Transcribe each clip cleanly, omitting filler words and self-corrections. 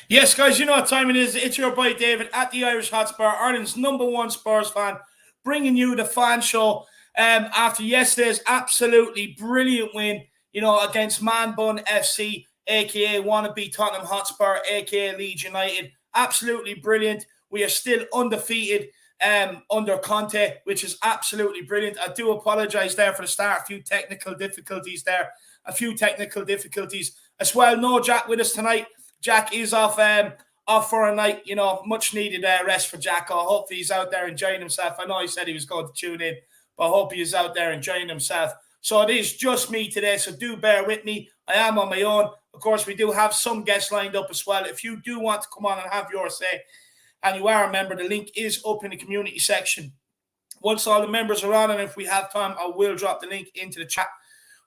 Yes, guys, you know what time it is. It's your boy David at the Irish Hotspur, Ireland's #1 Spurs fan, bringing you the fan show after yesterday's absolutely brilliant win, against Man Bun FC, aka wannabe Tottenham Hotspur, aka Leeds United. Absolutely brilliant. We are still undefeated under Conte, which is absolutely brilliant. I do apologise there for the start. A few technical difficulties there. As well. No Jack with us tonight. Jack is off for a night, much needed rest for Jack. I hope he's out there enjoying himself. I know he said he was going to tune in, but I hope he is out there enjoying himself. So it is just me today, so do bear with me. I am on my own. Of course, we do have some guests lined up as well. If you do want to come on and have your say, and you are a member, the link is up in the community section. Once all the members are on, and if we have time, I will drop the link into the chat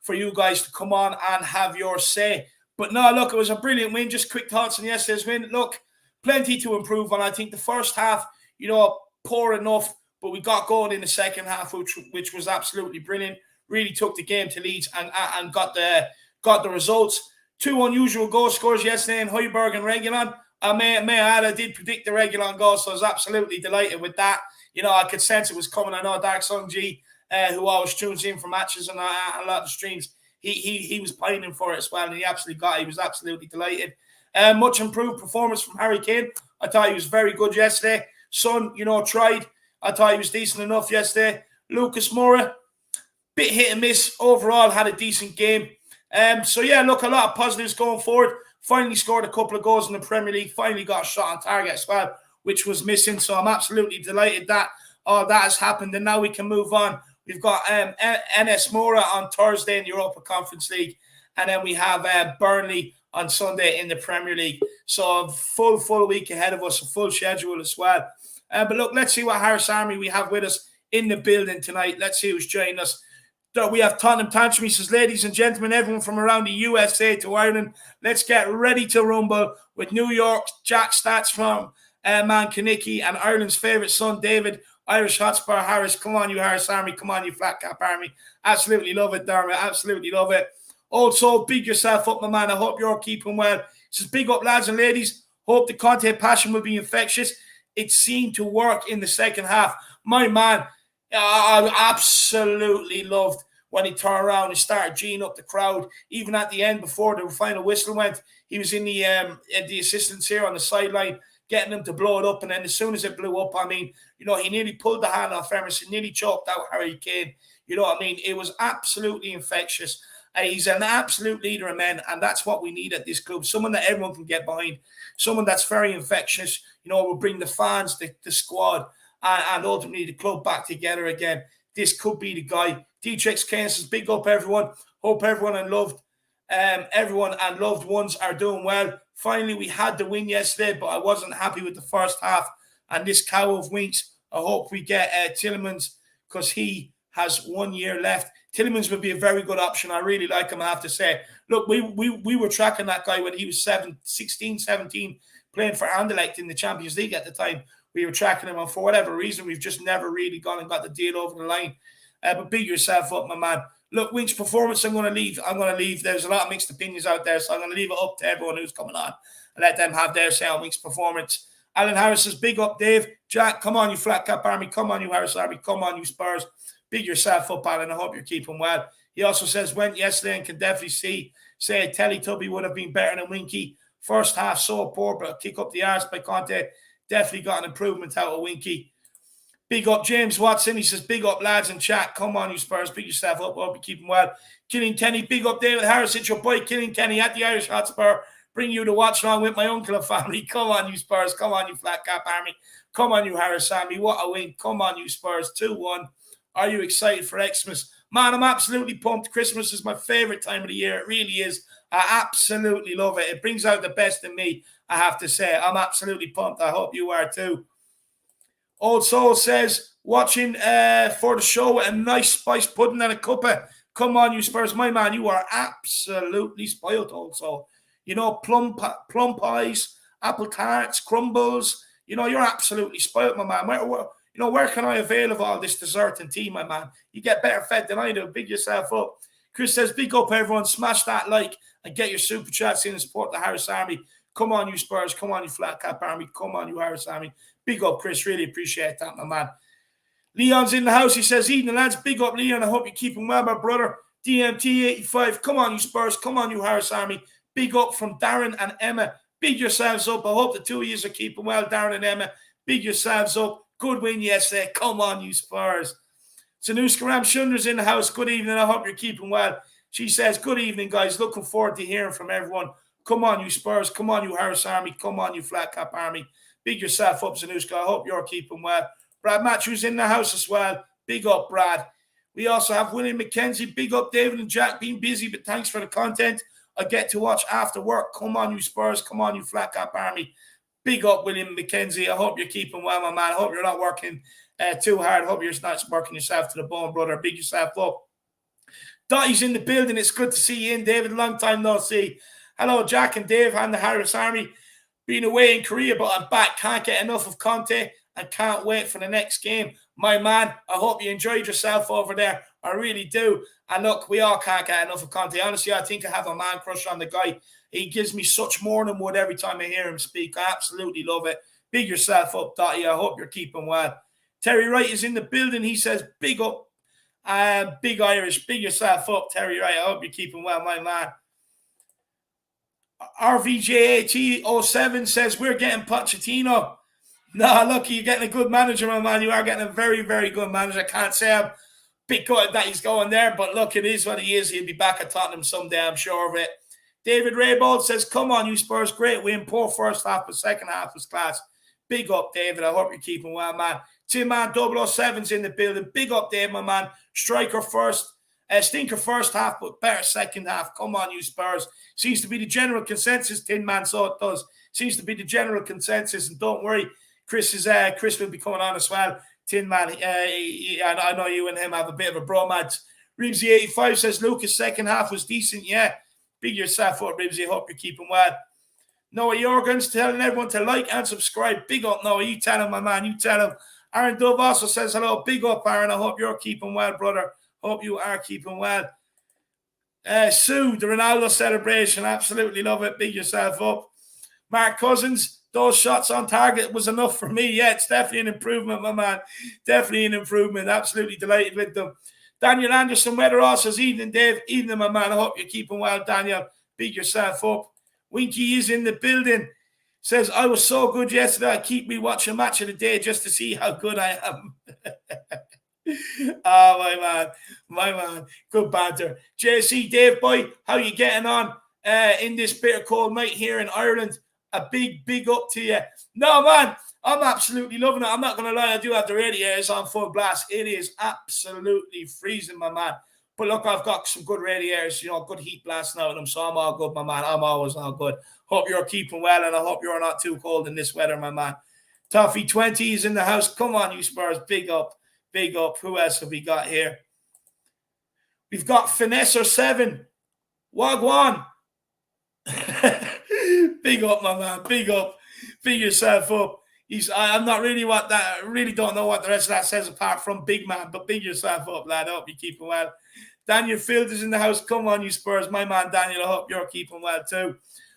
for you guys to come on and have your say. But no, look, it was a brilliant win. Just quick thoughts on yesterday's win. Look, plenty to improve on. I think the first half, poor enough, but we got going in the second half, which was absolutely brilliant. Really took the game to Leeds and got the results. Two unusual goal scores yesterday in Højbjerg and Reguilon. May I add, I did predict the Reguilon goal, so I was absolutely delighted with that. I could sense it was coming. I know Dark Sung G, who always tunes in for matches and a lot of streams, he was pining for it as well, and he absolutely got it. He was absolutely delighted. Much improved performance from Harry Kane. I thought he was very good yesterday. Son, tried. I thought he was decent enough yesterday. Lucas Moura, bit hit and miss. Overall, had a decent game. So, yeah, look, a lot of positives going forward. Finally scored a couple of goals in the Premier League. Finally got a shot on target as well, which was missing. So I'm absolutely delighted that all that has happened. And now we can move on. We've got NS Mora on Thursday in the Europa Conference League. And then we have Burnley on Sunday in the Premier League. So a full week ahead of us, a full schedule as well. But look, let's see what Harris Army we have with us in the building tonight. Let's see who's joining us. We have Tottenham Tantrum. He says, ladies and gentlemen, everyone from around the USA to Ireland, let's get ready to rumble with New York Jack Stats from Mankanicki and Ireland's favourite son, David, Irish Hotspur Harris. Come on, you Harris Army. Come on, you Flat Cap Army. Absolutely love it, Dermot. Absolutely love it. Also, big yourself up, my man. I hope you're keeping well. He says, big up, lads and ladies. Hope the Conte passion will be infectious. It seemed to work in the second half. My man, I absolutely loved when he turned around and started geeing up the crowd. Even at the end, before the final whistle went, he was in the assistants here on the sideline, getting them to blow it up. And then as soon as it blew up, he nearly pulled the hand off Emerson, nearly choked out Harry Kane. You know what I mean? It was absolutely infectious. He's an absolute leader of men, and that's what we need at this club. Someone that everyone can get behind. Someone that's very infectious. Will bring the fans, the squad, and ultimately the club back together again. This could be the guy. Dietrich Kane says, big up everyone. Hope everyone and loved ones are doing well. Finally, we had the win yesterday, but I wasn't happy with the first half. And this cow of winks, I hope we get Tielemans because he has 1 year left. Tielemans would be a very good option. I really like him, I have to say. Look, we were tracking that guy when he was 16, 17, playing for Anderlecht in the Champions League at the time. We were tracking him, and for whatever reason, we've just never really gone and got the deal over the line. But big yourself up, my man. Look, Wink's performance, I'm going to leave. There's a lot of mixed opinions out there, so I'm going to leave it up to everyone who's coming on and let them have their say on Wink's performance. Alan Harris says, big up, Dave. Jack, come on, you Flat Cap Army. Come on, you Harris Army. Come on, you Spurs. Big yourself up, Alan. I hope you're keeping well. He also says, went yesterday and can definitely say Teletubby would have been better than Winky. First half so poor, but a kick up the arse by Conte. Definitely got an improvement out of Winky. Big up James Watson. He says, big up lads and chat. Come on, you Spurs. Big yourself up. Hope you're keeping well. Killing Kenny. Big up David Harris. It's your boy Killing Kenny at the Irish Hotspur. Bring you to watch along with my uncle and family. Come on, you Spurs. Come on, you Flat Cap Army. Come on, you Harris Army. What a win. Come on, you Spurs. 2-1. Are you excited for Xmas? Man, I'm absolutely pumped. Christmas is my favorite time of the year. It really is. I absolutely love it. It brings out the best in me, I have to say. I'm absolutely pumped. I hope you are too. Old Soul says, watching for the show with a nice spiced pudding and a cuppa. Come on, you Spurs. My man, you are absolutely spoiled, Old Soul. Plum pies, apple tarts, crumbles. You're absolutely spoiled, my man. Where can I avail of all this dessert and tea, my man? You get better fed than I do. Big yourself up. Chris says, big up, everyone. Smash that like and get your super chats in and support the Harris Army. Come on, you Spurs. Come on, you Flat Cap Army. Come on, you Harris Army. Big up, Chris. Really appreciate that, my man. Leon's in the house. He says, evening, lads. Big up, Leon. I hope you're keeping well, my brother. DMT85. Come on, you Spurs. Come on, you Harris Army. Big up from Darren and Emma. Big yourselves up. I hope the two of you are keeping well, Darren and Emma. Big yourselves up. Good win yesterday. Come on, you Spurs. Sanuska Ramshunder's in the house. Good evening. I hope you're keeping well. She says, good evening, guys. Looking forward to hearing from everyone. Come on, you Spurs. Come on, you Harris Army. Come on, you Flat Cap Army. Big yourself up, Sanuska. I hope you're keeping well. Brad Matthews in the house as well. Big up, Brad. We also have William McKenzie. Big up, David and Jack. Being busy, but thanks for the content I get to watch after work. Come on, you Spurs. Come on, you Flat Cap Army. Big up, William McKenzie. I hope you're keeping well, my man. I hope you're not working too hard. I hope you're not working yourself to the bone, brother. Big yourself up. Dottie's in the building. It's good to see you in, David. Long time no see. Hello, Jack and Dave. I'm the Harris Army. Been away in Korea, but I'm back. Can't get enough of Conte and can't wait for the next game. My man, I hope you enjoyed yourself over there. I really do. And look, we all can't get enough of Conte. Honestly, I think I have a man crush on the guy. He gives me such morning wood every time I hear him speak. I absolutely love it. Big yourself up, Dottie. I hope you're keeping well. Terry Wright is in the building. He says, big up. Big Irish. Big yourself up, Terry Wright. I hope you're keeping well, my man. RVJAT07 says, we're getting Pochettino. No, look, you're getting a good manager, my man. You are getting a very, very good manager. I can't say I'm big good that he's going there, but look, it is what he is. He'll be back at Tottenham someday, I'm sure of it. David Raybold says, come on, you Spurs. Great win. Poor first half, but second half was class. Big up, David. I hope you're keeping well, man. Tim Man 007's in the building. Big up, Dave, my man. Striker first. Stinker first half, but better second half. Come on, you Spurs. Seems to be the general consensus, Tin Man, so it does. Seems to be the general consensus, and don't worry, Chris will be coming on as well. Tin Man, I know you and him have a bit of a bromance. Ribsy85 says, Lucas' second half was decent. Yeah, big yourself up, Ribsy. Hope you're keeping well. Noah Jorgens telling everyone to like and subscribe. Big up, Noah. You tell him, my man. You tell him. Aaron Dove also says hello. Big up, Aaron. I hope you're keeping well, brother. Hope you are keeping well. Sue, the Ronaldo celebration. Absolutely love it. Big yourself up. Mark Cousins, those shots on target was enough for me. Yeah, it's definitely an improvement, my man. Definitely an improvement. Absolutely delighted with them. Daniel Anderson, Weather also says, evening, Dave. Evening, my man. I hope you're keeping well, Daniel. Big yourself up. Winky is in the building. Says, I was so good yesterday. I keep me watching match of the day just to see how good I am. Oh, my man. Good banter. JC, Dave, boy, how you getting on in this bitter cold night here in Ireland? A big up to you. No, man, I'm absolutely loving it. I'm not going to lie. I do have the radiators on full blast. It is absolutely freezing, my man. But look, I've got some good radiators, good heat blasting out of them, so I'm all good, my man. I'm always all good. Hope you're keeping well, and I hope you're not too cold in this weather, my man. Toffee 20 is in the house. Come on, you Spurs. Big up. Big up. Who else have we got here? We've got Finesser7. Wagwan. Big up, my man. Big up. Big yourself up. I'm not really I really don't know what the rest of that says apart from big man, but big yourself up, lad. I hope you're keeping well. Daniel Field is in the house. Come on, you Spurs. My man, Daniel, I hope you're keeping well too.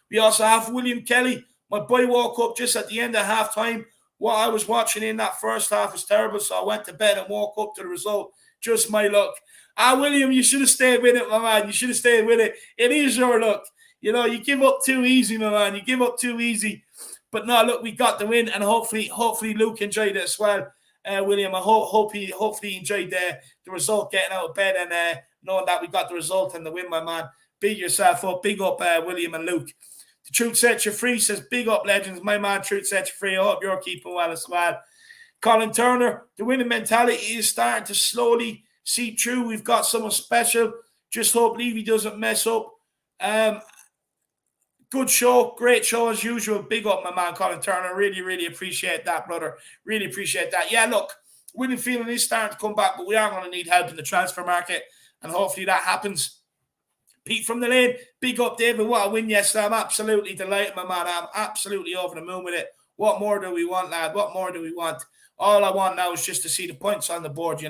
We also have William Kelly. My boy woke up just at the end of halftime. What I was watching in that first half was terrible, so I went to bed and woke up to the result. Just my luck. William, you should have stayed with it, my man. You should have stayed with it. It is your luck. You give up too easy, my man. You give up too easy. But no, look, we got the win, and hopefully Luke enjoyed it as well. William, I hopefully enjoyed the result, getting out of bed and knowing that we got the result and the win, my man. Big yourself up. Big up, William and Luke. The Truth Sets You Free says, big up, legends. My man, Truth Sets You Free. I hope you're keeping well as well. Colin Turner, the winning mentality is starting to slowly seep through. We've got someone special. Just hope Levy doesn't mess up. Good show. Great show as usual. Big up, my man, Colin Turner. Really, really appreciate that, brother. Really appreciate that. Yeah, look, winning feeling is starting to come back, but we are going to need help in the transfer market, and hopefully that happens. Pete from the lane, big up, David. What a win yesterday. I'm absolutely delighted, my man. I'm absolutely over the moon with it. What more do we want, lad? What more do we want? All I want now is just to see the points on the board,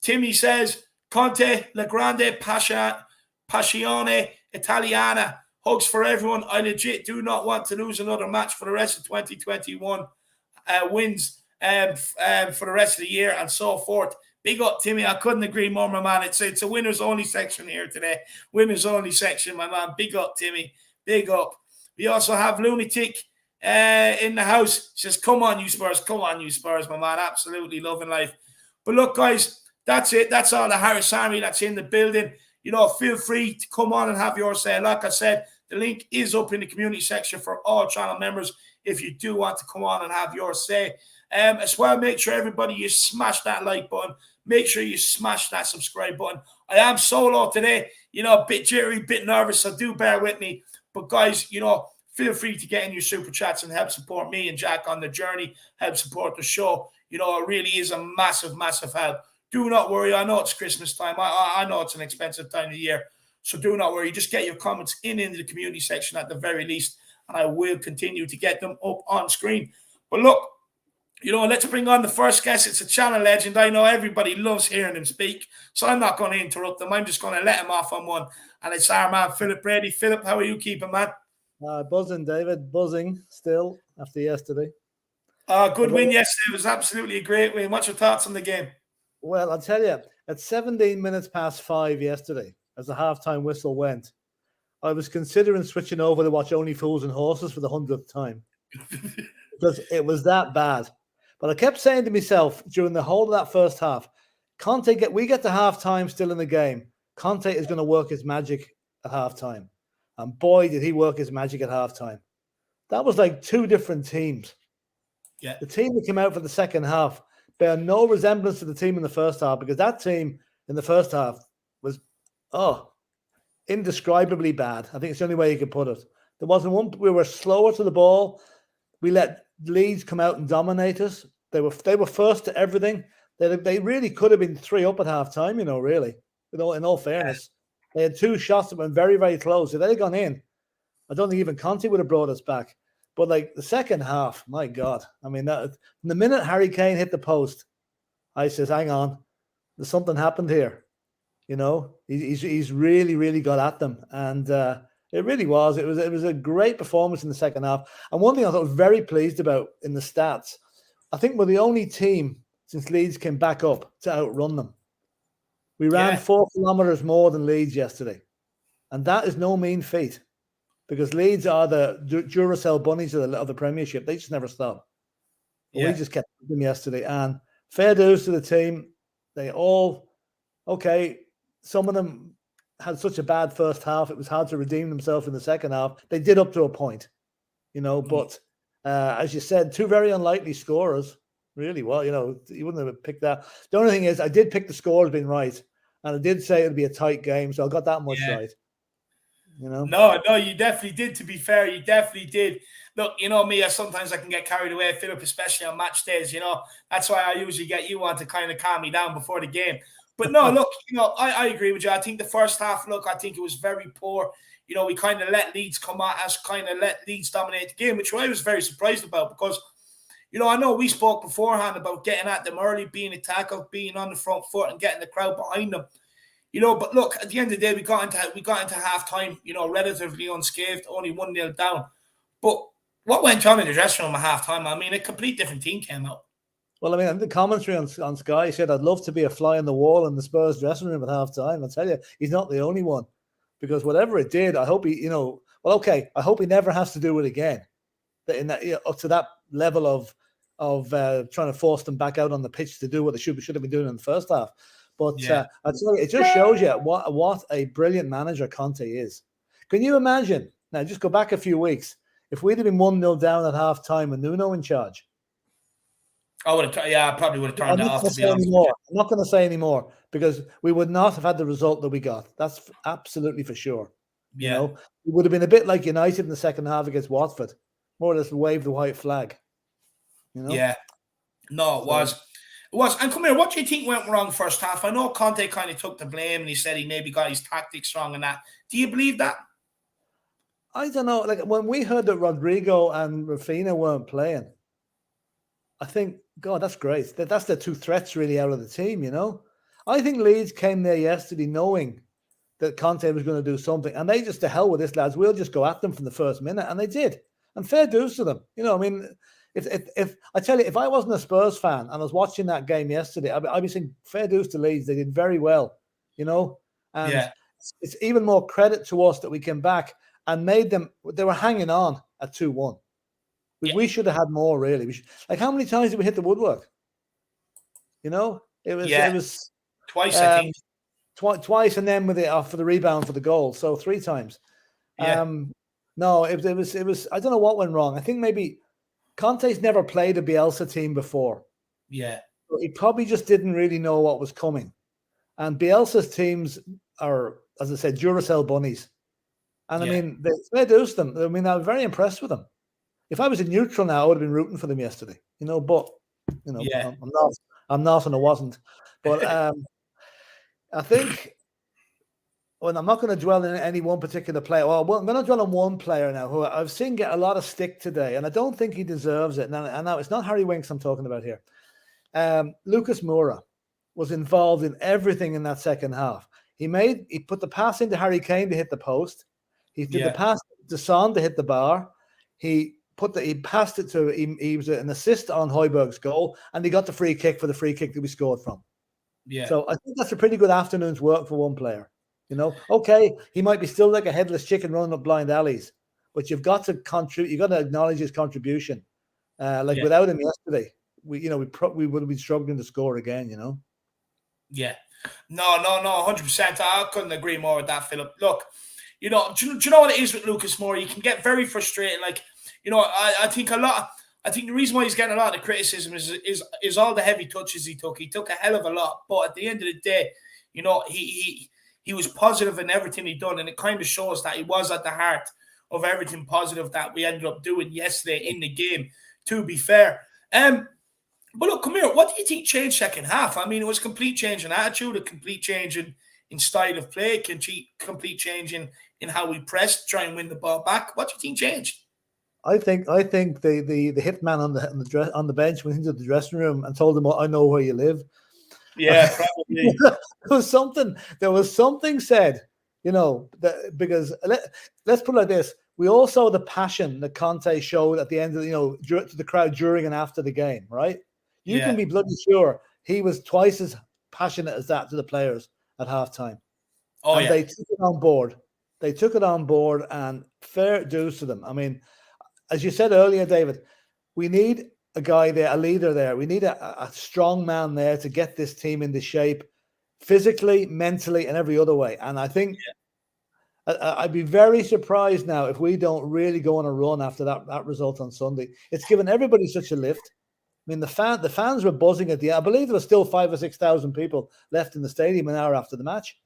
Timmy says, Conte, La Grande Passione Italiana. Hugs for everyone. I legit do not want to lose another match for the rest of 2021. Wins for the rest of the year and so forth. Big up, Timmy. I couldn't agree more, my man. It's a winners only section here today. Winners only section, my man. Big up, Timmy. Big up. We also have Lunatic in the house. Says, come on, you Spurs. Come on, you Spurs, my man. Absolutely loving life. But look, guys, that's it. That's all the Harris Army that's in the building. Feel free to come on and have your say. Like I said, the link is up in the community section for all channel members if you do want to come on and have your say. As well, make sure everybody you smash that like button. Make sure you smash that subscribe button. I am solo today, a bit jittery, bit nervous, so do bear with me. But guys, feel free to get in your super chats and help support me and Jack on the journey, help support the show. It really is a massive, massive help. Do not worry. I know it's Christmas time. I know it's an expensive time of the year. So do not worry. Just get your comments into the community section at the very least, and I will continue to get them up on screen. But look, let's bring on the first guest. It's a channel legend. I know everybody loves hearing him speak, so I'm not going to interrupt him. I'm just going to let him off on one. And it's our man, Philip Brady. Philip, how are you keeping, man? Buzzing, David. Buzzing still after yesterday. Good win yesterday. It was absolutely a great win. What's your thoughts on the game? Well, I'll tell you, at 17 minutes past 5 yesterday, as the halftime whistle went, I was considering switching over to watch Only Fools and Horses for the 100th time because it was that bad. But I kept saying to myself during the whole of that first half, we get to halftime still in the game. Conte is going to work his magic at halftime. And boy, did he work his magic at halftime. That was like two different teams. Yeah. The team that came out for the second half bear no resemblance to the team in the first half, because that team in the first half was, indescribably bad. I think it's the only way you could put it. There wasn't one. We were slower to the ball. We let Leeds come out and dominate us. They were first to everything. They really could have been 3 up at halftime, really. In all fairness. They had 2 shots that went very, very close. If they'd have gone in, I don't think even Conte would have brought us back. But like the second half, my God. I mean, the minute Harry Kane hit the post, I says, hang on, there's something happened here. He's really, really got at them. And it really was. It was a great performance in the second half. And one thing I thought was very pleased about in the stats, I think we're the only team since Leeds came back up to outrun them. We ran 4 kilometers more than Leeds yesterday. And that is no mean feat, because Leeds are the Duracell bunnies of the Premiership. They just never stop. We just kept them yesterday. And fair dues to the team. They all, some of them had such a bad first half. It was hard to redeem themselves in the second half. They did up to a point, but as you said, 2 very unlikely scorers. Really, well, you wouldn't have picked that. The only thing is, I did pick the score as being right, and I did say it'd be a tight game, so I got that much right. No, you definitely did. To be fair, you definitely did. Look, me, sometimes I can get carried away, Philip, especially on match days. That's why I usually get you on to kind of calm me down before the game. But no, look, I agree with you. I think the first half, I think it was very poor. We kind of let Leeds come at us, kind of let Leeds dominate the game, which I was very surprised about, because I know we spoke beforehand about getting at them early, being a tackle, being on the front foot and getting the crowd behind them. But look, at the end of the day, we got into halftime, relatively unscathed, only 1-0 down. But what went on in the dressing room at halftime? I mean, a complete different team came out. Well, I mean, the commentary on Sky said, I'd love to be a fly on the wall in the Spurs dressing room at halftime. I'll tell you, he's not the only one, because whatever it did, I hope he, I hope he never has to do it again. In that, up to that level of trying to force them back out on the pitch to do what they should have been doing in the first half. But I tell you, it just shows you what a brilliant manager Conte is. Can you imagine? Now, just go back a few weeks. If we'd have been 1-0 down at half time with Nuno in charge, I probably would have turned it off. I'm not going to say anymore, because we would not have had the result that we got. That's absolutely for sure. Yeah. It would have been a bit like United in the second half against Watford, more or less wave the white flag. Yeah. No, it was. It was. And come here, what do you think went wrong first half? I know Conte kind of took the blame and he said he maybe got his tactics wrong and that. Do you believe that? I don't know. Like, when we heard that Rodrigo and Rafinha weren't playing, I think, God, that's great. That's the 2 threats really out of the team, I think Leeds came there yesterday knowing that Conte was going to do something. And they just, to hell with this, lads, we'll just go at them from the first minute. And they did. And fair dues to them. You know, I mean, if I tell you, if I wasn't a Spurs fan and I was watching that game yesterday, I'd be saying fair dues to Leeds. They did very well, you know. And it's even more credit to us that we came back and made them, they were hanging on at 2-1. We should have had more, really. Like, how many times did we hit the woodwork? You know, it was twice, I think. Twice, and then with it off for the rebound for the goal, so 3 times. No, it was. I don't know what went wrong. I think maybe Conte's never played a Bielsa team before. Yeah, so he probably just didn't really know what was coming. And Bielsa's teams are, as I said, Duracell bunnies. And I mean, they do them. I mean, I'm very impressed with them. If I was in neutral now, I would have been rooting for them yesterday. You know, but you know, I'm not, and I wasn't. But I think. Well, I'm not going to dwell in any one particular player. Well, I'm going to dwell on one player now who I've seen get a lot of stick today, and I don't think he deserves it. Now it's not Harry Winks I'm talking about here. Lucas Moura was involved in everything in that second half. He put the pass into Harry Kane to hit the post. He did the pass to Son to hit the bar. He passed it to he was an assist on Højbjerg's goal, and he got the free kick for the free kick that we scored from. Yeah. So I think that's a pretty good afternoon's work for one player. You know, okay, he might be still like a headless chicken running up blind alleys, but you've got to contribute. You've got to acknowledge his contribution. Without him yesterday, we would have been struggling to score again. You know. Yeah. No, 100%. I couldn't agree more with that, Philip. Look, do you know what it is with Lucas Moura? You can get very frustrated. Like, I think the reason why he's getting a lot of criticism is all the heavy touches he took. He took a hell of a lot, but at the end of the day, he was positive in everything he done, and it kind of shows that he was at the heart of everything positive that we ended up doing yesterday in the game, to be fair. But look, come here. What do you think changed second half? I mean, it was a complete change in attitude, a complete change in style of play, complete change in how we pressed, try and win the ball back. What do you think changed? I think the hitman on the bench went into the dressing room and told him, "I know where you live." Yeah, probably. There was something said, because let's put it like this. We all saw the passion that Conte showed at the end of, to the crowd during and after the game, right? You can be bloody sure he was twice as passionate as that to the players at halftime. Oh, and they took it on board. And fair dues to them. I mean, as you said earlier, David, we need a guy there, a leader there. We need a strong man there to get this team into shape physically, mentally, and every other way. And I think I'd be very surprised now if we don't really go on a run after that result on Sunday. It's given everybody such a lift. I mean, the fans were buzzing at the end. I believe there were still 5,000 or 6,000 people left in the stadium an hour after the match.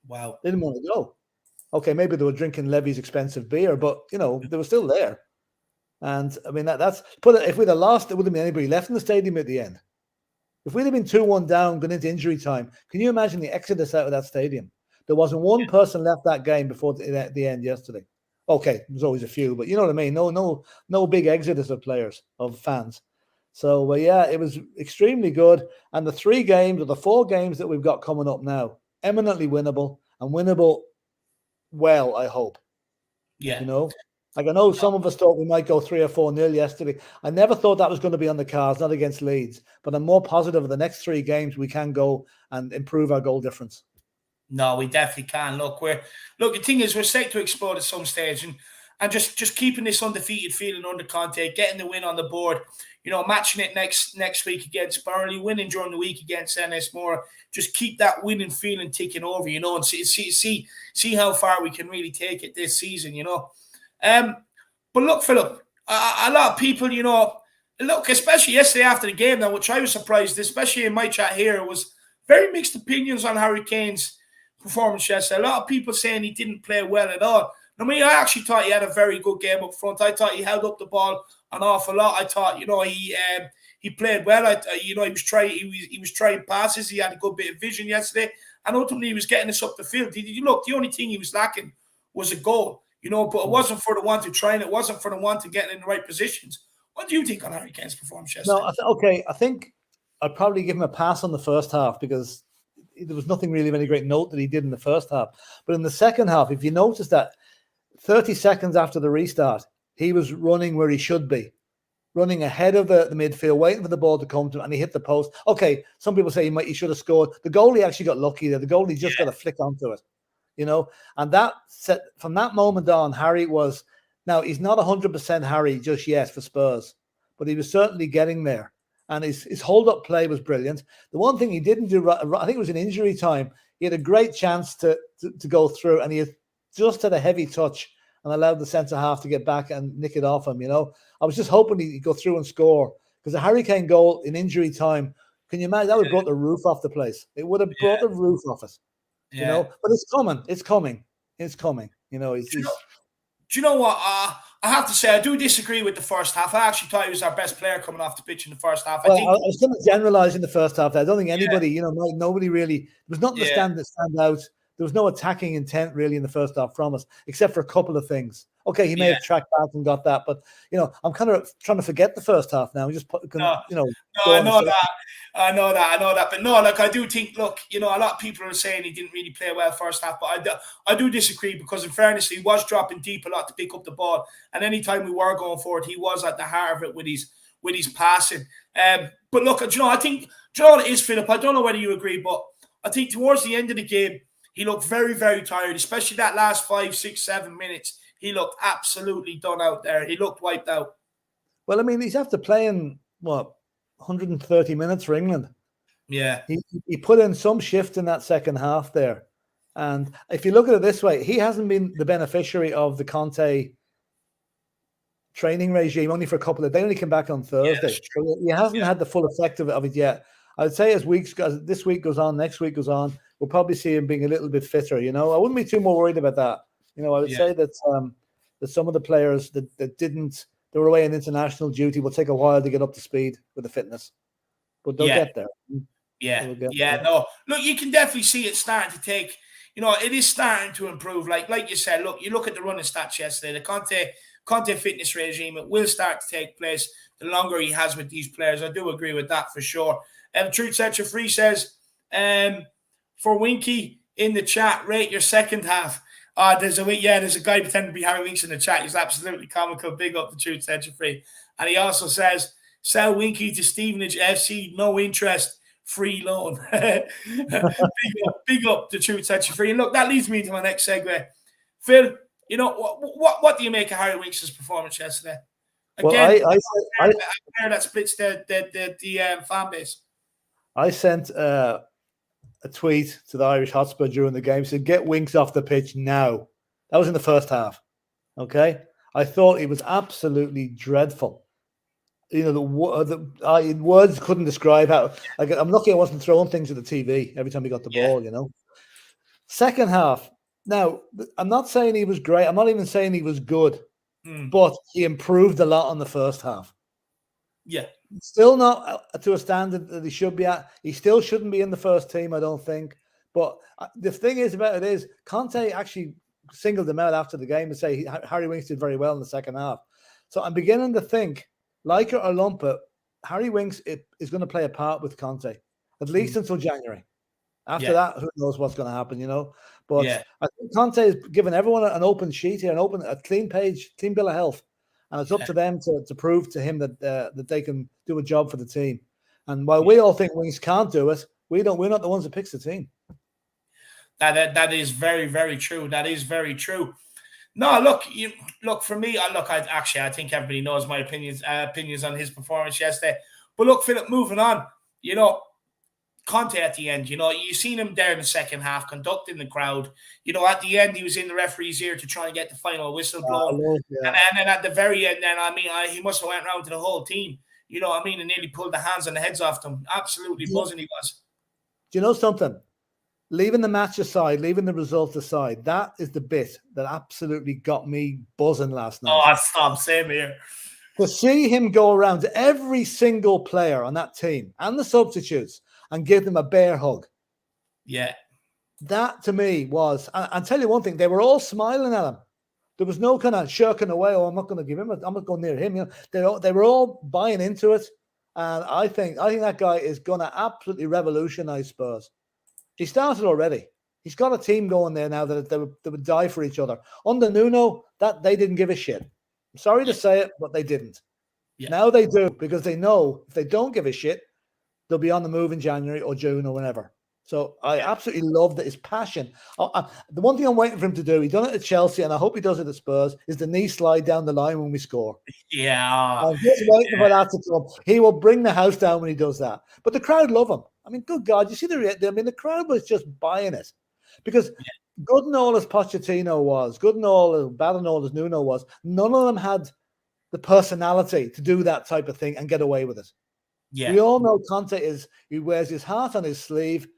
Wow. They didn't want to go. Okay, maybe they were drinking Levy's expensive beer, but, they were still there. And I mean, if we'd have lost, there wouldn't be anybody left in the stadium at the end. If we'd have been 2-1 down, going into injury time, can you imagine the exodus out of that stadium? There wasn't one person left that game before the end yesterday. Okay, there's always a few, but you know what I mean? No big exodus of players, of fans. So, it was extremely good. And the 3 games or the 4 games that we've got coming up now, eminently winnable and winnable well, I hope. Yeah. Like, I know some of us thought we might go 3 or 4-0 yesterday. I never thought that was going to be on the cards, not against Leeds. But I'm more positive of the next 3 games we can go and improve our goal difference. No, we definitely can. Look, the thing is, we're set to explode at some stage, and just keeping this undefeated feeling under Conte, getting the win on the board, matching it next week against Burnley, winning during the week against NS Moore. Just keep that winning feeling ticking over, and see how far we can really take it this season, But look, Philip, a lot of people, look, especially yesterday after the game, now, which I was surprised, especially in my chat here, was very mixed opinions on Harry Kane's performance yesterday. A lot of people saying he didn't play well at all. I mean, I actually thought he had a very good game up front. I thought he held up the ball an awful lot. I thought, he played well. He was trying passes. He had a good bit of vision yesterday, and ultimately he was getting us up the field. Look, the only thing he was lacking was a goal. But it wasn't for the one to try, and it wasn't for the one to get in the right positions. What do you think on Harry Kane's performance yesterday? No, I think I'd probably give him a pass on the first half because there was nothing really of any great note that he did in the first half. But in the second half, if you notice that 30 seconds after the restart, he was running where he should be, running ahead of the midfield, waiting for the ball to come to him, and he hit the post. Okay, some people say he should have scored. The goalie actually got lucky there. The goalie just got a flick onto it, and that set from that moment on, Harry was, now he's not 100% Harry just yet for Spurs, but he was certainly getting there. And his hold-up play was brilliant. The one thing he didn't do, I think it was in injury time, he had a great chance to go through, and he just had a heavy touch and allowed the centre-half to get back and nick it off him, I was just hoping he'd go through and score, because a Harry Kane goal in injury time, can you imagine? That would have brought the roof off the place. It would have brought the roof off it, But it's coming. It's coming. It's coming. Do you know what? I have to say, I do disagree with the first half. I actually thought he was our best player coming off the pitch in the first half. I was going to generalise in the first half. I don't think anybody, nobody really, there was nothing to stand out. There was no attacking intent really in the first half from us, except for a couple of things. Okay, he may have tracked back and got that, but I'm kind of trying to forget the first half now. Just I know that, but no, I do think. Look, a lot of people are saying he didn't really play well first half, but I do disagree, because in fairness, he was dropping deep a lot to pick up the ball, and anytime we were going forward, he was at the heart of it with his passing. But look, I think, what it is, Philip? I don't know whether you agree, but I think towards the end of the game, he looked very, very tired, especially that last 5, 6, 7 minutes. He looked absolutely done out there. He looked wiped out. Well, I mean, he's after playing, 130 minutes for England. Yeah. He put in some shift in that second half there. And if you look at it this way, he hasn't been the beneficiary of the Conte training regime only for a couple of days. They only came back on Thursday. So he hasn't had the full effect of it yet. I would say as this week goes on, next week goes on, we'll probably see him being a little bit fitter. I wouldn't be too more worried about that. I would say that some of the players that they were away in international duty will take a while to get up to speed with the fitness, but they'll get there. No, look, you can definitely see it starting to take. It is starting to improve. Like you said, look, you look at the running stats yesterday. The Conte fitness regime, it will start to take place the longer he has with these players. I do agree with that for sure. Truth Set You Free says, for Winky in the chat, rate your second half. There's a guy pretending to be Harry Winks in the chat. He's absolutely comical. Big up the Truth Set You Free. And he also says, sell Winky to Stevenage FC, no interest, free loan. big up the Truth Set You Free. And look, that leads me to my next segue. Phil, what do you make of Harry Winks' performance yesterday? Again, a player that splits the fan base. I sent a tweet to the Irish Hotspur during the game, said, get Winks off the pitch now. That was in the first half. Okay? I thought he was absolutely dreadful. The words couldn't describe how. I'm lucky I wasn't throwing things at the TV every time he got the ball, Second half. Now, I'm not saying he was great. I'm not even saying he was good, but he improved a lot on the first half. Yeah. Still not to a standard that he should be at. He still shouldn't be in the first team, I don't think. But the thing is about it is, Conte actually singled him out after the game to say Harry Winks did very well in the second half. So I'm beginning to think, like it or lump it, Harry Winks is going to play a part with Conte, at least until January. After that, who knows what's going to happen, But I think Conte has given everyone an open sheet here, a clean page, clean bill of health. And it's up to them to prove to him that they can do a job for the team. And while we all think Winks can't do it, we're not the ones that picks the team. That is very, very true. That is very true. No, look for me. I think everybody knows my opinions on his performance yesterday. But look, Philip, moving on. Conte at the end, you seen him there in the second half conducting the crowd. At the end, he was in the referee's ear to try and get the final whistle blown. And then at the very end, he must have went round to the whole team, and nearly pulled the hands and the heads off them. Absolutely buzzing he was. Do you know something? Leaving the match aside, leaving the result aside, that is the bit that absolutely got me buzzing last night. Oh, stop. Same here. To see him go around to every single player on that team and the substitutes and give them a bear hug. Yeah. That to me was, and tell you one thing, they were all smiling at him. There was no kind of shirking away. Oh, I'm not going to give him I'm not going near him. They were all buying into it. And I think that guy is going to absolutely revolutionize Spurs. He started already. He's got a team going there now that they would die for each other. Under Nuno, that they didn't give a shit. I'm sorry to say it, but they didn't. Yeah. Now they do, because they know if they don't give a shit, they'll be on the move in January or June or whenever. So I absolutely love that his passion. The one thing I'm waiting for him to do, he's done it at Chelsea, and I hope he does it at Spurs, is the knee slide down the line when we score. Yeah. I'm just waiting for that to come. He will bring the house down when he does that. But the crowd love him. I mean, good God, you see the crowd was just buying it. Because good and all as Pochettino was, good and all as bad and all as Nuno was, none of them had the personality to do that type of thing and get away with it. Yeah. We all know Conte he wears his heart on his sleeve.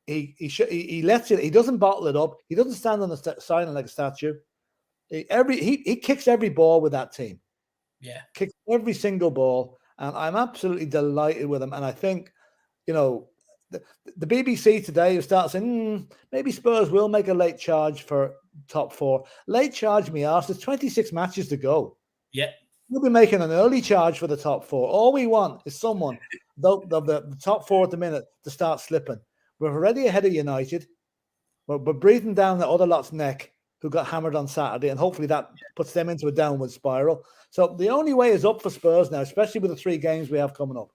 He lets it. He doesn't bottle it up. He doesn't stand on the side like a statue. He kicks every ball with that team. Yeah, kicks every single ball, and I'm absolutely delighted with him. And I think, the BBC today starts saying maybe Spurs will make a late charge for top 4. Late charge me arse. There's 26 matches to go. Yeah. We'll be making an early charge for the top 4. All we want is someone, the top 4 at the minute, to start slipping. We're already ahead of United. We're breathing down the other lot's neck who got hammered on Saturday, and hopefully that puts them into a downward spiral. So the only way is up for Spurs now, especially with the 3 games we have coming up.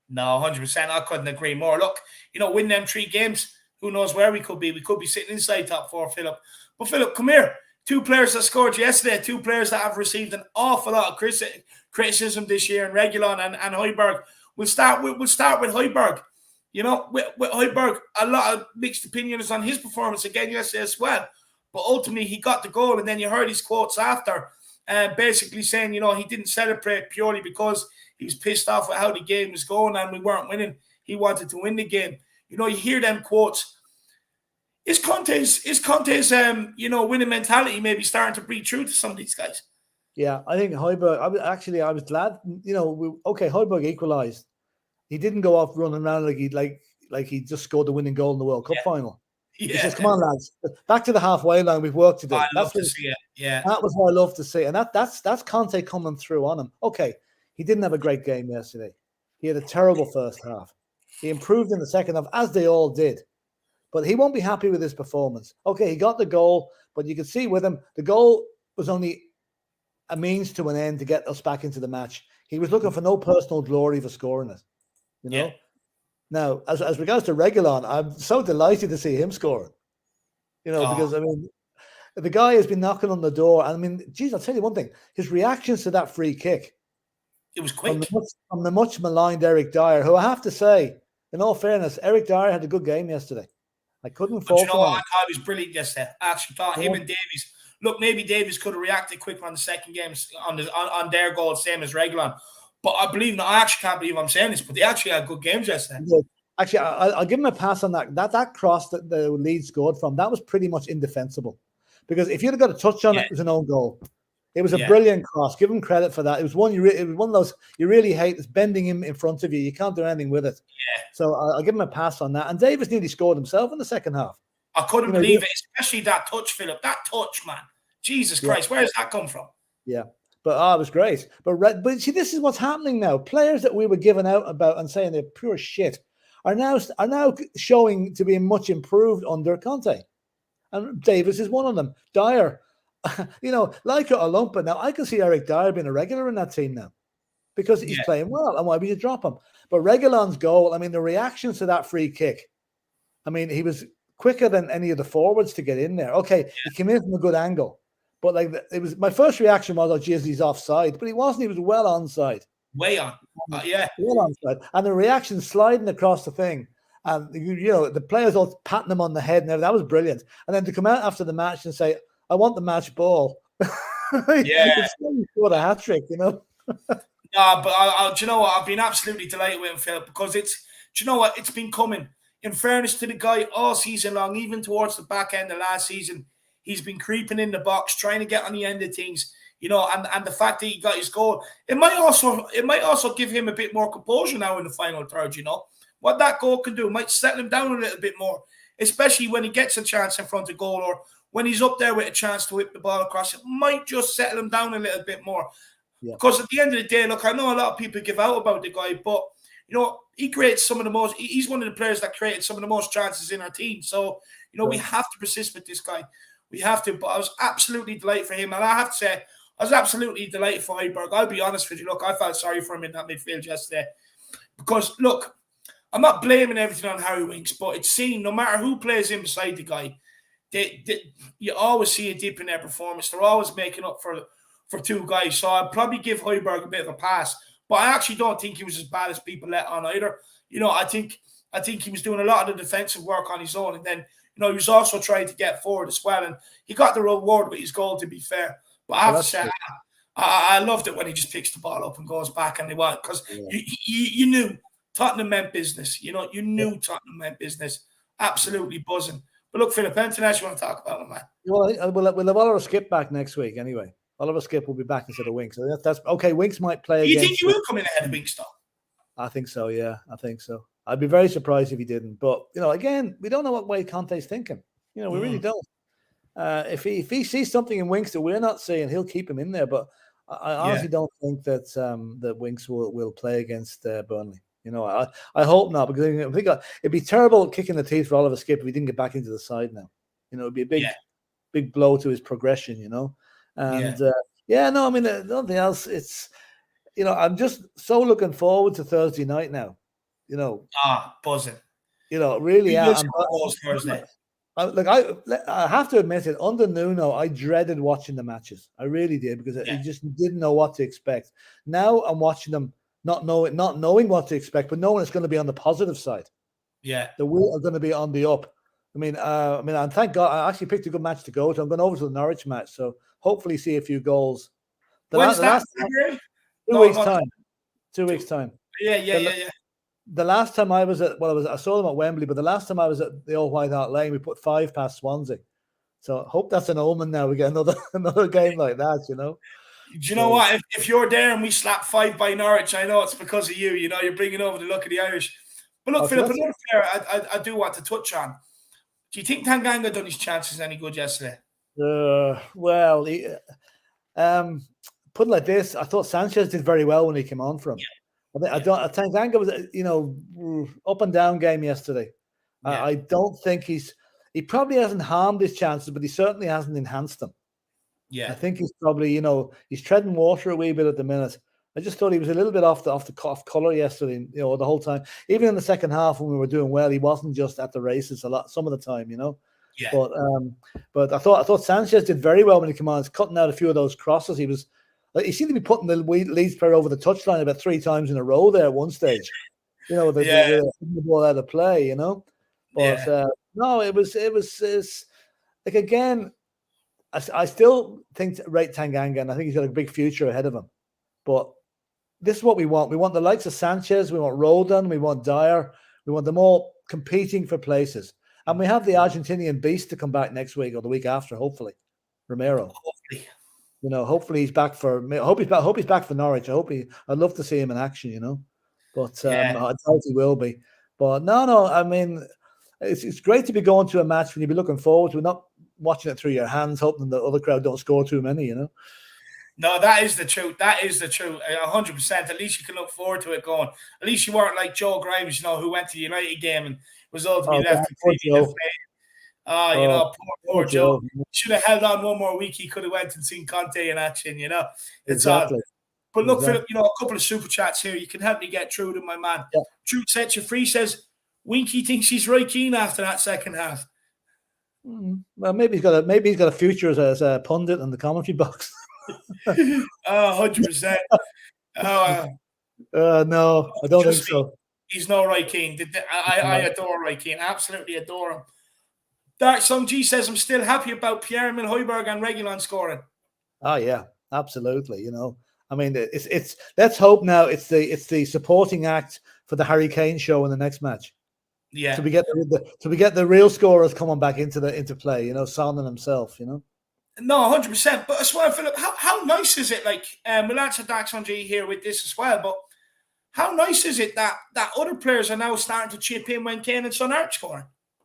No, 100%. I couldn't agree more. Look, win them 3 games, who knows where we could be. We could be sitting inside top 4, Philip. But Philip, come here. 2 players that scored yesterday, 2 players that have received an awful lot of criticism this year in Reguilon and Højbjerg. We'll start with Højbjerg. With Højbjerg, a lot of mixed opinions on his performance again yesterday as well. But ultimately, he got the goal, and then you heard his quotes after, basically saying, he didn't celebrate purely because he was pissed off at how the game was going and we weren't winning. He wanted to win the game. You hear them quotes. Is Conte's winning mentality maybe starting to breathe through to some of these guys? Yeah, I think Højbjerg. I was glad. Højbjerg equalised. He didn't go off running around like he just scored the winning goal in the World Cup final. Yeah. He says, "Come on, lads, back to the halfway line. We've work to do." I love to see it. Yeah, that was what I love to see, and that's Conte coming through on him. Okay, he didn't have a great game yesterday. He had a terrible first half. He improved in the second half, as they all did. But he won't be happy with his performance. Okay, he got the goal, but you could see with him, the goal was only a means to an end to get us back into the match. He was looking for no personal glory for scoring it. Yeah. Now, as regards to Reguilon, I'm so delighted to see him scoring. Because the guy has been knocking on the door. I mean, geez, I'll tell you one thing: his reactions to that free kick. It was quick. From the much maligned Eric Dyer, who I have to say, in all fairness, Eric Dyer had a good game yesterday. I couldn't fault him. I thought he was brilliant yesterday. I actually thought him and Davies. Look, maybe Davies could have reacted quicker on the second game on their goal, same as Reguilon. But I actually can't believe I'm saying this, but they actually had good games yesterday. Yeah. Actually, I'll give him a pass on that. That cross that the Leeds scored from, that was pretty much indefensible. Because if you'd have got a touch on it, it was an own goal. It was a brilliant cross. Give him credit for that. It was one of those you really hate. It's bending him in front of you. You can't do anything with it. Yeah. So I'll give him a pass on that. And Davis nearly scored himself in the second half. I couldn't believe it, especially that touch, Philip. That touch, man. Jesus Christ, where does that come from? Yeah. But it was great. But see, this is what's happening now. Players that we were giving out about and saying they're pure shit are now showing to be much improved under Conte. And Davis is one of them. Dyer, like a lumper. Now, I can see Eric Dyer being a regular in that team now because he's playing well. And why would you drop him? But Reguilon's goal, the reactions to that free kick, he was quicker than any of the forwards to get in there. Okay, he came in from a good angle. But it was my first reaction was, oh, geez, he's offside. But he wasn't. He was well onside. Way on. Well onside. And the reaction sliding across the thing. And, the players all patting him on the head. And that was brilliant. And then to come out after the match and say, I want the match ball. Yeah. What a hat-trick, No, but do you know what? I've been absolutely delighted with him, Phil, because do you know what? It's been coming. In fairness to the guy all season long, even towards the back end of last season, he's been creeping in the box, trying to get on the end of things, and the fact that he got his goal, it might also give him a bit more composure now in the final third, What that goal can do might settle him down a little bit more, especially when he gets a chance in front of goal or when he's up there with a chance to whip the ball across. It might just settle him down a little bit more. Yeah. Because at the end of the day, look, I know a lot of people give out about the guy, but, he creates some of the most. He's one of the players that created some of the most chances in our team. So we have to persist with this guy. We have to. But I was absolutely delighted for him, and I have to say, I was absolutely delighted for Højbjerg. I'll be honest with you. Look, I felt sorry for him in that midfield yesterday because look, I'm not blaming everything on Harry Winks, but it's seen no matter who plays in beside the guy, you always see a dip in their performance. They're always making up for two guys. So I'd probably give Højbjerg a bit of a pass. But I actually don't think he was as bad as people let on either. I think he was doing a lot of the defensive work on his own. And then, he was also trying to get forward as well. And he got the reward with his goal, to be fair. But I have to say, I loved it when he just picks the ball up and goes back and they want. Because you knew Tottenham meant business. You knew Tottenham meant business. Absolutely buzzing. But look, Philip, anything else you want to talk about, man? Well, we'll have Oliver Skip back next week anyway. Oliver Skip will be back instead of Winks. So that's okay. Winks might play. Do you think he will come in ahead of Winks, though? I think so. Yeah, I think so. I'd be very surprised if he didn't. But again, we don't know what way Conte's thinking. We really don't. If he sees something in Winks that we're not seeing, he'll keep him in there. But I honestly don't think that that Winks will play against Burnley. I hope not, because I think it'd be terrible kicking the teeth for Oliver Skip if he didn't get back into the side now. It'd be a big blow to his progression. And nothing else. It's I'm just so looking forward to Thursday night now. Buzzing. Really. Thursday. I have to admit it. Under Nuno, I dreaded watching the matches. I really did, because I just didn't know what to expect. Now I'm watching them, not knowing what to expect, but knowing it's going to be on the positive side. Yeah, the wheel are going to be on the up. And thank God I actually picked a good match to go to. I'm going over to the Norwich match, so hopefully see a few goals. When's that? 2 weeks time. 2 weeks time. Yeah. The last time I was I saw them at Wembley, but the last time I was at the Old White Hart Lane, we put 5 past Swansea. So I hope that's an omen now. We get another game like that, Do you know what? If you're there and we slap 5 by Norwich, I know it's because of you. You're bringing over the luck of the Irish. But look, Philip, another player I do want to touch on. Do you think Tanganga done his chances any good yesterday? Well, put it like this, I thought Sanchez did very well when he came on for him. I Tanganga was up and down game yesterday. I don't think he probably hasn't harmed his chances, but he certainly hasn't enhanced them. I think he's probably he's treading water a wee bit at the minute. I just thought he was a little bit off color yesterday. The whole time, even in the second half when we were doing well, he wasn't just at the races some of the time. But I thought Sanchez did very well when he came on. He's cutting out a few of those crosses. He seemed to be putting the Leeds player over the touchline about 3 times in a row there at one stage. The ball out of play. But no, it was like, again, I still rate Tanganga, and I think he's got a big future ahead of him. But this is what we want. We want the likes of Sanchez. We want Roldan. We want Dyer. We want them all competing for places. And we have the Argentinian beast to come back next week or the week after, hopefully. Romero. Hopefully. Hopefully he's back for. I hope he's back for Norwich. I'd love to see him in action. But I doubt he will be. But no. I mean, it's great to be going to a match when you be looking forward to it, not watching it through your hands, hoping the other crowd don't score too many. No, that is the truth. 100%. At least you can look forward to it going. At least you weren't like Joe Grimes, who went to the United game and was ultimately left completely deflated. Poor Joe. Should have held on one more week. He could have went and seen Conte in action, Exactly. But look, Philip, a couple of super chats here. You can help me get through to my man. Yeah. Truth Sets You Free says, Winky thinks he's right keen after that second half. Well, maybe he's got a future as a pundit in the commentary box. 100%. No, I don't think so. He's no Roy Keane. I adore Roy Keane. Absolutely adore him. Dark Song G says, I'm still happy about Pierre-Emile Højbjerg and Reguilon scoring. Oh yeah, absolutely. I mean, it's let's hope now it's the supporting act for the Harry Kane show in the next match. Yeah. To we get the real scorers coming back into play. Son and himself. No, 100%. But I swear, Philip, how nice is it? Like, we'll answer Dark Song G here with this as well. But how nice is it that other players are now starting to chip in when Kane and Son aren't scoring?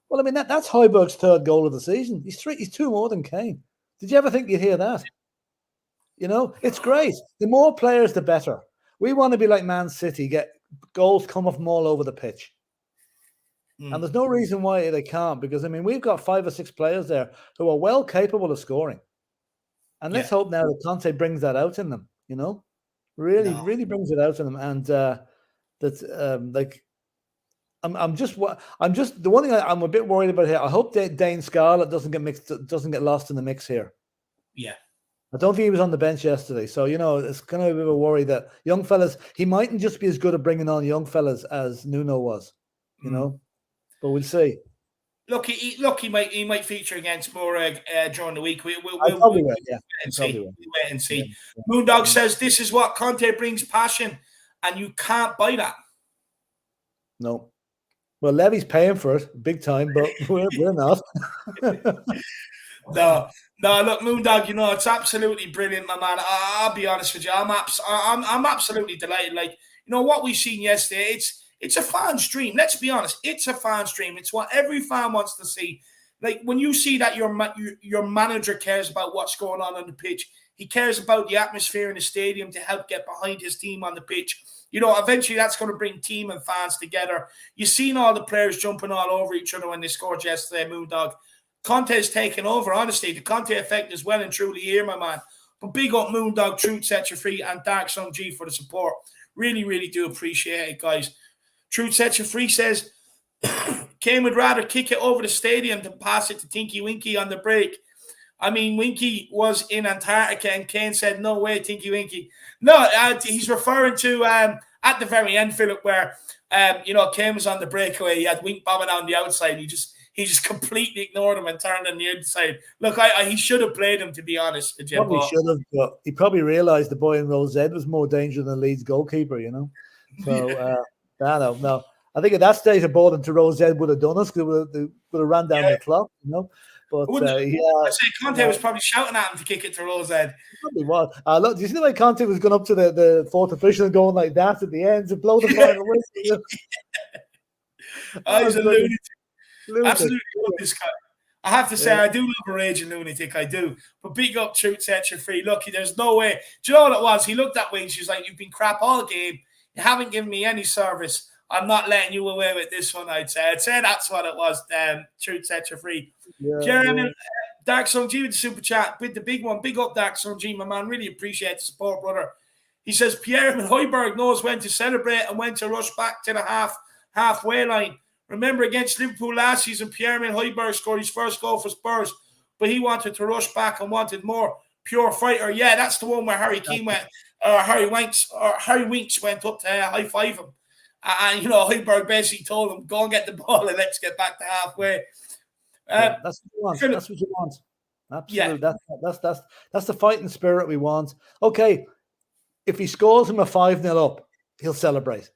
Well, I mean, that's Højbjerg's 3rd goal of the season. He's 2 more than Kane. Did you ever think you'd hear that? It's great. The more players, the better. We want to be like Man City, get goals come from all over the pitch. And Mm. there's no reason why they can't, because, I mean, we've got 5 or 6 players there who are well capable of scoring. And let's hope now that Conte brings that out in them, you know? Really brings it out in them. And I'm just the one thing I'm a bit worried about here. I hope that Dane Scarlett doesn't get lost in the mix here. Yeah. I don't think he was on the bench yesterday. So, you know, it's kind of a bit of a worry that young fellas, he mightn't just be as good at bringing on young fellas as Nuno was, you know? But we'll see. Look, he might feature against Morag during the week. We'll wait and see. We'll wait and see. Yeah. Moondog says this is what Conte brings: passion, and you can't buy that. No. Well, Levy's paying for it big time, but we're not. No, look, Moondog, you know, it's absolutely brilliant, my man. I'll be honest with you. I'm absolutely delighted. Like, you know, what we've seen yesterday, it's a fan's dream. Let's be honest. It's a fan's dream. It's what every fan wants to see. Like, when you see that your manager cares about what's going on the pitch, he cares about the atmosphere in the stadium to help get behind his team on the pitch. You know, eventually that's going to bring team and fans together. You've seen all the players jumping all over each other when they scored yesterday, Moondog. Conte's taken over, honestly. The Conte effect is well and truly here, my man. But big up Moondog, Truth Set You Free, and Dark Sun G for the support. Really, really do appreciate it, guys. Truth Set You Free says, Kane would rather kick it over the stadium than pass it to Tinky Winky on the break. I mean, Winky was in Antarctica and Kane said, no way, Tinky Winky. No, he's referring to at the very end, Philip, where, you know, Kane was on the breakaway. He had Wink bombing on the outside. He just completely ignored him and turned on the inside. Look, he should have played him, to be honest with you. Probably should have, but he probably realised the boy in Rosette was more dangerous than Leeds goalkeeper, you know? So, no. I think at that stage, a ball into Rosette would have done us because they would have ran down the clock, you know? But I'd say Conte was probably shouting at him to kick it to Rosette. Probably was. Look, do you see the way Conte was going up to the fourth official and going like that at the end to blow the final whistle? He's a lunatic. Absolutely love this guy. I have to say, I do love a raging lunatic. I do. But big up Truth Set You Free. Look, there's no way. Do you know what it was? He looked that way and she's like, you've been crap all game. You haven't given me any service. I'm not letting you away with this one, I'd say. I'd say that's what it was, Truth Set You Free. Jeremy, Dark Sun G with the super chat, with the big one. Big up, Dark Sun G, my man. Really appreciate the support, brother. He says, Pierre-Emile Højbjerg knows when to celebrate and when to rush back to the halfway line. Remember against Liverpool last season, Pierre-Emile Højbjerg scored his first goal for Spurs, but he wanted to rush back and wanted more. Pure fighter. Yeah, that's the one where Harry Winks went up to high-five him. And, you know, Højbjerg basically told him, go and get the ball and let's get back to halfway. That's what you want. That's what you want. Absolutely. Yeah. That's the fighting spirit we want. Okay, if he scores him a 5-0 up, he'll celebrate.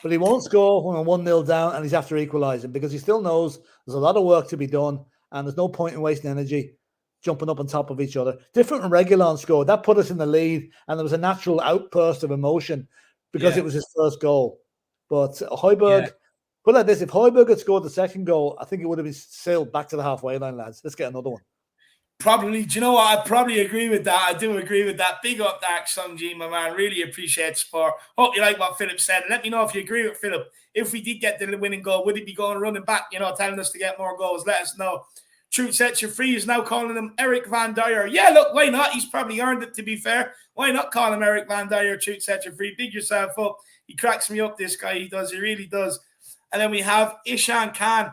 But he won't score when we're 1-0 down and he's after equalising because he still knows there's a lot of work to be done and there's no point in wasting energy jumping up on top of each other. Different when Reguilon scored. That put us in the lead and there was a natural outburst of emotion because it was his first goal. But Højbjerg, put it like this, if Højbjerg had scored the second goal, I think it would have been sailed back to the halfway line, lads. Let's get another one. Probably. Do you know what? I probably agree with that. I do agree with that. Big up, Dark Sun G, my man. Really appreciate the support. Hope you like what Philip said. Let me know if you agree with Philip. If we did get the winning goal, would he be going running back, you know, telling us to get more goals? Let us know. Truth Set You Free is now calling him Eric Van Dyer. Yeah, look, why not? He's probably earned it, to be fair. Why not call him Eric Van Dyer? Truth Set You Free. Big yourself up. He cracks me up, this guy. He does. He really does. And then we have Ishan Khan.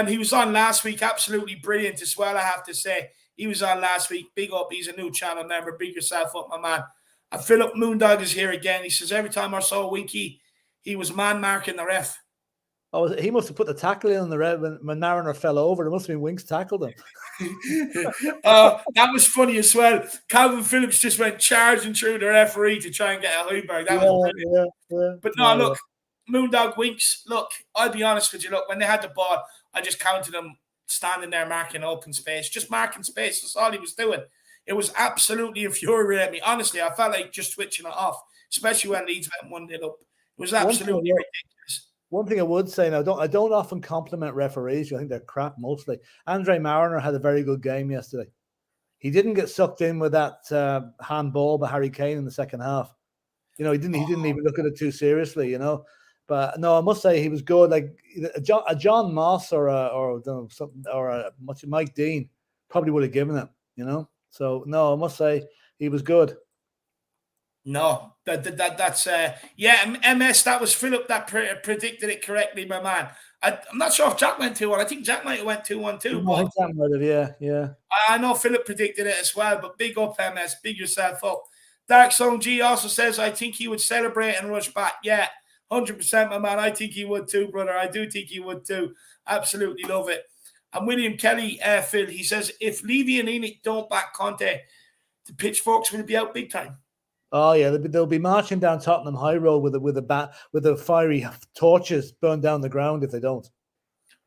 He was on last week. Absolutely brilliant as well, I have to say. He was on last week. Big up. He's a new channel member. Big yourself up, my man. And Philip Moondog is here again. He says, every time I saw Winky, he was man-marking the ref. Oh, he must have put the tackle in on the ref when Mariner fell over. It must have been Winks tackled him. That was funny as well. Calvin Phillips just went charging through the referee to try and get a Højbjerg. That was brilliant. But no, look, Moondog Winks, look, I'll be honest with you. Look, when they had the ball, I just counted them standing there marking open space. Just marking space. That's all he was doing. It was absolutely infuriating me. Honestly, I felt like just switching it off, especially when Leeds went 1-0 up. It was absolutely ridiculous. One thing I would say now, I don't often compliment referees. I think they're crap mostly. Andre Mariner had a very good game yesterday. He didn't get sucked in with that handball by Harry Kane in the second half. You know, he didn't even look at it too seriously, you know. But no, I must say he was good. Like a John Moss or a Mike Dean probably would have given it, you know. So no, I must say he was good. No, that's MS. That was Philip that predicted it correctly, my man. I'm not sure if Jack went 2-1. I think Jack might have went 2-1 too. No, I think Jack might have, yeah. I know Philip predicted it as well, but big up MS, big yourself up. Dark Song G also says, I think he would celebrate and rush back. Yeah, 100%, my man. I think he would too, brother. I do think he would too. Absolutely love it. And William Kelly, Phil, he says, if Levy and Enoch don't back Conte, the pitchforks will be out big time. Oh yeah, they'll be marching down Tottenham High Road with the fiery torches burned down the ground if they don't.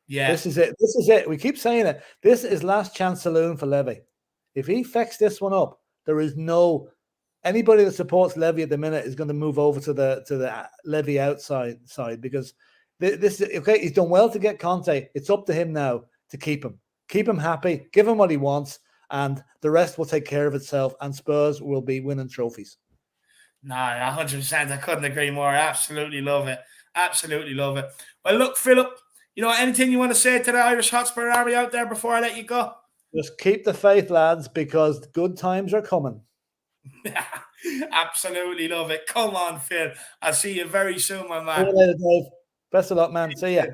Yeah, this is it. We keep saying it. This is last chance saloon for Levy. If he fucks this one up, there is no anybody that supports Levy at the minute is going to move over to the Levy outside side, because this is okay. He's done well to get Conte. It's up to him now to keep him happy, give him what he wants, and the rest will take care of itself. And Spurs will be winning trophies. No, 100%. I couldn't agree more. Absolutely love it. Absolutely love it. Well, look, Philip, you know, anything you want to say to the Irish Hotspur Army out there before I let you go? Just keep the faith, lads, because good times are coming. Absolutely love it. Come on, Phil. I'll see you very soon, my man. See you later, Dave. Best of luck, man. See ya.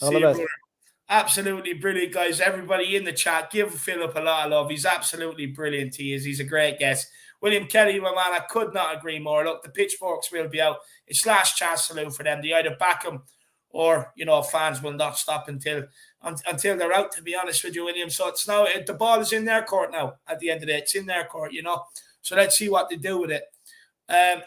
All the best. Brother. Absolutely brilliant, guys. Everybody in the chat, give Philip a lot of love. He's absolutely brilliant. He's a great guest. William Kelly, my man, I could not agree more. Look, the pitchforks will be out. It's last chance saloon for them. They either back him or, you know, fans will not stop until they're out, to be honest with you, William. So it's now, the ball is in their court now. At the end of the day, it's in their court, you know. So let's see what they do with it.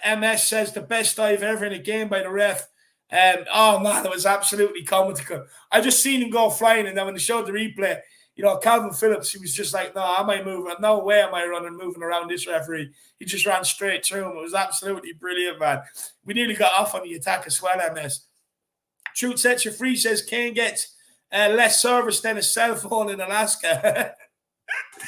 MS says the best dive ever in a game by the ref. Oh, man, it was absolutely comical. I just seen him go flying, and then when they showed the replay, you know, Calvin Phillips, he was just like, no, am I moving? No way am I moving around this referee. He just ran straight through him. It was absolutely brilliant, man. We nearly got off on the attack as well, MS. Truth Sets You Free says Kane gets less service than a cell phone in Alaska.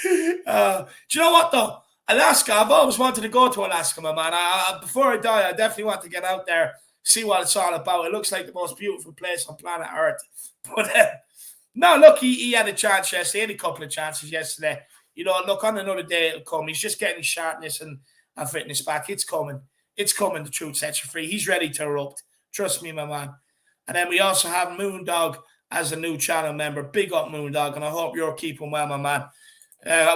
Do you know what, though? Alaska, I've always wanted to go to Alaska, my man. Before I die, I definitely want to get out there, see what it's all about. It looks like the most beautiful place on planet Earth. But no, look, he had a chance yesterday. He had a couple of chances yesterday. You know, look, on another day it'll come. He's just getting his sharpness and fitness back. It's coming. It's coming. The Truth Sets You Free. He's ready to erupt. Trust me, my man. And then we also have Moondog as a new channel member. Big up, Moondog, and I hope you're keeping well, my man.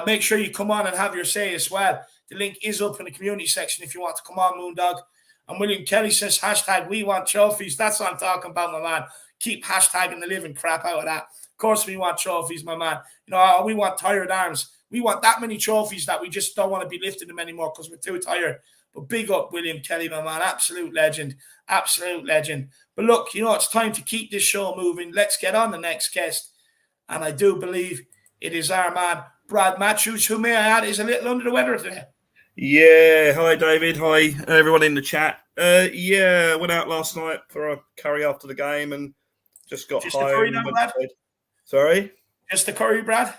Make sure you come on and have your say as well. The link is up in the community section if you want to come on, Moondog. And William Kelly says, hashtag we want trophies. That's what I'm talking about, my man. Keep hashtagging the living crap out of that. Of course we want trophies, my man. You know, we want tired arms. We want that many trophies that we just don't want to be lifting them anymore because we're too tired. But big up William Kelly, my man. Absolute legend. Absolute legend. But look, you know, it's time to keep this show moving. Let's get on the next guest. And I do believe it is our man, Brad Matthews, who, may I add, is a little under the weather today. Yeah, hi David, hi everyone in the chat. Yeah, went out last night for a curry after the game and just got home. The curry now, Brad? Sorry? Just the curry, Brad?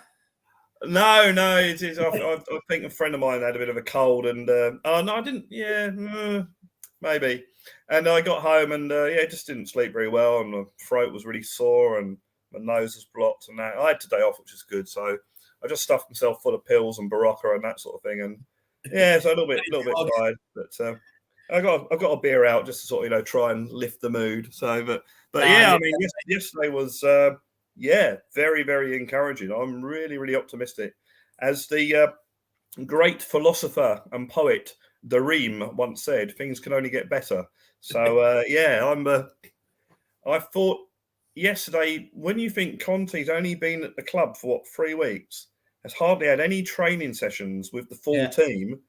No, it is. I think a friend of mine had a bit of a cold and, oh no, I didn't, maybe. And I got home and, just didn't sleep very well and my throat was really sore and my nose was blocked and that. I had today off, which is good, so I just stuffed myself full of pills and Barocca and that sort of thing and yeah, so a little bit tired, but I got a beer out just to sort of try and lift the mood. So, but yeah, I mean, yesterday was very, very encouraging. I'm really, really optimistic. As the great philosopher and poet Dermot once said, things can only get better. So I thought yesterday, when you think Conte's only been at the club for 3 weeks. Has hardly had any training sessions with the full team.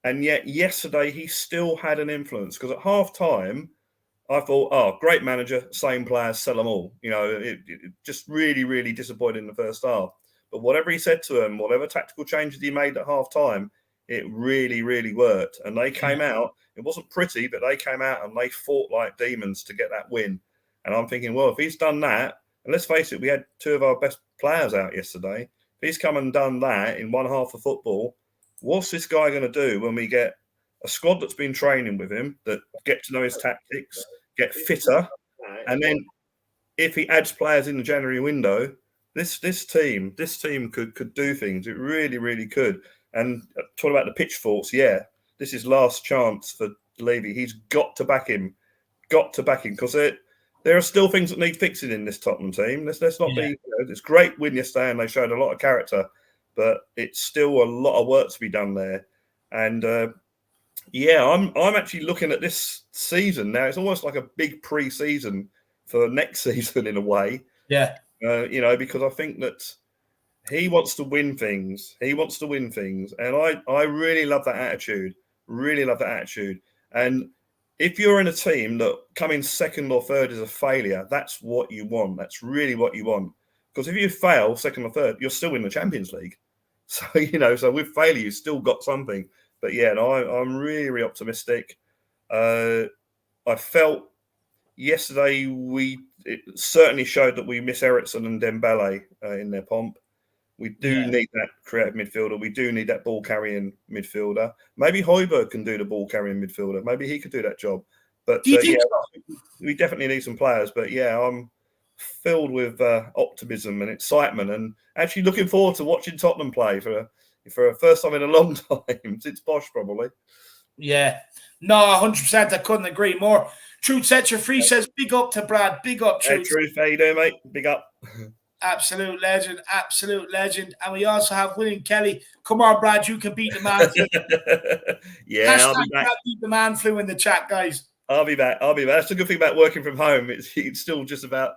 And yet yesterday he still had an influence. Because at half-time, I thought, oh, great manager, same players, sell them all. You know, it just really, really disappointed in the first half. But whatever he said to them, whatever tactical changes he made at half-time, it really, really worked. And they came out. It wasn't pretty, but they came out and they fought like demons to get that win. And I'm thinking, well, if he's done that, and let's face it, we had 2 of our best players out yesterday. If he's come and done that in one half of football, what's this guy going to do when we get a squad that's been training with him, that get to know his tactics, get fitter, and then if he adds players in the January window, this team could do things. It really, really could. And talking about the pitchforks, this is last chance for Levy. He's got to back him. Because there are still things that need fixing in this Tottenham team. Let's not be. It's great win yesterday, and they showed a lot of character, but it's still a lot of work to be done there. And I'm actually looking at this season now. It's almost like a big pre-season for next season in a way. Yeah. Because I think that he wants to win things. And I really love that attitude. And if you're in a team that coming second or third is a failure, that's what you want. That's really what you want. Because if you fail second or third, you're still in the Champions League. So, so with failure, you've still got something. But I'm really, really optimistic. I felt yesterday it certainly showed that we miss Eriksen and Dembele in their pomp. We do need that creative midfielder. We do need that ball-carrying midfielder. Maybe Højbjerg can do the ball-carrying midfielder. Maybe he could do that job. But do you think so? We definitely need some players. But I'm filled with optimism and excitement, and actually looking forward to watching Tottenham play for a first time in a long time since Bosch, probably. Yeah, no, 100%. I couldn't agree more. Truth Sets Your Free says, big up to Brad. Big up, Truth. Hey, Truth, how you doing, mate? Big up. Absolute legend. And we also have William Kelly. Come on, Brad, you can beat the man flu. I'll be back. Beat the man flu in the chat, guys. I'll be back. That's the good thing about working from home. It's still just about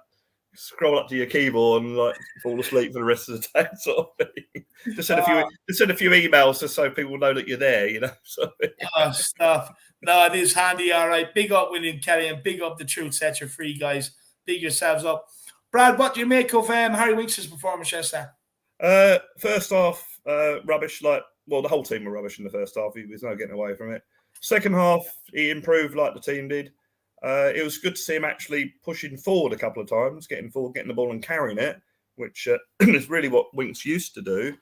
scroll up to your keyboard and like fall asleep for the rest of the day, sort of thing. Just send a few emails just so people know that you're there, Stuff. No, it is handy. All right. Big up William Kelly and big up the Truth Set Your Free, guys. Big yourselves up. Brad, what do you make of Harry Winks' performance yesterday? First half, rubbish. The whole team were rubbish in the first half. There's no getting away from it. Second half, he improved like the team did. It was good to see him actually pushing forward a couple of times, getting forward, getting the ball and carrying it, which is really what Winks used to do.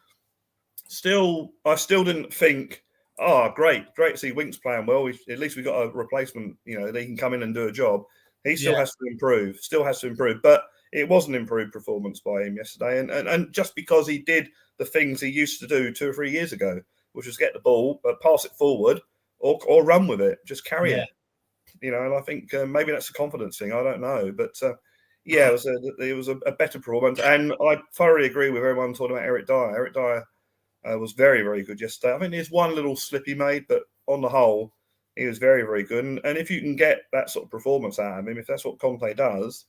I still didn't think, great to see Winks playing well. At least we got a replacement, that he can come in and do a job. He still has to improve, but it was an improved performance by him yesterday. And just because he did the things he used to do 2 or 3 years ago, which was get the ball, pass it forward or run with it, just carry it. And I think maybe that's a confidence thing. I don't know. But it was a better performance. And I thoroughly agree with everyone talking about Eric Dyer. Eric Dyer was very, very good yesterday. I think there's one little slip he made, but on the whole, he was very, very good. And if you can get that sort of performance out of him, if that's what Conte does,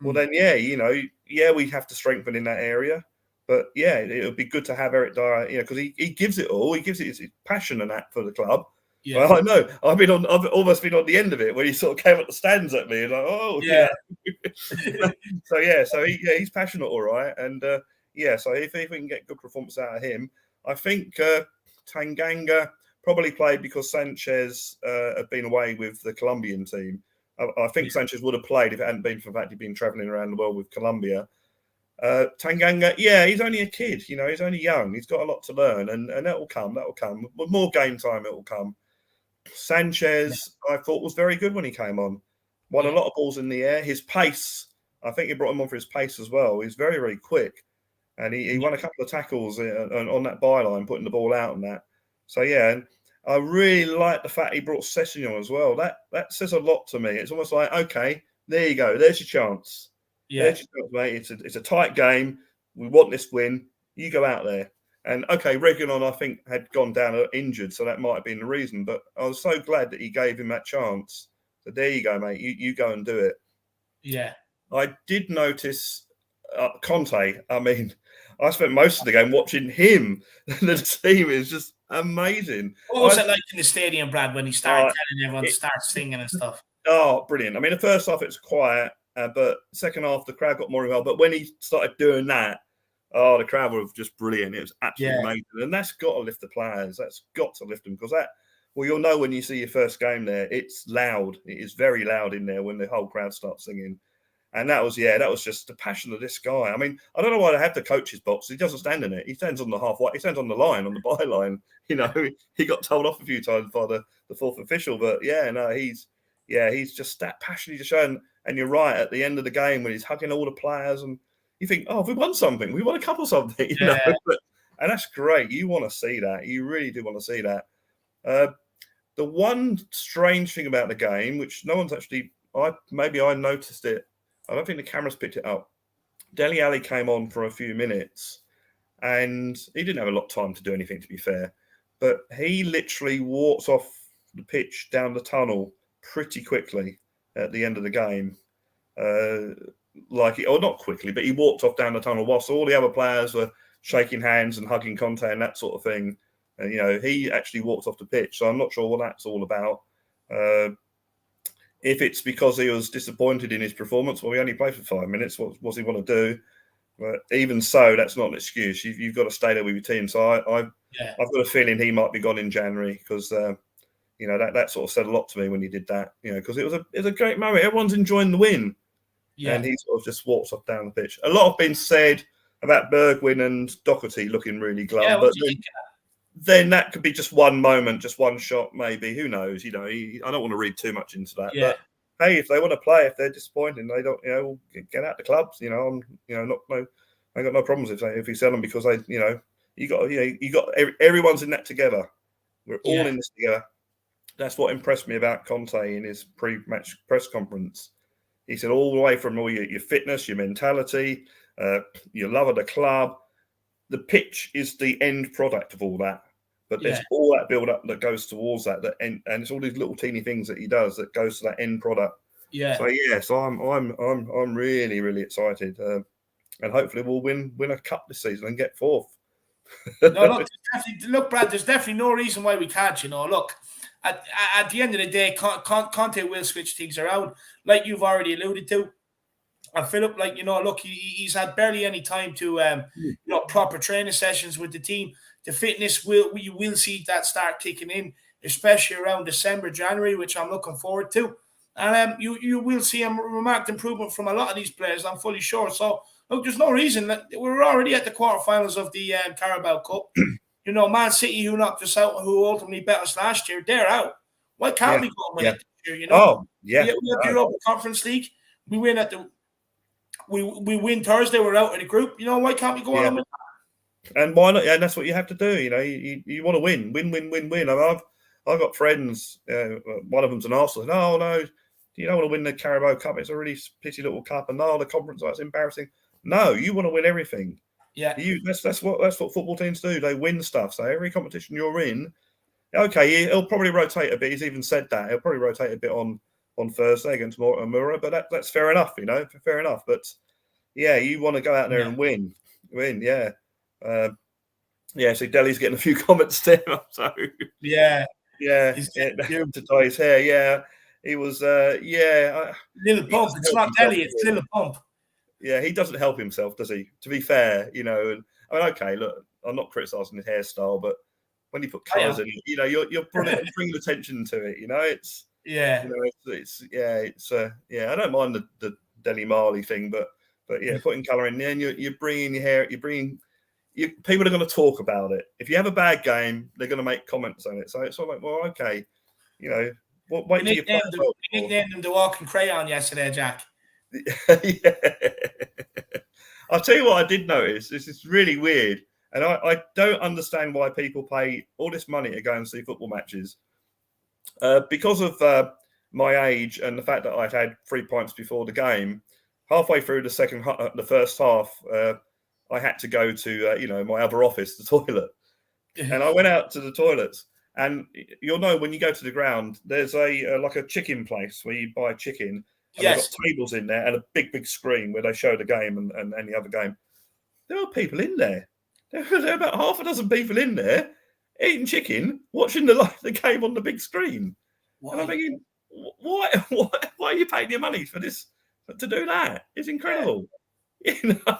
well, then, we have to strengthen in that area. But, it would be good to have Eric Dyer, because he gives it all. He gives it his passion and that for the club. Yeah. Well, I know. I've almost been on the end of it when he sort of came up the stands at me and so he's passionate, all right. And so if we can get good performance out of him, I think Tanganga probably played because Sanchez had been away with the Colombian team. I think Sanchez would have played if it hadn't been for the fact he'd been travelling around the world with Colombia. Tanganga, he's only a kid. He's only young. He's got a lot to learn, and that will come. With more game time, it will come. Sanchez, I thought, was very good when he came on. Won a lot of balls in the air. His pace, I think he brought him on for his pace as well. He's very, very quick. And he won a couple of tackles on that byline, putting the ball out and that. So, and I really like the fact he brought Sessegnon as well. That says a lot to me. It's almost like, okay, there you go. There's your chance. Yeah. There's your chance, mate. It's a tight game. We want this win. You go out there. And, okay, Reguilon, I think, had gone down injured, so that might have been the reason. But I was so glad that he gave him that chance. So there you go, mate. You go and do it. Yeah. I did notice Conte. I spent most of the game watching him. The team is just amazing. What was it like in the stadium, Brad, when he started telling everyone to start singing and stuff? Oh, brilliant. The first half, it was quiet, but second half, the crowd got more involved. But when he started doing that, the crowd was just brilliant. It was absolutely amazing. And that's got to lift the players. That's got to lift them because you'll know when you see your first game there, it's loud. It is very loud in there when the whole crowd starts singing. And that was just the passion of this guy. I mean, I don't know why they have the coach's box. He doesn't stand in it. He stands on the halfway. He stands on the line, on the byline. You know, he got told off a few times by the fourth official. But yeah, no, he's just that passion. He's just showing. And you're right, at the end of the game when he's hugging all the players, and you think, oh, we won something. We won a couple something. You know, and that's great. You want to see that. You really do want to see that. The one strange thing about the game, which no one's actually, I noticed it. I don't think the cameras picked it up. Dele Alli came on for a few minutes, and he didn't have a lot of time to do anything, to be fair. But he literally walked off the pitch down the tunnel pretty quickly at the end of the game. Not quickly, but he walked off down the tunnel whilst all the other players were shaking hands and hugging Conte and that sort of thing. And, you know, he actually walked off the pitch. So I'm not sure what that's all about. If it's because he was disappointed in his performance, well, he only played for 5 minutes. What does he want to do? But even so, that's not an excuse. You've got to stay there with your team. So I've got a feeling he might be gone in January because, you know, that sort of said a lot to me when he did that, you know, because it was a great moment. Everyone's enjoying the win. Yeah. And he sort of just walks off down the pitch. A lot have been said about Bergwijn and Doherty looking really glum. Yeah, but then that could be just one moment, just one shot, maybe. Who knows? You know, I don't want to read too much into that. Yeah. But hey, if they want to play, if they're disappointed, they don't, you know, get out the clubs. You know, I got no problems if you sell them because you got everyone's in that together. We're all in this together. That's what impressed me about Conte in his pre-match press conference. He said all the way from all your fitness, your mentality, your love of the club. The pitch is the end product of all that, but there's all that build up that goes towards that end, and it's all these little teeny things that he does that goes to that end product. Yeah. So I'm really, really excited, and hopefully we'll win a cup this season and get fourth. No, look, Brad. There's definitely no reason why we can't. You know, look. At the end of the day, Conte will switch things around, like you've already alluded to. And Philip, like, you know, look, he's had barely any time to, proper training sessions with the team. The fitness you will see that start kicking in, especially around December, January, which I'm looking forward to. And you will see a remarked improvement from a lot of these players, I'm fully sure. So, look, there's no reason that we're already at the quarterfinals of the Carabao Cup. You know, Man City, who knocked us out, who ultimately bet us last year, they're out. Why can't we go and win it this year? You know, we have the Europa Conference League. We win we win Thursday. We're out of the group. You know, why can't we go on and win? And why not? And that's what you have to do. You know, you want to win. I mean, I've got friends. One of them's an Arsenal. No, you don't want to win the Carabao Cup. It's a really pity little cup. And the conference, that's embarrassing. No, you want to win everything. Yeah, that's what football teams do. They win stuff. So every competition you're in, okay, he'll probably rotate a bit. He's even said that he'll probably rotate a bit on Thursday against Mura, but that's fair enough. You know, fair enough. But yeah, you want to go out there and win. Yeah. So Dele's getting a few comments there. So to tie his hair. Yeah, he was. Little pump. It's not Dele. It's Little Pump. Yeah, he doesn't help himself, does he? To be fair, you know. And I mean, okay, look, I'm not criticising his hairstyle, but when you put colours in, you know, you're bringing attention to it. You know, it's I don't mind the Dele Marley thing, but putting colour in there, and you're bringing your hair, people are going to talk about it. If you have a bad game, they're going to make comments on it. So it's all like, well, okay, you know, wait till you play. You nicknamed him the Walking Crayon yesterday, Jack. I'll tell you what I did notice. This is really weird, and I don't understand why people pay all this money to go and see football matches. Because of my age and the fact that I'd had 3 pints before the game, halfway through the first half, I had to go to my other office, the toilet, and I went out to the toilets. And you'll know when you go to the ground, there's like a chicken place where you buy chicken. And they've got tables in there and a big screen where they show the game and any other game. There are people in there. There are about half a dozen people in there eating chicken, watching the game on the big screen. Why? And I'm thinking, why are you paying your money for this to do that? It's incredible. Yeah. You know,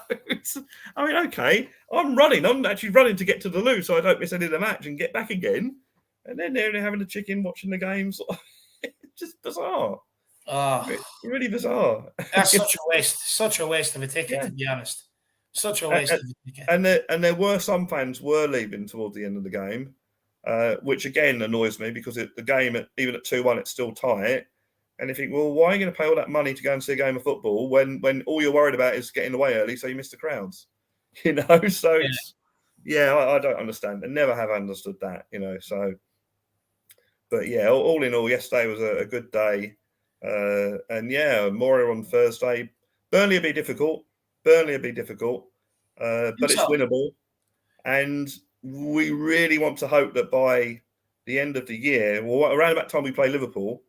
I mean, okay, I'm actually running to get to the loo so I don't miss any of the match and get back again. And then they're having the chicken, watching the games. It's just bizarre. Oh, It's really bizarre. that's such a waste of a ticket, Yeah. to be honest. Such a waste of a ticket. And there were some fans were leaving towards the end of the game, which again annoys me because the game, even at 2-1, it's still tight. And you think, well, why are you going to pay all that money to go and see a game of football when all you're worried about is getting away early so you miss the crowds? You know, so it's, I don't understand. I never have understood that, you know, so. But yeah, all in all, yesterday was a good day. And yeah, Moria on Thursday. Burnley will be difficult. But it's winnable. And we really want to hope that by the end of the year, well, around about time we play Liverpool,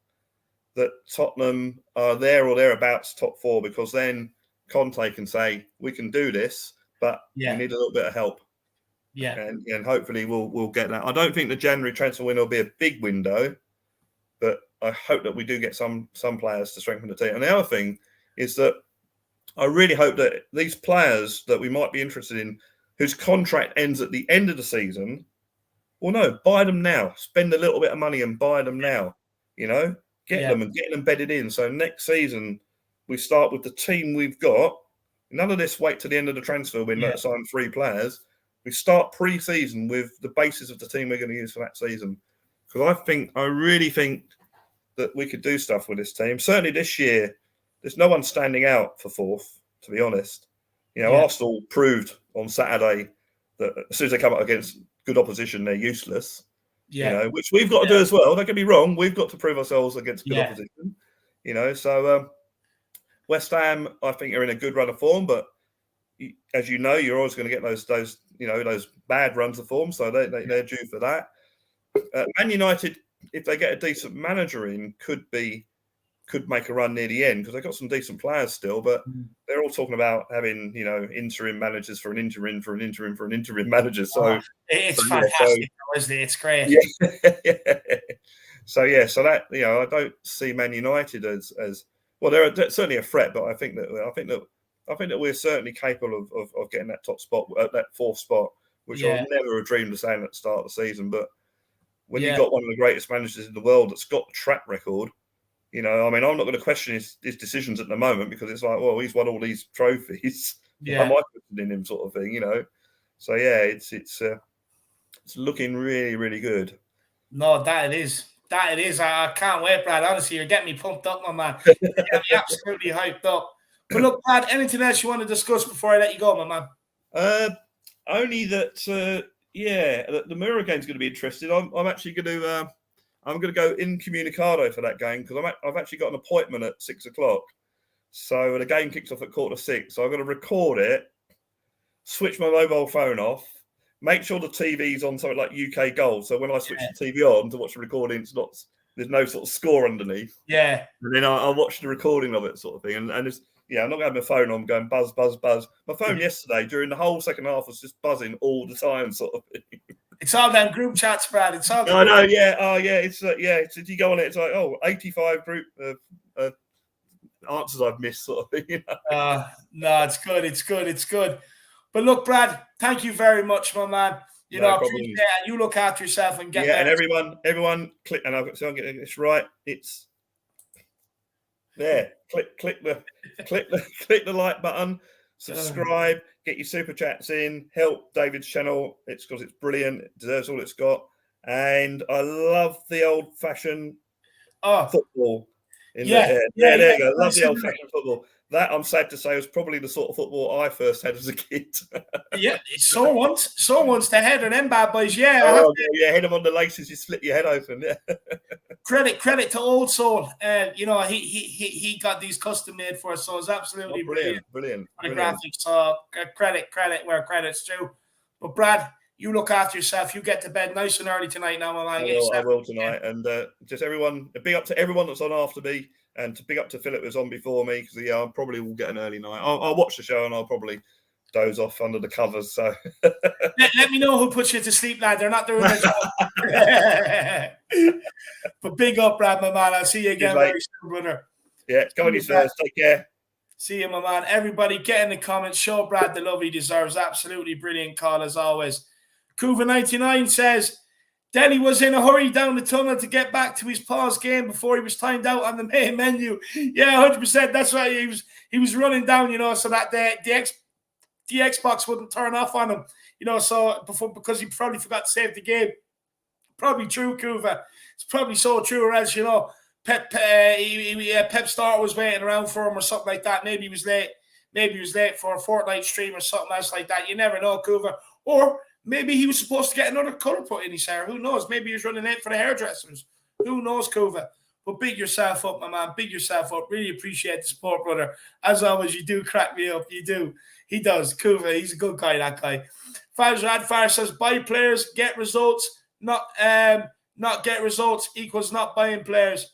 that Tottenham are there or thereabouts top 4, because then Conte can say, we can do this, but we need a little bit of help. Yeah. And hopefully we'll get that. I don't think the January transfer window will be a big window, but I hope that we do get some players to strengthen the team. And the other thing is that I really hope that these players that we might be interested in, whose contract ends at the end of the season, well, no, buy them now. Spend a little bit of money and buy them now. You know, get them and get them bedded in. So next season we start with the team we've got. None of this wait to the end of the transfer window to sign 3 players. We start pre-season with the basis of the team we're going to use for that season. Because I really think that we could do stuff with this team. Certainly this year, there's no one standing out for 4th, to be honest. You know, Arsenal proved on Saturday that as soon as they come up against good opposition, they're useless. You know, which we've got to do as well. Don't get me wrong. We've got to prove ourselves against good opposition. You know, so West Ham, I think, are in a good run of form, but as you know, you're always going to get those bad runs of form, so they're due for that. Man United, if they get a decent manager in, could make a run near the end, because they've got some decent players still, but they're all talking about having, you know, interim managers for an interim manager. So it's fantastic, isn't it? It's great. So that, you know, I don't see Man United as well. They're certainly a threat, but I think that we're certainly capable of getting that top spot, that 4th spot, which I would never have dreamed of saying at the start of the season. But when you've got one of the greatest managers in the world that's got a track record, you know, I mean, I'm not going to question his decisions at the moment, because it's like, well, he's won all these trophies. Why am I questioning him, sort of thing, you know? So yeah, it's looking really, really good. No, that it is. I can't wait, Brad. Honestly, you're getting me pumped up, my man. You're getting me absolutely hyped up. But look, Brad, anything else you want to discuss before I let you go, my man? Only that, the Mirror game's going to be interesting. I'm actually going to, I'm going to go incommunicado for that game, because I've actually got an appointment at 6:00. So the game kicks off at 5:45. So I'm going to record it, switch my mobile phone off, make sure the TV's on something like UK Gold. So when I switch the TV on to watch the recording, there's no sort of score underneath. Yeah. And then I'll watch the recording of it, sort of thing. And it's, I'm not going to have my phone on going buzz, buzz, buzz. My phone yesterday, during the whole second half, was just buzzing all the time, sort of thing. It's all them group chats, Brad. It's all. I know, yeah. Oh, yeah. It's If you go on it, it's like 85 group answers I've missed, sort of thing. You know? No, it's good. It's good. But look, Brad, thank you very much, my man. You know, I appreciate it. You look after yourself and get and everyone click, and I've got to get this right. It's there. Click the like button, subscribe, get your super chats in, help David's channel. It's because it's brilliant. It deserves all it's got. And I love the old fashioned football. There you go. Love the old fashioned football. That, I'm sad to say, was probably the sort of football I first had as a kid. So once the head of them bad boys. Hit them on the laces, you split your head open. Yeah. Credit to Old Soul. You know, he got these custom made for us, so it's absolutely brilliant. The graphics. So credit where credit's due. But Brad, you look after yourself. You get to bed nice and early tonight now, my man. I will tonight. And just everyone, big up to everyone that's on after me. And to big up to Philip, who's on before me, because I probably will get an early night. I'll watch the show and I'll probably doze off under the covers. So let me know who puts you to sleep, lad. They're not doing their job. But big up, Brad, my man. I'll see you again very soon, brother. Yeah, go on, you first. Take care. See you, my man. Everybody, get in the comments. Show Brad the love he deserves. Absolutely brilliant call as always. Kuva99 says, Then he was in a hurry down the tunnel to get back to his pause game before he was timed out on the main menu. Yeah, 100%. That's why he was running down, so that the Xbox wouldn't turn off on him, so because he probably forgot to save the game. Probably true, Kuva. It's probably so true, or else, Pep Star was waiting around for him or something like that. Maybe he was late. Maybe he was late for a Fortnite stream or something else like that. You never know, Kuva. Or maybe he was supposed to get another colour put in his hair. Who knows? Maybe he was running late for the hairdressers. Who knows, Kuva? But big yourself up, my man. Big yourself up. Really appreciate the support, brother. As always, you do crack me up. You do. He does. Kuva, he's a good guy, that guy. Faz Radfire says, buy players, get results. Not get results equals not buying players.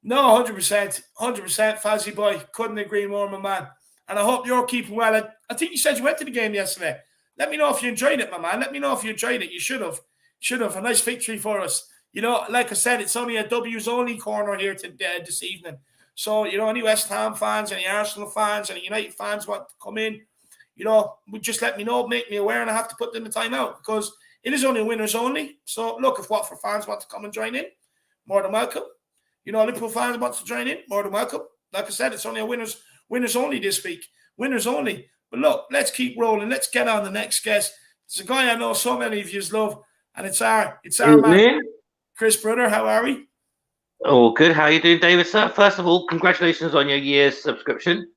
No, 100%. 100%, Fazzy boy. Couldn't agree more, my man. And I hope you're keeping well. I think you said you went to the game yesterday. Let me know if you enjoyed it, my man. Let me know if you enjoyed it. You should have. Should have. A nice victory for us. Like I said, it's only a W's only corner here this evening. So, any West Ham fans, any Arsenal fans, any United fans want to come in, just let me know, make me aware, and I have to put them in the timeout because it is only winners only. So, look, if Watford fans want to come and join in, more than welcome. Liverpool fans want to join in, more than welcome. Like I said, it's only a winners only this week. Winners only. But look, let's keep rolling. Let's get on the next guest. It's a guy I know so many of you love, and it's our man, Chris, brother. How are we? Oh, good. How are you doing, David, sir? First of all, congratulations on your year's subscription.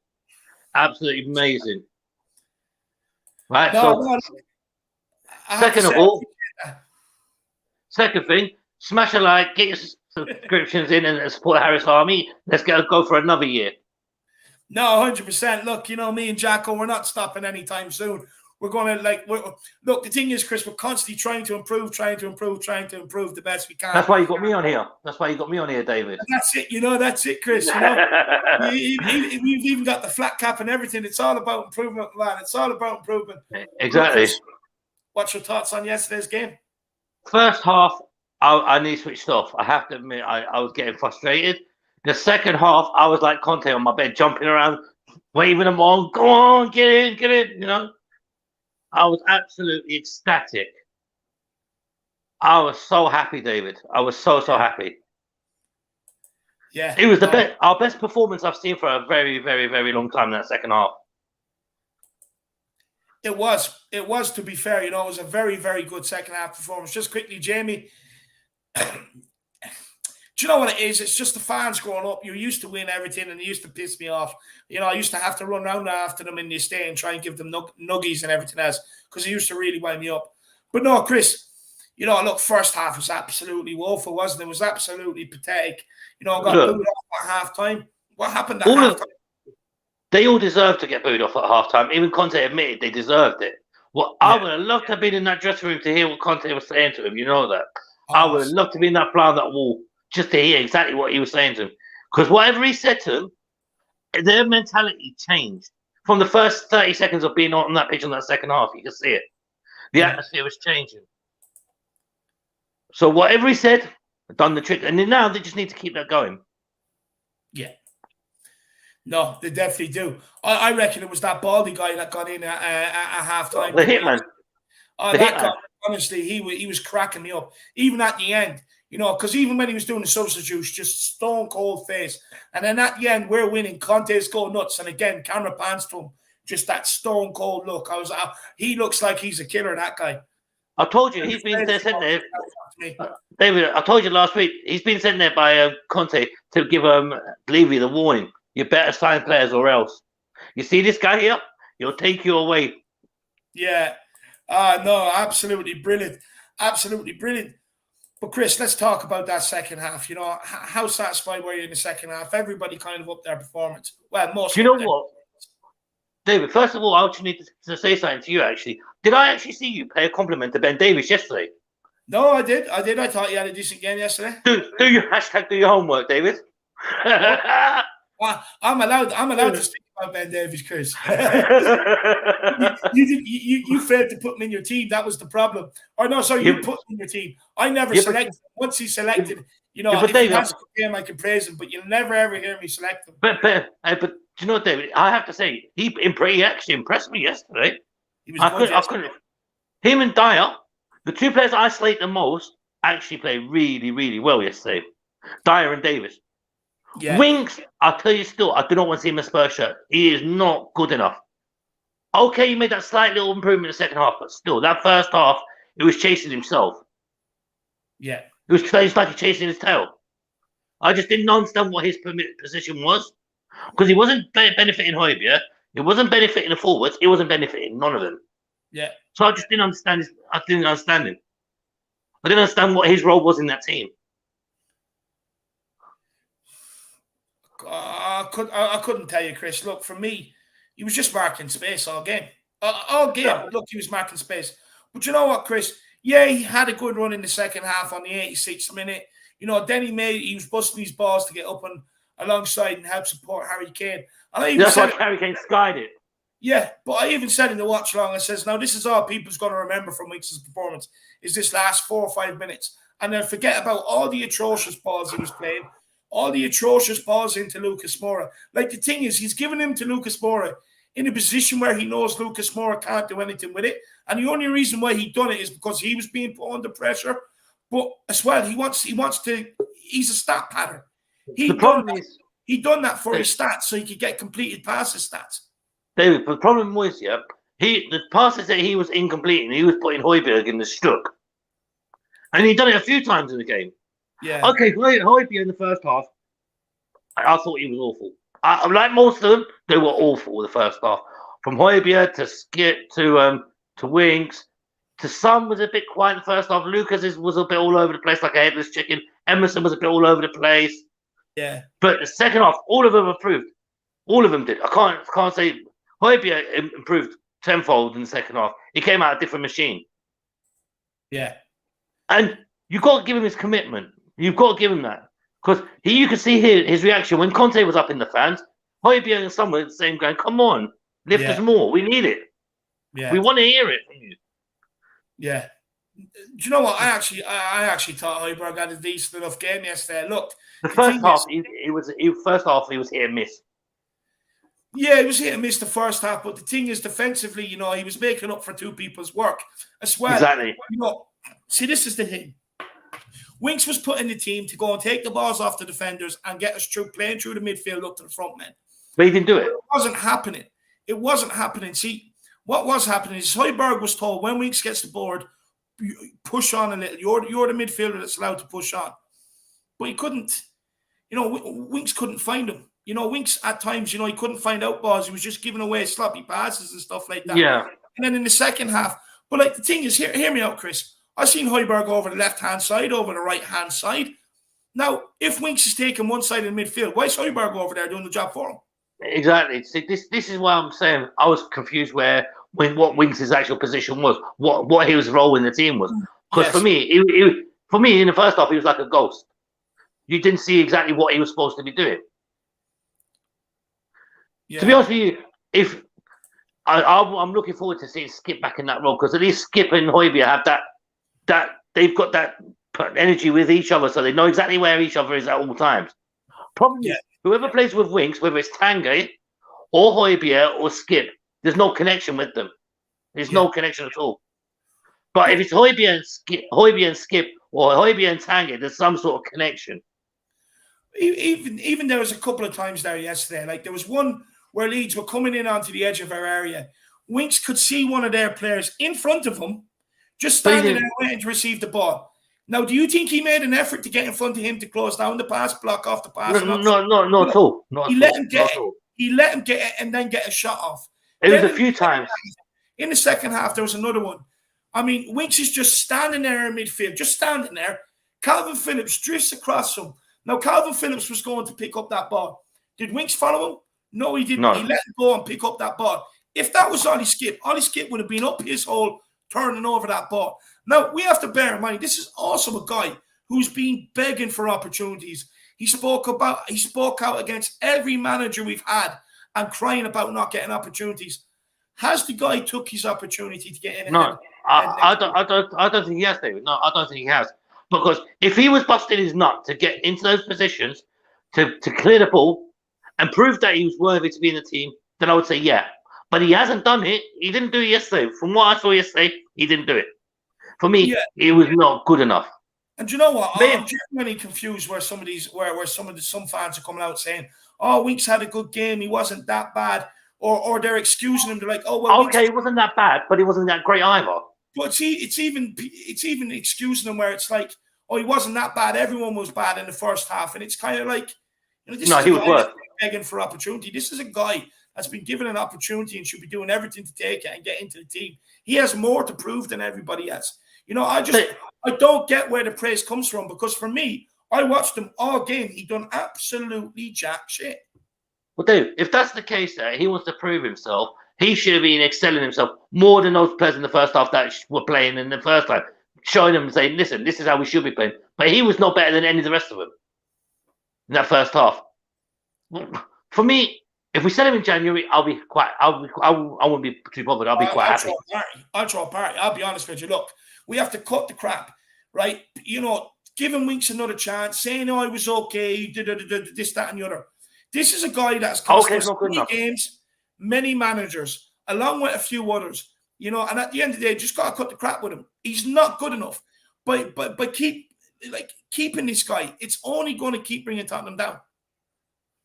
Absolutely amazing. Right. Second thing, smash a like, get your subscriptions in, and support Harris Army. Let's go for another year. No, 100%. Look, me and Jacko, we're not stopping anytime soon. We're going to look, the thing is, Chris, we're constantly trying to improve the best we can. That's why you got me on here. David. And that's it, that's it, Chris. We've even got the flat cap and everything. It's all about improvement, man. It's all about improvement. Exactly. What's your thoughts on yesterday's game? First half, I nearly switched off. I have to admit, I was getting frustrated. The second half, I was like Conte on my bed, jumping around, waving them on. Go on, get in. I was absolutely ecstatic. I was so happy, David. I was so happy. Yeah. It was our best performance I've seen for a very, very, very long time in that second half. It was, to be fair, it was a very, very good second half performance. Just quickly, Jamie, do you know what it is? It's just the fans growing up. You used to win everything, and it used to piss me off. I used to have to run around after them in the estate and try and give them nuggies and everything else because it used to really wind me up. But no, Chris, look, first half was absolutely woeful, wasn't it? It was absolutely pathetic. Got booed off at half-time. What happened at half-time? They all deserved to get booed off at half-time. Even Conte admitted they deserved it. I would have loved to have been in that dressing room to hear what Conte was saying to him. You know that. I would have loved to be in that fly on that wall just to hear exactly what he was saying to him. Because whatever he said to him, their mentality changed. From the first 30 seconds of being on that pitch on that second half, you could see it. The atmosphere was changing. So whatever he said, done the trick. And then now they just need to keep that going. Yeah. No, they definitely do. I reckon it was that Baldy guy that got in at half-time. The hitman. That guy, honestly, he was cracking me up. Even at the end. Because even when he was doing the substitutes, just stone cold face. And then at the end, we're winning. Conte's going nuts. And again, camera pans to him. Just that stone cold look. He looks like he's a killer, that guy. I told you, he's been sent there. David, I told you last week, he's been sent there by Conte to give Levy the warning. You better sign players or else. You see this guy here? He'll take you away. Yeah. No, absolutely brilliant. Absolutely brilliant. But Chris, let's talk about that second half. How satisfied were you in the second half? Everybody kind of up their performance. Well, most. Do you know what, David? First of all, I actually need to say something to you. Actually, did I actually see you pay a compliment to Ben Davies yesterday? No, I did. I thought you had a decent game yesterday. Do your homework, David. I'm allowed to speak about Ben Davies, Chris. you failed to put him in your team. That was the problem. Or no, sorry, you put him in your team. I never selected him. Once he's selected, if he has a good game, I can praise him, but you'll never ever hear me select him. But do you know what, David? I have to say, he actually impressed me yesterday. He was I couldn't. Him and Dyer, the two players I slate the most, actually played really, really well yesterday. Dyer and Davis. Yeah. Winks, I'll tell you still, I do not want to see him in a Spurs shirt. He is not good enough. Okay, he made that slight little improvement in the second half, but still, that first half, he was chasing himself. Yeah. It was like he's chasing his tail. I just didn't understand what his position was. Because he wasn't benefiting Højbjerg. He wasn't benefiting the forwards. He wasn't benefiting none of them. Yeah. So I just didn't understand I didn't understand him. I didn't understand what his role was in that team. I couldn't tell you, Chris. Look, for me, he was just marking space all game. All game, Yeah. look, he was marking space. But you know what, Chris? Yeah, he had a good run in the second half on the 86th minute. You know, then he was busting his balls to get up and alongside and help support Harry Kane. And I even That's why said, Harry Kane skied it. yeah, but I even said in the watch along, I says, now this is all people's going to remember from Winks' performance is this last 4 or 5 minutes. And they'll forget about all the atrocious balls he was playing, all the atrocious balls into Lucas Moura. Like, the thing is, he's given him to Lucas Moura in a position where he knows Lucas Moura can't do anything with it. And the only reason why he done it is because he was being put under pressure. But as well, he wants to, he's a stat pattern. He done that for his stats so he could get completed passes stats. David, the problem was, the passes that he was incomplete and he was putting Højbjerg in the stuck. And he'd done it a few times in the game. Yeah. Okay, Højbjerg in the first half, I thought he was awful. Like most of them, they were awful the first half. From Højbjerg to Skip to Winks to some was a bit quiet in the first half. Lucas was a bit all over the place like a headless chicken. Emerson was a bit all over the place. Yeah. But the second half, all of them improved. All of them did. I can't say Højbjerg improved tenfold in the second half. He came out a different machine. Yeah. And you've got to give him his commitment. You've got to give him that. Because you could see here his reaction when Conte was up in the fans. Højbjerg and someone saying, going, come on, lift us more. We need it. Yeah. We want to hear it from you. Yeah. Do you know what? I actually thought Højbjerg had a decent enough game yesterday. Look, the first half, he was hit and miss. Yeah, he was hit and miss the first half, but the thing is, defensively, you know, he was making up for two people's work as well. Exactly. You know, see, this is the thing. Winks was put in the team to go and take the balls off the defenders and get us playing through the midfield up to the front men. But he didn't do it. It wasn't happening. It wasn't happening. See, what was happening is Højbjerg was told when Winks gets the board, push on a little. You're the midfielder that's allowed to push on. But he couldn't. You know, Winks couldn't find him. You know, Winks at times, you know, he couldn't find out balls. He was just giving away sloppy passes and stuff like that. Yeah. And then in the second half, but like the thing is, hear me out, Chris. I've seen Højbjerg over the left-hand side, over the right-hand side. Now, if Winks is taking one side of the midfield, why is Højbjerg over there doing the job for him? Exactly. See, this is why I'm saying I was confused what Winks' actual position was, what his role in the team was. Because for me, in the first half, he was like a ghost. You didn't see exactly what he was supposed to be doing. Yeah. To be honest with you, if I'm looking forward to seeing Skip back in that role, because at least Skip and Højbjerg have that they've got that energy with each other, so they know exactly where each other is at all times. Problem is, whoever plays with Winks, whether it's Tanguy or Højbjerg or Skip, there's no connection with them. There's no connection at all. But if it's Højbjerg and Skip, or Højbjerg and Tanguy, there's some sort of connection. Even there was a couple of times there yesterday. Like there was one where Leeds were coming in onto the edge of our area. Winks could see one of their players in front of him, just standing there waiting to receive the ball. Now, do you think he made an effort to get in front of him to close down the pass, block off the pass? No, not at all. He let him get it. He let him get it and then get a shot off. It was a few times. In the second half, there was another one. I mean, Winks is just standing there in midfield, just standing there. Calvin Phillips drifts across him. Now, Calvin Phillips was going to pick up that ball. Did Winks follow him? No, he didn't. No. He let him go and pick up that ball. If that was Ollie Skip would have been up his hole, turning over that ball. Now, we have to bear in mind, this is also a guy who's been begging for opportunities. He spoke out against every manager we've had and crying about not getting opportunities. Has the guy took his opportunity to get in? No, I don't think he has, David. No, I don't think he has. Because if he was busting his nut to get into those positions, to clear the ball and prove that he was worthy to be in the team, then I would say yeah. But he hasn't done it. He didn't do it yesterday. From what I saw yesterday, he didn't do it. For me, it was not good enough. And do you know what? Man. I'm genuinely confused where some fans are coming out saying, "Oh, Winks had a good game. He wasn't that bad," or they're excusing him. They're like, "Oh, well, Okay, it wasn't that bad, but it wasn't that great either." But it's even excusing him where it's like, "Oh, he wasn't that bad. Everyone was bad in the first half," and it's kind of like, this is he a was guy worse. that's begging for opportunity. This is a guy that's been given an opportunity and should be doing everything to take it and get into the team. He has more to prove than everybody else. I don't get where the praise comes from, because for me, I watched him all game. He done absolutely jack shit. Well, dude, if that's the case, he wants to prove himself. He should have been excelling himself more than those players in the first half that were playing in the first time, showing them and saying, "Listen, this is how we should be playing." But he was not better than any of the rest of them in that first half. For me, if we sell him in January, I won't be too bothered. I'll be quite happy. I'll throw a party. I'll be honest with you. Look, we have to cut the crap, right? Giving Winks another chance, saying, "Oh, I was okay," he did this, that, and the other. This is a guy that's cost us many games, many managers, along with a few others. And at the end of the day, just got to cut the crap with him. He's not good enough. But keeping this guy, it's only going to keep bringing Tottenham down.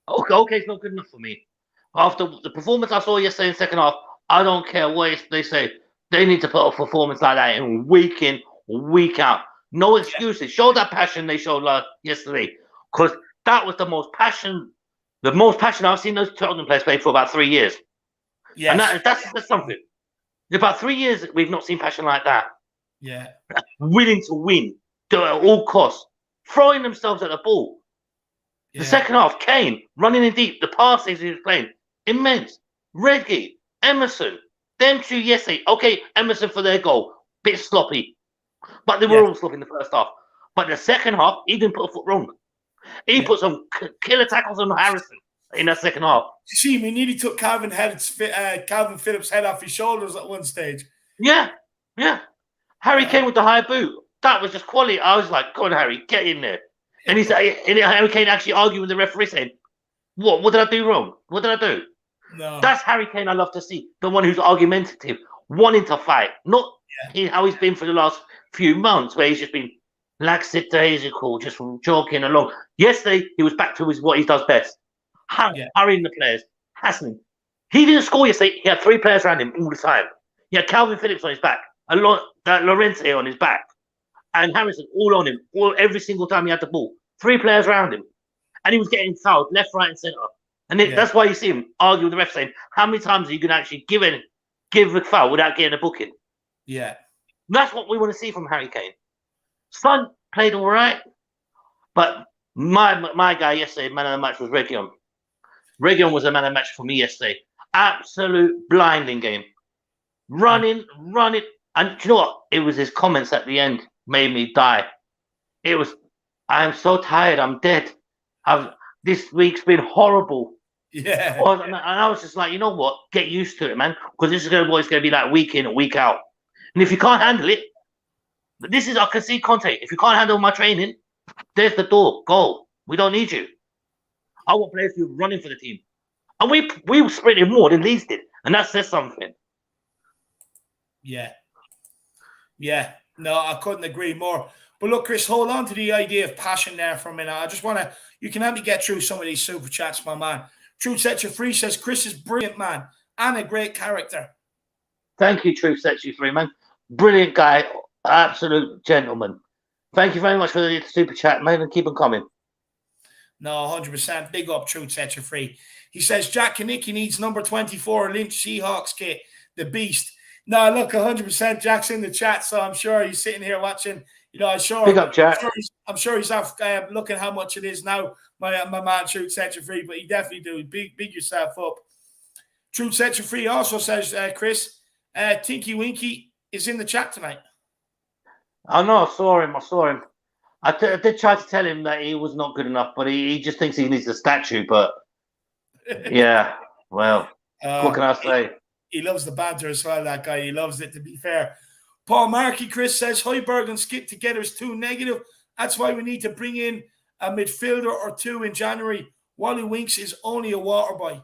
Okay, it's not good enough for me. After the performance I saw yesterday in the second half, I don't care what they say. They need to put a performance like that in, week out. No excuses. Yeah. Show that passion they showed yesterday, because that was the most passion I've seen those Tottenham players play for about 3 years. Yeah, and that's something. In about 3 years, we've not seen passion like that. Yeah, willing to win at all costs, throwing themselves at the ball. Yeah. The second half, Kane running in deep, the passes he was playing, immense. Reggie, Emerson, them two yesterday. Okay, Emerson for their goal, bit sloppy, but they were all sloppy in the first half. But the second half, he didn't put a foot wrong. He put some killer tackles on Harrison in that second half. You see, we nearly took Calvin Phillips' head off his shoulders at one stage. Yeah. Harry Kane with the high boot. That was just quality. I was like, "Go on, Harry, get in there." And Harry Kane actually arguing with the referee saying, What did I do wrong? What did I do?" No. That's Harry Kane I love to see. The one who's argumentative, wanting to fight. Not how he's been for the last few months, where he's just been lackadaisical, just jogging along. Yesterday, he was back to what he does best. Hurrying the players, hassling. He didn't score yesterday. He had 3 players around him all the time. He had Calvin Phillips on his back, Llorente on his back, and Harrison all on him, every single time he had the ball. 3 players around him. And he was getting fouled left, right, and centre. And that's why you see him argue with the ref, saying, "How many times are you going to actually give a foul without getting a booking?" Yeah. That's what we want to see from Harry Kane. Son played all right, but my guy yesterday, man of the match, was Reguilon. Reguilon was a man of the match for me yesterday. Absolute blinding game. Running. And you know what? It was his comments at the end made me die. It was, "I am so tired. I'm dead. This week's been horrible." Yeah. And I was just like, you know what? Get used to it, man. Because this is what it's going to be like week in and week out. And if you can't handle it, I can see Conte. If you can't handle my training, there's the door. Go. We don't need you. I want players who are running for the team. And we were sprinting more than Leeds did. And that says something. Yeah. No, I couldn't agree more. But look, Chris, hold on to the idea of passion there for a minute. I just want to, you can help me get through some of these super chats, my man. Truth Sets You Free says, "Chris is brilliant, man, and a great character." Thank you, Truth Sets You Free, man. Brilliant guy. Absolute gentleman. Thank you very much for the super chat, man, and keep them coming. No, 100%. Big up, Truth Sets You Free. He says, "Jack Kanicki needs number 24 Lynch Seahawks kit, the beast." No, look, 100%. Jack's in the chat, so I'm sure he's sitting here watching. I'm sure. Big up, Jack. I'm sure he's off looking how much it is now. My man, Truth Sets You Free, but he definitely do. Big yourself up. Truth Sets You Free also says, Chris, Tinky Winky is in the chat tonight. I know. I saw him. I did try to tell him that he was not good enough, but he just thinks he needs a statue. But yeah, well, what can I say? He loves the banter as well, that guy. He loves it, to be fair. Paul Markey, Chris says, "Højbjerg and Skip together is too negative. That's why we need to bring in a midfielder or 2 in January. Wally Winks is only a water boy."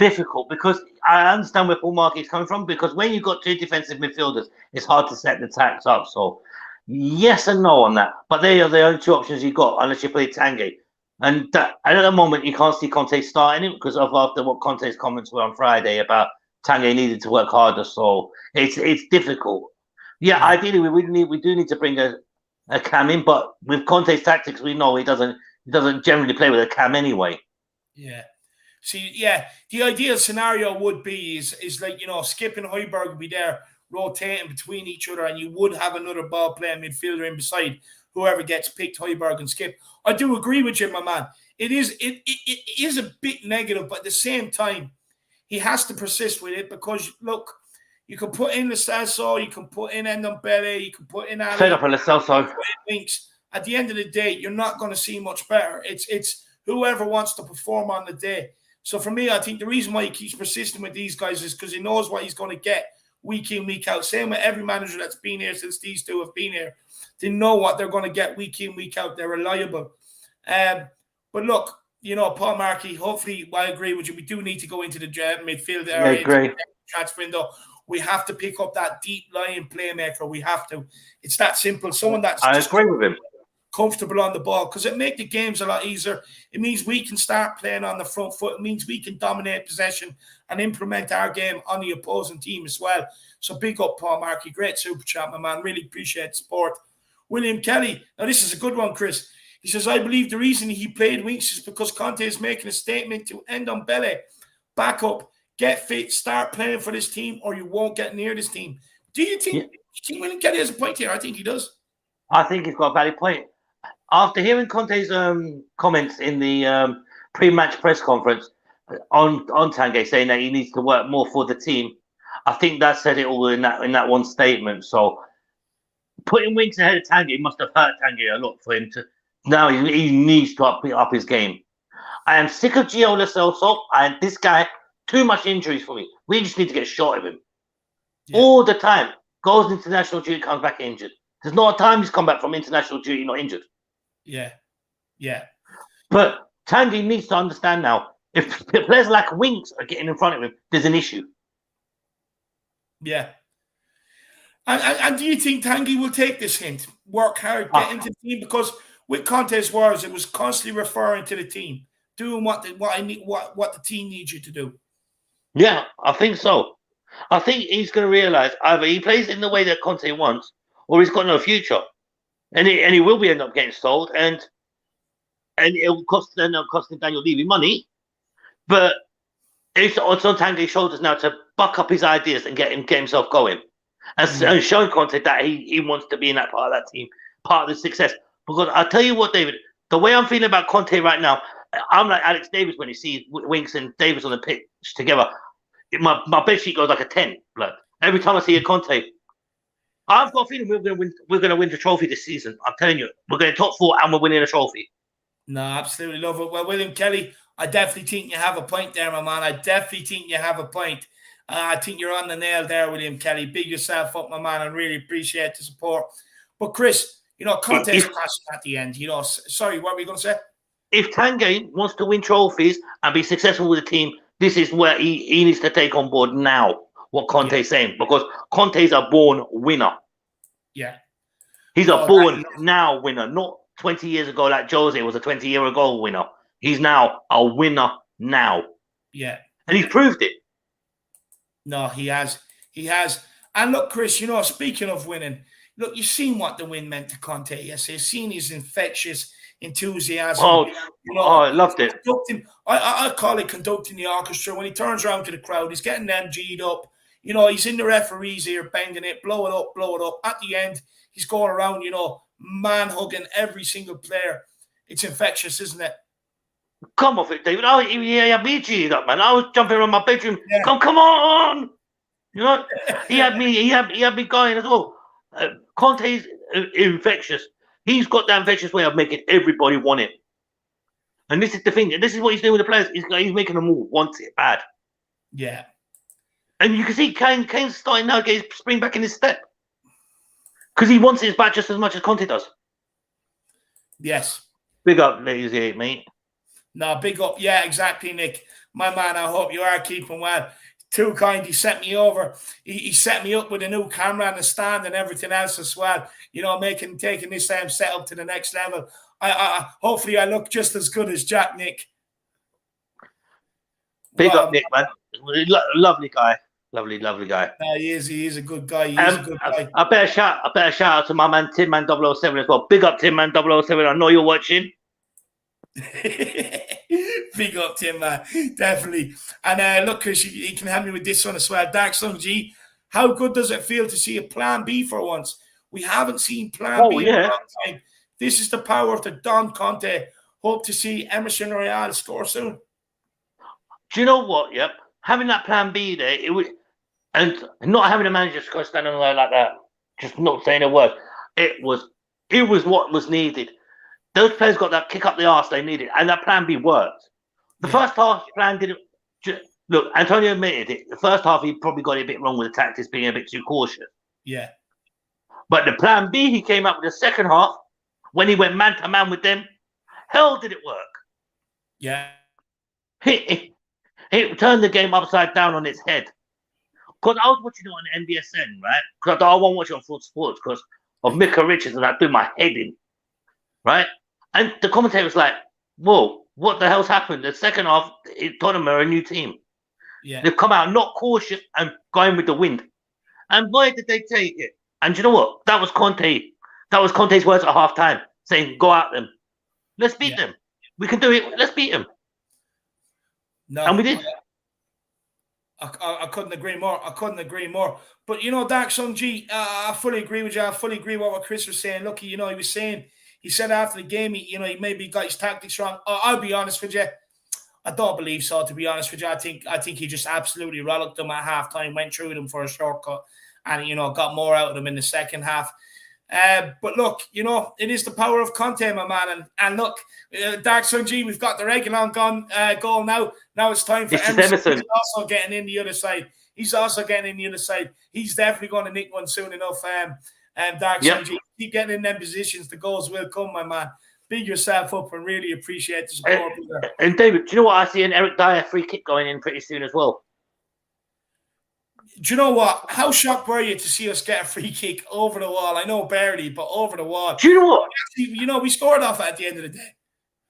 difficult because I understand where Paul Markey is coming from, because when you've got two defensive midfielders, it's hard to set the attacks up. So yes and no on that. But they are the only two options you've got unless you play Tanguy. And at the moment, you can't see Conte starting him because of after what Conte's comments were on Friday about Tanguy needed to work harder. So it's difficult. Yeah, ideally we do need to bring a cam in, but with Conte's tactics, we know he doesn't generally play with a cam anyway. Yeah. See, yeah, the ideal scenario would be is like, you know, Skip and Højbjerg would be there rotating between each other, and you would have another ball playing midfielder in beside whoever gets picked, Højbjerg and Skip. I do agree with you, my man. It is a bit negative, but at the same time, he has to persist with it because, look, you can put in the Celso, you can put in Ndombele, you can put in Ali, Fed up on the Celso. Winks. At the end of the day, you're not going to see much better. It's whoever wants to perform on the day. So for me, I think the reason why he keeps persisting with these guys is because he knows what he's going to get week in, week out. Same with every manager that's been here since these two have been here. They know what they're going to get week in, week out. They're reliable. But look, you know, Paul Markey, hopefully, I agree with you. We do need to go into the midfield area. I agree. Transfer window. We have to pick up that deep lying playmaker. We have to. It's that simple. Someone that's I agree with him. Comfortable on the ball, because it makes the games a lot easier. It means we can start playing on the front foot. It means we can dominate possession and implement our game on the opposing team as well. So big up, Paul Markey. Great super chat, my man. Really appreciate the support. William Kelly. Now, this is a good one, Chris. He says, I believe the reason he played Winks is because Conte is making a statement to Ndombele. Back up, get fit, start playing for this team, or you won't get near this team. Do you think William Kelly has a point here? I think he does. I think he's got a valid point. After hearing Conte's comments in the pre-match press conference on Tanguy saying that he needs to work more for the team, I think that said it all in that one statement. So putting Winks ahead of Tanguy must have hurt Tanguy a lot for him to. Now he needs to up his game. I am sick of Gio Lo Celso, and this guy, too much injuries for me. We just need to get a shot of him all the time. Goes into international duty, comes back injured. There's not a time he's come back from international duty not injured. Yeah. But Tanguy needs to understand now, if players like Winks are getting in front of him, there's an issue. Yeah. And do you think Tanguy will take this hint? Work hard, get into the team? Because with Conte's words, it was constantly referring to the team, doing what the team needs you to do. Yeah, I think so. I think he's going to realise either he plays in the way that Conte wants, or he's got no future. And he will end up getting sold, and it will end up costing Daniel Levy money. But it's on Tanguy's shoulders now to buck up his ideas and get himself going, and show Conte that he wants to be in that part of that team, part of the success. Because I'll tell you what, David, the way I'm feeling about Conte right now, I'm like Alex Davis when he sees Winks and Davis on the pitch together. My bedsheet goes like a 10. Blood. Every time I see a Conte, I've got a feeling we're going to win the trophy this season. I'm telling you, we're going to top 4 and we're winning a trophy. No, absolutely love it. Well, William Kelly, I definitely think you have a point there, my man. I definitely think you have a point. I think you're on the nail there, William Kelly. Big yourself up, my man. I really appreciate the support. But Chris, you know, Conte's crashing at the end. You know, sorry, what were you going to say? If Tanguy wants to win trophies and be successful with the team, this is where he needs to take on board now what Conte's saying, because Conte's a born winner. Yeah. He's a born now winner, not 20 years ago like Jose was a 20-year-ago winner. He's now a winner now. Yeah. And he's proved it. No, he has. He has. And look, Chris, you know, speaking of winning, look, you've seen what the win meant to Conte yesterday. You've seen his infectious enthusiasm. I loved it. I call it conducting the orchestra. When he turns around to the crowd, he's getting them G'd up. You know, he's in the referee's ear, banging it, blow it up, blow it up. At the end, he's going around, you know, man-hugging every single player. It's infectious, isn't it? Come off it, David. Oh, he had me G'd up, man. I was jumping around my bedroom. Yeah. Come on! You know, he had me going as well. Conte's infectious. He's got that infectious way of making everybody want it. And this is the thing. This is what he's doing with the players. He's making them all want it bad. Yeah. And you can see Kane's starting now to get his spring back in his step. Because he wants his back just as much as Conte does. Yes. Big up, lazy mate. No, big up. Yeah, exactly, Nick. My man, I hope you are keeping well. Too kind. He set me over. He set me up with a new camera and a stand and everything else as well. You know, taking this setup to the next level. I hopefully I look just as good as Jack, Nick. Big up, Nick, man. Lovely guy. Lovely guy. He is a good guy. He is a good guy. I better shout out to my man Tin Man 007 as well. Big up Tin Man 007. I know you're watching. Big up Tim, man. Definitely. And look, Chris, you can help me with this one as well. Dark Sun G, how good does it feel to see a plan B for once? We haven't seen plan B in a long time. This is the power of the Don Conte. Hope to see Emerson Royale score soon. Do you know what? Yep. Having that plan B there, and not having a manager just stand on there like that, just not saying a word. It was what was needed. Those players got that kick up the arse they needed, and that plan B worked. The first half plan didn't. Look, Antonio admitted it. The first half, he probably got it a bit wrong with the tactics, being a bit too cautious. Yeah. But the plan B he came up with the second half, when he went man to man with them, hell did it work. Yeah. It turned the game upside down on its head. Because I was watching it on NBSN, right? Because I won't watch it on Full Sports because of Micah Richards, and that threw my head in, right? And the commentator was like, whoa, what the hell's happened? The second half, Tottenham are a new team. Yeah. They've come out not cautious and going with the wind. And boy, did they take it. And you know what? That was Conte. That was Conte's words at half-time, saying, go out them. Let's beat them. We can do it. Let's beat them. No, and we did. I couldn't agree more. But, you know, Dark Sun G, I fully agree with you. I fully agree with what Chris was saying. Look, you know, he said after the game, he maybe got his tactics wrong. I'll be honest with you. I don't believe so, to be honest with you. I think he just absolutely rollicked them at halftime, went through them for a shortcut, and, you know, got more out of them in the second half. But look, you know, it is the power of Conte, my man. And look, Dark Sun G, we've got the Reguilon goal now. Now it's time for Emerson. He's also getting in the other side. He's definitely going to nick one soon enough. Dark Sun G, keep getting in them positions. The goals will come, my man. Big yourself up and really appreciate the support. And David, do you know what? I see an Eric Dyer free kick going in pretty soon as well. Do you know what? How shocked were you to see us get a free kick over the wall? I know barely, but over the wall. Do you know what? Actually, you know, we scored off at the end of the day.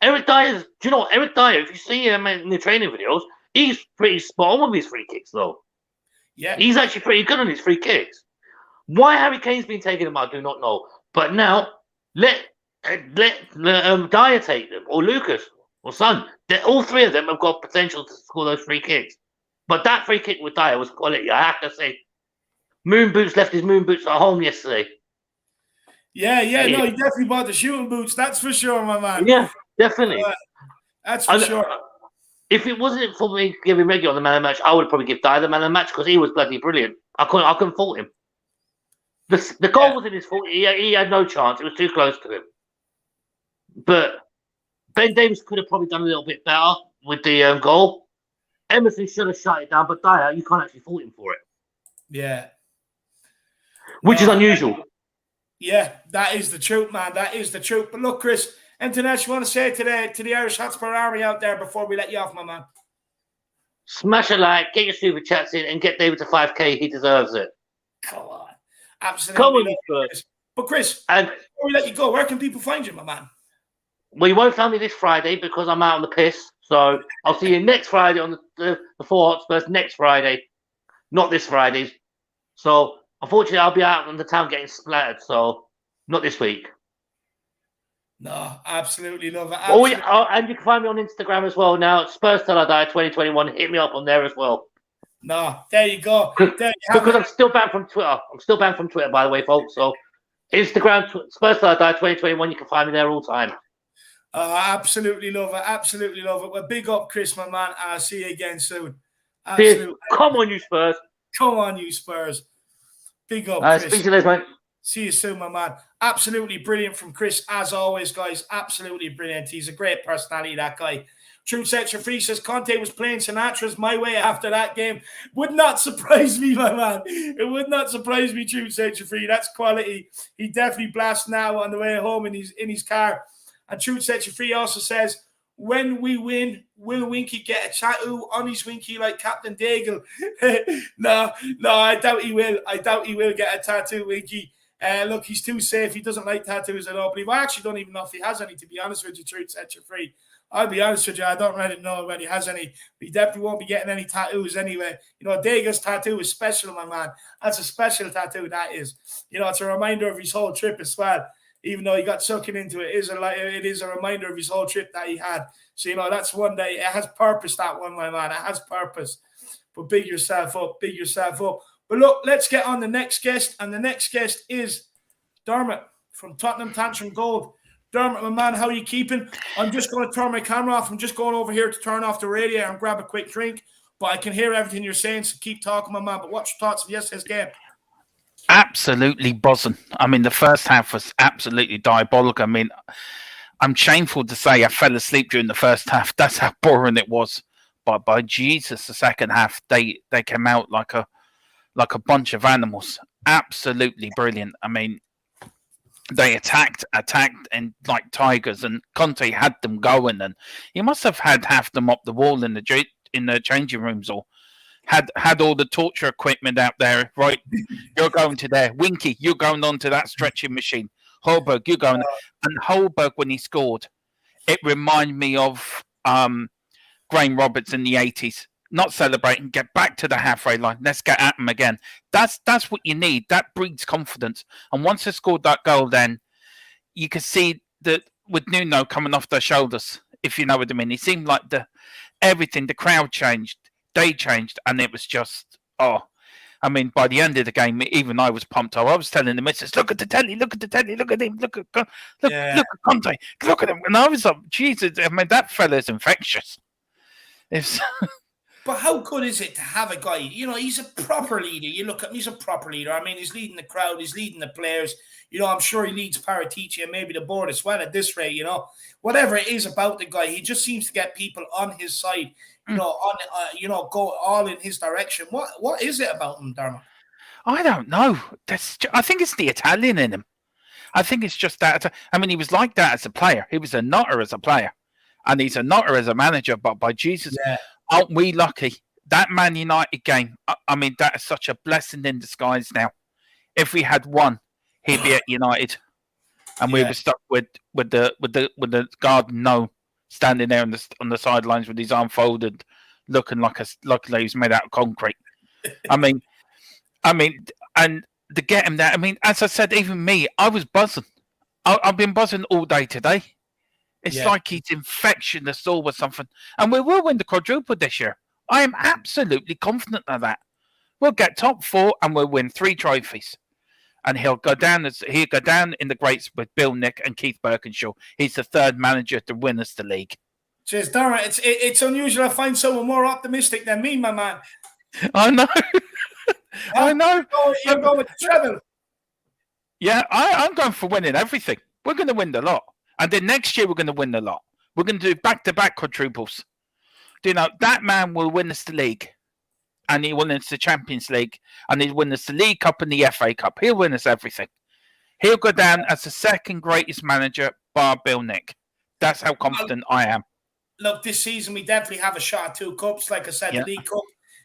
Eric Dyer, do you know what? Eric Dyer, if you see him in the training videos, he's pretty spot on with his free kicks, though. Yeah. He's actually pretty good on his free kicks. Why Harry Kane's been taking them, I do not know. But now, let Dyer take them, or Lucas, or Son. All three of them have got potential to score those free kicks. But that free kick with Dyer was quality, I have to say. Moon Boots left his moon boots at home yesterday. Yeah, no, he definitely bought the shooting boots. That's for sure, my man. Yeah, definitely. That's for sure. If it wasn't for me giving Reggie on the man of the match, I would probably give Dyer the man of the match because he was bloody brilliant. I couldn't fault him. The goal wasn't his fault. He had no chance. It was too close to him. But Ben Davies could have probably done a little bit better with the goal. Emerson should have shut it down, but Dyer, you can't actually fault him for it. Yeah. Which is unusual. Yeah, that is the truth, man. That is the truth. But look, Chris, anything else you want to say to the Irish Hotspur Army out there before we let you off, my man? Smash a like, get your super chats in, and get David to 5K. He deserves it. Come on. Absolutely. Come on, you Spurs. But Chris, and before we let you go, where can people find you, my man? Well, you won't find me this Friday because I'm out on the piss. So I'll see you next Friday on the 4 Hotspurs next Friday. Not this Friday. So unfortunately, I'll be out in the town getting splattered. So not this week. No, absolutely love it. Absolutely. And you can find me on Instagram as well now. Spurs Till I Die 2021. Hit me up on there as well. No, there you go. Because I'm still banned from Twitter. I'm still banned from Twitter, by the way, folks. So Instagram, Spurs Till I Die 2021. You can find me there all the time. Absolutely love it. Absolutely love it. Well, big up, Chris, my man. I'll see you again soon. Absolutely. Come on, you Spurs. Come on, you Spurs. Big up, Chris. Speak to you later, mate. See you soon, my man. Absolutely brilliant from Chris, as always, guys. Absolutely brilliant. He's a great personality, that guy. Truth Sets You Free says Conte was playing Sinatra's My Way after that game. Would not surprise me, my man. It would not surprise me, Truth Sets You Free. That's quality. He definitely blasts now on the way home in his car. And Truth Sets You Free also says, when we win, will Winky get a tattoo on his Winky like Captain Daigle? No, I doubt he will. I doubt he will get a tattoo, Winky. Look, he's too safe. He doesn't like tattoos, I don't believe. I actually don't even know if he has any, to be honest with you, truth set you free. I'll be honest with you, I don't really know whether he has any. But he definitely won't be getting any tattoos anyway. You know, Daigle's tattoo is special, my man. That's a special tattoo, that is. You know, it's a reminder of his whole trip as well. Even though he got sucking into it, it is a reminder of his whole trip that he had. So, you know, that's one day. It has purpose, that one, my man. It has purpose. But big yourself up. But look, let's get on the next guest. And the next guest is Dermot from Tottenham Tantrum Gold. Dermot, my man, how are you keeping? I'm just going to turn my camera off. I'm just going over here to turn off the radio and grab a quick drink. But I can hear everything you're saying, so keep talking, my man. But what's your thoughts of yesterday's game? Absolutely buzzing. I mean, the first half was absolutely diabolical. I mean, I'm shameful to say I fell asleep during the first half. That's how boring it was. But by Jesus, the second half, they came out like a bunch of animals. Absolutely brilliant. I mean, they attacked and like tigers, and Conte had them going, and he must have had half them up the wall in the changing rooms, or had all the torture equipment out there. Right, you're going to there. Winky, you're going on to that stretching machine. Holberg, you're going. And Holberg, when he scored, it reminded me of Graham Roberts in the 80s. Not celebrating, get back to the halfway line. Let's get at them again. That's what you need. That breeds confidence. And once they scored that goal, then you could see that with Nuno coming off their shoulders, if you know what I mean. It seemed like the crowd changed, they changed, and it was just, I mean, by the end of the game, even I was pumped. I was telling the missus, look at the telly, look at him, look at Conte, look at him. And I was like, Jesus, I mean, that fella's infectious. It's... But how good is it to have a guy, you know, he's a proper leader. You look at him, he's a proper leader. I mean, he's leading the crowd, he's leading the players. You know, I'm sure he leads Paratici and maybe the board as well at this rate, you know. Whatever it is about the guy, he just seems to get people on his side, you know, go all in his direction. What is it about him, Dermot? I don't know. I think it's the Italian in him. I think it's just that. I mean, he was like that as a player. He was a nutter as a player. And he's a nutter as a manager, but by Jesus... Yeah. Aren't we lucky? That Man United game, I mean, that is such a blessing in disguise now. If we had won, he'd be at United. And we were stuck with the garden gnome standing there on the sidelines with his arm folded, looking like he was made out of concrete. I mean, and to get him there, I mean, as I said, even me, I was buzzing. I've been buzzing all day today. It's like he's infectious or something. And we will win the quadruple this year. I am absolutely confident of that. We'll get top 4 and we'll win 3 trophies. And he'll go down in the greats with Bill Nick and Keith Birkinshaw. He's the third manager to win us the league. Cheers, Darren. It's unusual to find someone more optimistic than me, my man. I know. I know. You're going with the treble. Yeah, I'm going for winning everything. We're going to win the lot. And then next year, we're going to win the lot. We're going to do back-to-back quadruples. You know, that man will win us the league. And he'll win us the Champions League. And he'll win us the League Cup and the FA Cup. He'll win us everything. He'll go down as the second greatest manager, bar Bill Nick. That's how confident I am. Look, this season, we definitely have a shot at 2 cups. Like I said, the League Cup,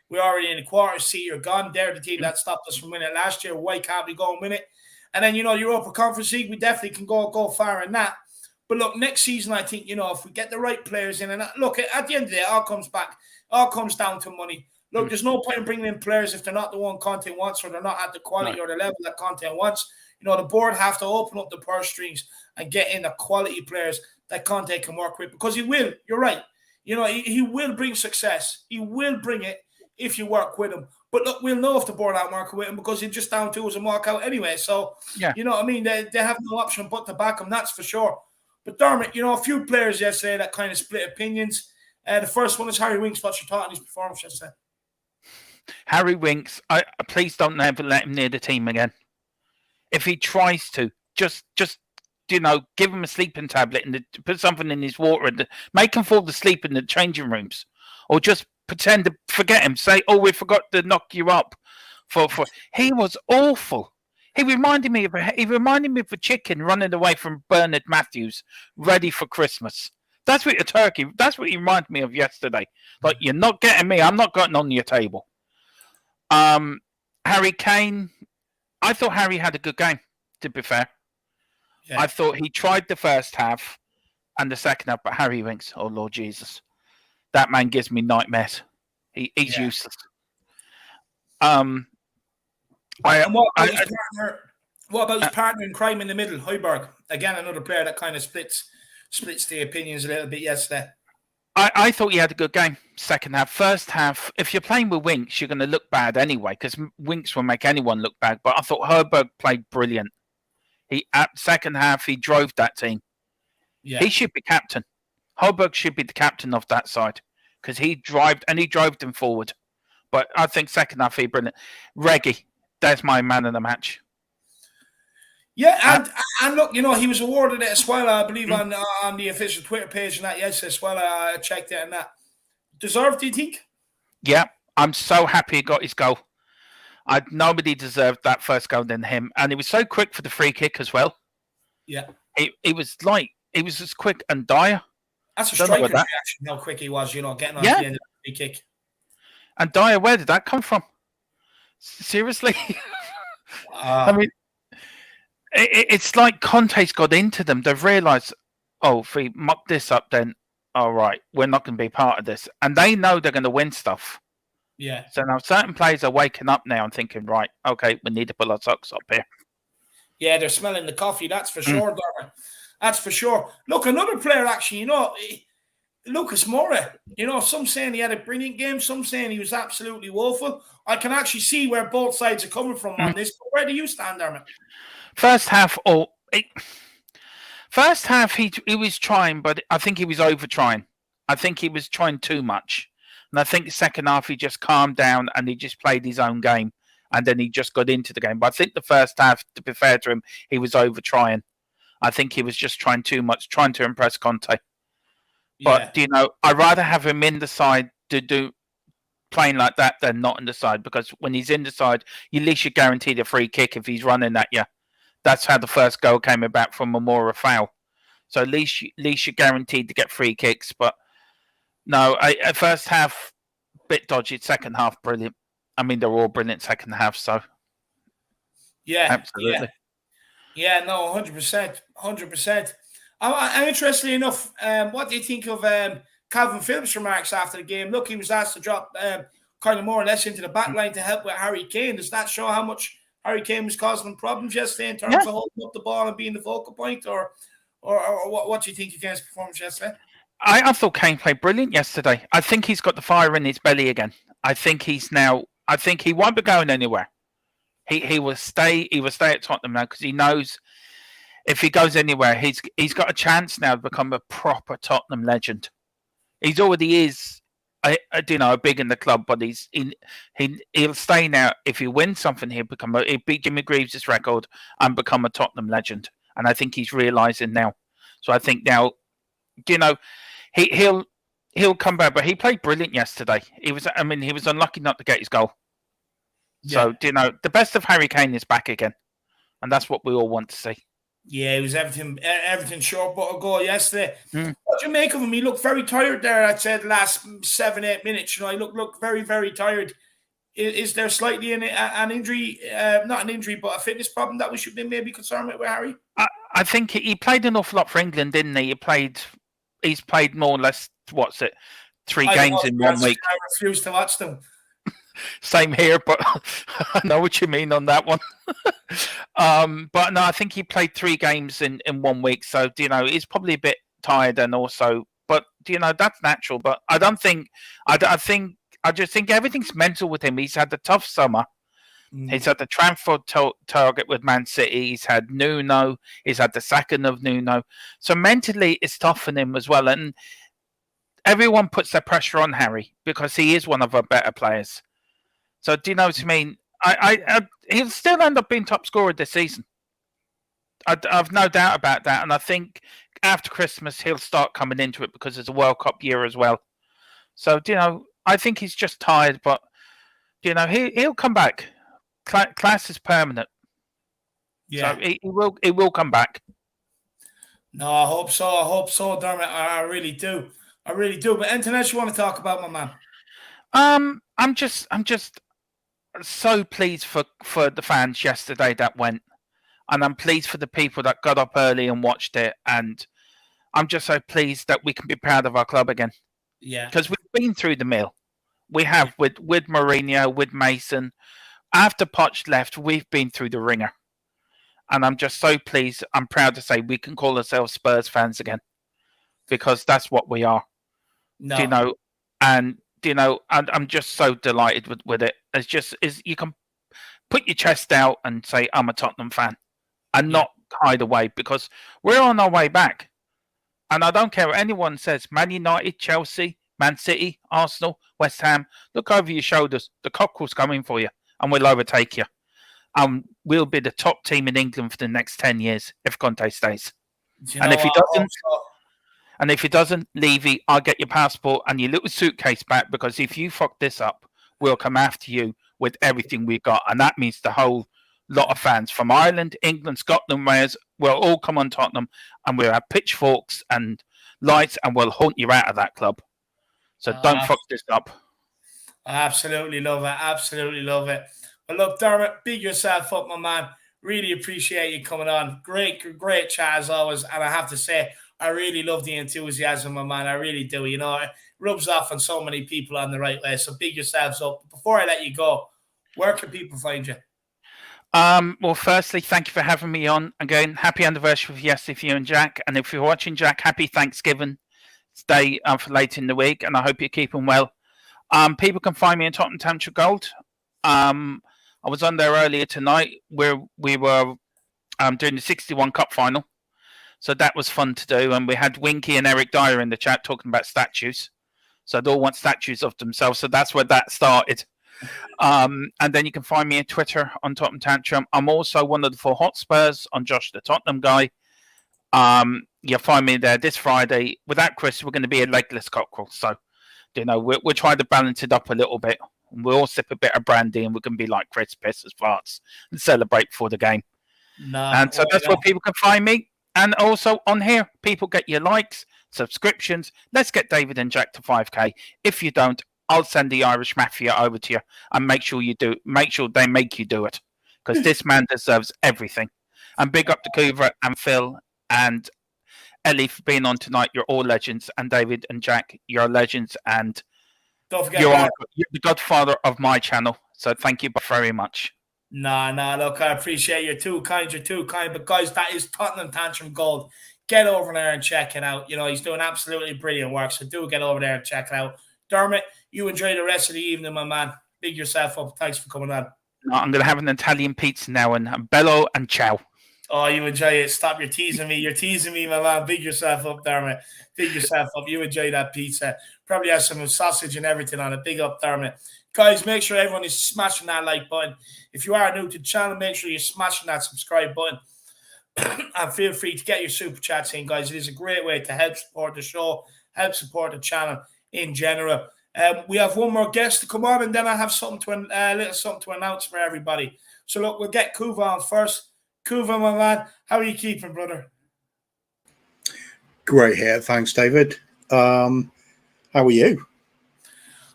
we're already in the quarters. See, you're gone. They're the team that stopped us from winning it last year. Why can't we go and win it? And then, you know, Europa Conference League, we definitely can go far in that. But look, next season, I think, you know, if we get the right players in, and look, at the end of the day, it all comes down to money. Look, there's no point in bringing in players if they're not the one Conte wants, or they're not at the quality or the level that Conte wants. You know, the board have to open up the purse strings and get in the quality players that Conte can work with, because he will. You're right. You know, he will bring success. He will bring it if you work with him. But look, we'll know if the board aren't working with him, because he's just down tools and walk out anyway. So, you know what I mean? They have no option but to back him, that's for sure. But Dermot, you know, a few players yesterday that kind of split opinions. The first one is Harry Winks. What's your thought on his performance yesterday? Harry Winks, please don't ever let him near the team again. If he tries to, just you know, give him a sleeping tablet and put something in his water and make him fall asleep in the changing rooms, or just pretend to forget him. Say, "Oh, we forgot to knock you up." He was awful. He reminded me of a chicken running away from Bernard Matthews, ready for Christmas. That's what you reminded me of yesterday. Like, you're not getting me. I'm not getting on your table. Harry Kane. I thought Harry had a good game, to be fair. Yeah. I thought he tried the first half and the second half, but Harry winks. Oh, Lord Jesus. That man gives me nightmares. He's useless. And what about his partner in crime in the middle, Højbjerg? Again, another player that kind of splits the opinions a little bit yesterday. I thought he had a good game. Second half. First half, if you're playing with Winks, you're going to look bad anyway, because Winks will make anyone look bad. But I thought Højbjerg played brilliant. At second half, he drove that team. Yeah. He should be captain. Højbjerg should be the captain of that side, because he drove them forward. But I think second half, he brilliant. Reggie, that's my man of the match. Yeah, and look, he was awarded it as well, I believe, on the official Twitter page and that yesterday as well. I checked it and that. Deserved, do you think? Yeah, I'm so happy he got his goal. Nobody deserved that first goal than him. And he was so quick for the free kick as well. Yeah. It was as quick and Dyer. That's a striker's reaction, how quick he was, getting on the end of the free kick. And Dyer, where did that come from? Seriously? I mean, it's like Conte's got into them. They've realised, if we muck this up, then, all right, we're not going to be part of this. And they know they're going to win stuff. Yeah. So now certain players are waking up now and thinking, right, okay, we need to pull our socks up here. Yeah, they're smelling the coffee, that's for sure, Dermot. That's for sure. Look, another player, actually, Lucas Moura. Some saying he had a brilliant game, some saying he was absolutely woeful. I can actually see where both sides are coming from on this. But where do you stand, Dermot? First half, he was trying, but I think he was over trying. I think he was trying too much. And I think the second half, he just calmed down and he just played his own game. And then he just got into the game. But I think the first half, to be fair to him, he was over trying. I think he was just trying too much, trying to impress Conte. But, I'd rather have him in the side to do playing like that than not in the side. Because when he's in the side, at least you're guaranteed a free kick if he's running at you. That's how the first goal came about from a Moura foul. So at least you're guaranteed to get free kicks. But no, at first half, bit dodgy. Second half, brilliant. I mean, they're all brilliant second half. So yeah, absolutely. Yeah, no, 100%. 100%. I'm interestingly enough, what do you think of Calvin Phillips' remarks after the game? Look, he was asked to drop kind of more or less into the back line to help with Harry Kane. Does that show how much Harry Kane was causing them problems yesterday in terms of holding up the ball and being the focal point, or what do you think of Kane's performance yesterday? I thought Kane played brilliant yesterday. I think he's got the fire in his belly again. I think he won't be going anywhere. He will stay. He will stay at Tottenham now because he knows if he goes anywhere, he's got a chance now to become a proper Tottenham legend. He's already is. Big in the club, but he'll stay now. If he wins something, he'll beat Jimmy Greaves' record and become a Tottenham legend. And I think he's realising now. So I think now, he'll come back. But he played brilliant yesterday. He was unlucky not to get his goal. Yeah. So the best of Harry Kane is back again, and that's what we all want to see. Yeah, it was everything short but a goal yesterday. What do you make of him? He looked very tired there, I'd say, the last 7-8 minutes. He looked very, very tired. Is there slightly an injury, not an injury, but a fitness problem that we should be maybe concerned with Harry? I think he played an awful lot for England, didn't he? He's played more or less, 3 games in 1 week. I refuse to watch them. Same here, but I know what you mean on that one. But no, I think he played 3 games in 1 week. So, he's probably a bit tired and also, but, that's natural. But I just think everything's mental with him. He's had a tough summer. He's had the transfer target with Man City. He's had Nuno. He's had the sacking of Nuno. So mentally, it's tough for him as well. And everyone puts their pressure on Harry because he is one of our better players. So do you know what I mean? He'll still end up being top scorer this season. I've no doubt about that. And I think after Christmas, he'll start coming into it because it's a World Cup year as well. So, I think he's just tired, but, he'll come back. Class is permanent. Yeah. So he will come back. No, I hope so. I hope so, Dermot. I really do. I really do. But anything else you want to talk about, my man? I'm just so pleased for the fans yesterday that went, and I'm pleased for the people that got up early and watched it, and I'm just so pleased that we can be proud of our club again. Yeah. Because we've been through the mill. We have with Mourinho, with Mason. After Poch left, we've been through the ringer. And I'm just so pleased. I'm proud to say we can call ourselves Spurs fans again. Because that's what we are. No. Do you know? And I'm just so delighted with it. It's just you can put your chest out and say, I'm a Tottenham fan. And not hide away, because we're on our way back. And I don't care what anyone says. Man United, Chelsea, Man City, Arsenal, West Ham. Look over your shoulders. The cockerel's coming for you, and we'll overtake you. We'll be the top team in England for the next 10 years if Conte stays. And if he doesn't, Levy, I'll get your passport and your little suitcase back, because if you fuck this up, we'll come after you with everything we've got. And that means the whole lot of fans from Ireland, England, Scotland, Wales, we'll all come on Tottenham, and we'll have pitchforks and lights, and we'll hunt you out of that club. So don't fuck this up. I absolutely love it. Absolutely love it. Well, look, Dermot, big yourself up, my man. Really appreciate you coming on. Great chat as always. And I have to say, I really love the enthusiasm, my man. I really do. You know, it rubs off on so many people on the right way. So big yourselves up. Before I let you go, where can people find you? Well, firstly, thank you for having me on. Again, happy anniversary for you and Jack. And if you're watching, Jack, happy Thanksgiving Day for later in the week. And I hope you're keeping well. People can find me in Tottenham Tantrum Gold. I was on there earlier tonight where we were doing the 61 Cup final. So that was fun to do. And we had Winky and Eric Dyer in the chat talking about statues. So they all want statues of themselves. So that's where that started. And then you can find me on Twitter on Tottenham Tantrum. I'm also one of the 4 Hotspurs on Josh the Tottenham guy. You'll find me there this Friday. Without Chris, we're going to be a legless cockerel. So, you know, we're trying to balance it up a little bit. We'll all sip a bit of brandy and we can be like Chris, piss as farts and celebrate before the game. And so that's where people can find me. And also on here, people get your likes, subscriptions. Let's get David and Jack to 5K. If you don't, I'll send the Irish Mafia over to you and make sure you do. Make sure they make you do it, because this man deserves everything. And big up to Coover and Phil and Ellie for being on tonight. You're all legends. And David and Jack, you're legends. And don't forget you're the godfather of my channel. So thank you very much. Nah, look, I appreciate you're too kind. But guys, that is Tottenham Tantrum Gold. Get over there and check it out. You know, he's doing absolutely brilliant work. So do get over there and check it out. Dermot, you enjoy the rest of the evening, my man. Big yourself up. Thanks for coming on. No, I'm going to have an Italian pizza now and bello and ciao. Oh, you enjoy it. Stop. You're teasing me. You're teasing me, my man. Big yourself up, Dermot. Big yourself up. You enjoy that pizza. Probably has some sausage and everything on it. Big up, Dermot. Guys, make sure everyone is smashing that like button. If you are new to the channel, make sure you're smashing that subscribe button. And feel free to get your super chats in, guys. It is a great way to help support the show, help support the channel in general. We have one more guest to come on, and then I have something to announce for everybody. So look, we'll get Kuva on first. Kuva, my man, how are you keeping, brother? Great here, thanks, David. How are you?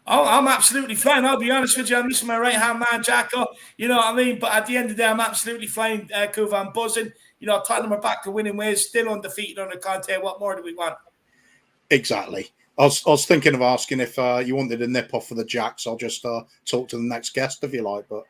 Oh, I'm absolutely fine. I'll be honest with you. I'm missing my right-hand man, Jacko. You know what I mean? But at the end of the day, I'm absolutely fine, Kuva. I'm buzzing. You know, Tottenham are back to winning ways, still undefeated under Conte. What more do we want? Exactly. I was thinking of asking if you wanted a nip off for the Jacks. I'll just talk to the next guest if you like. But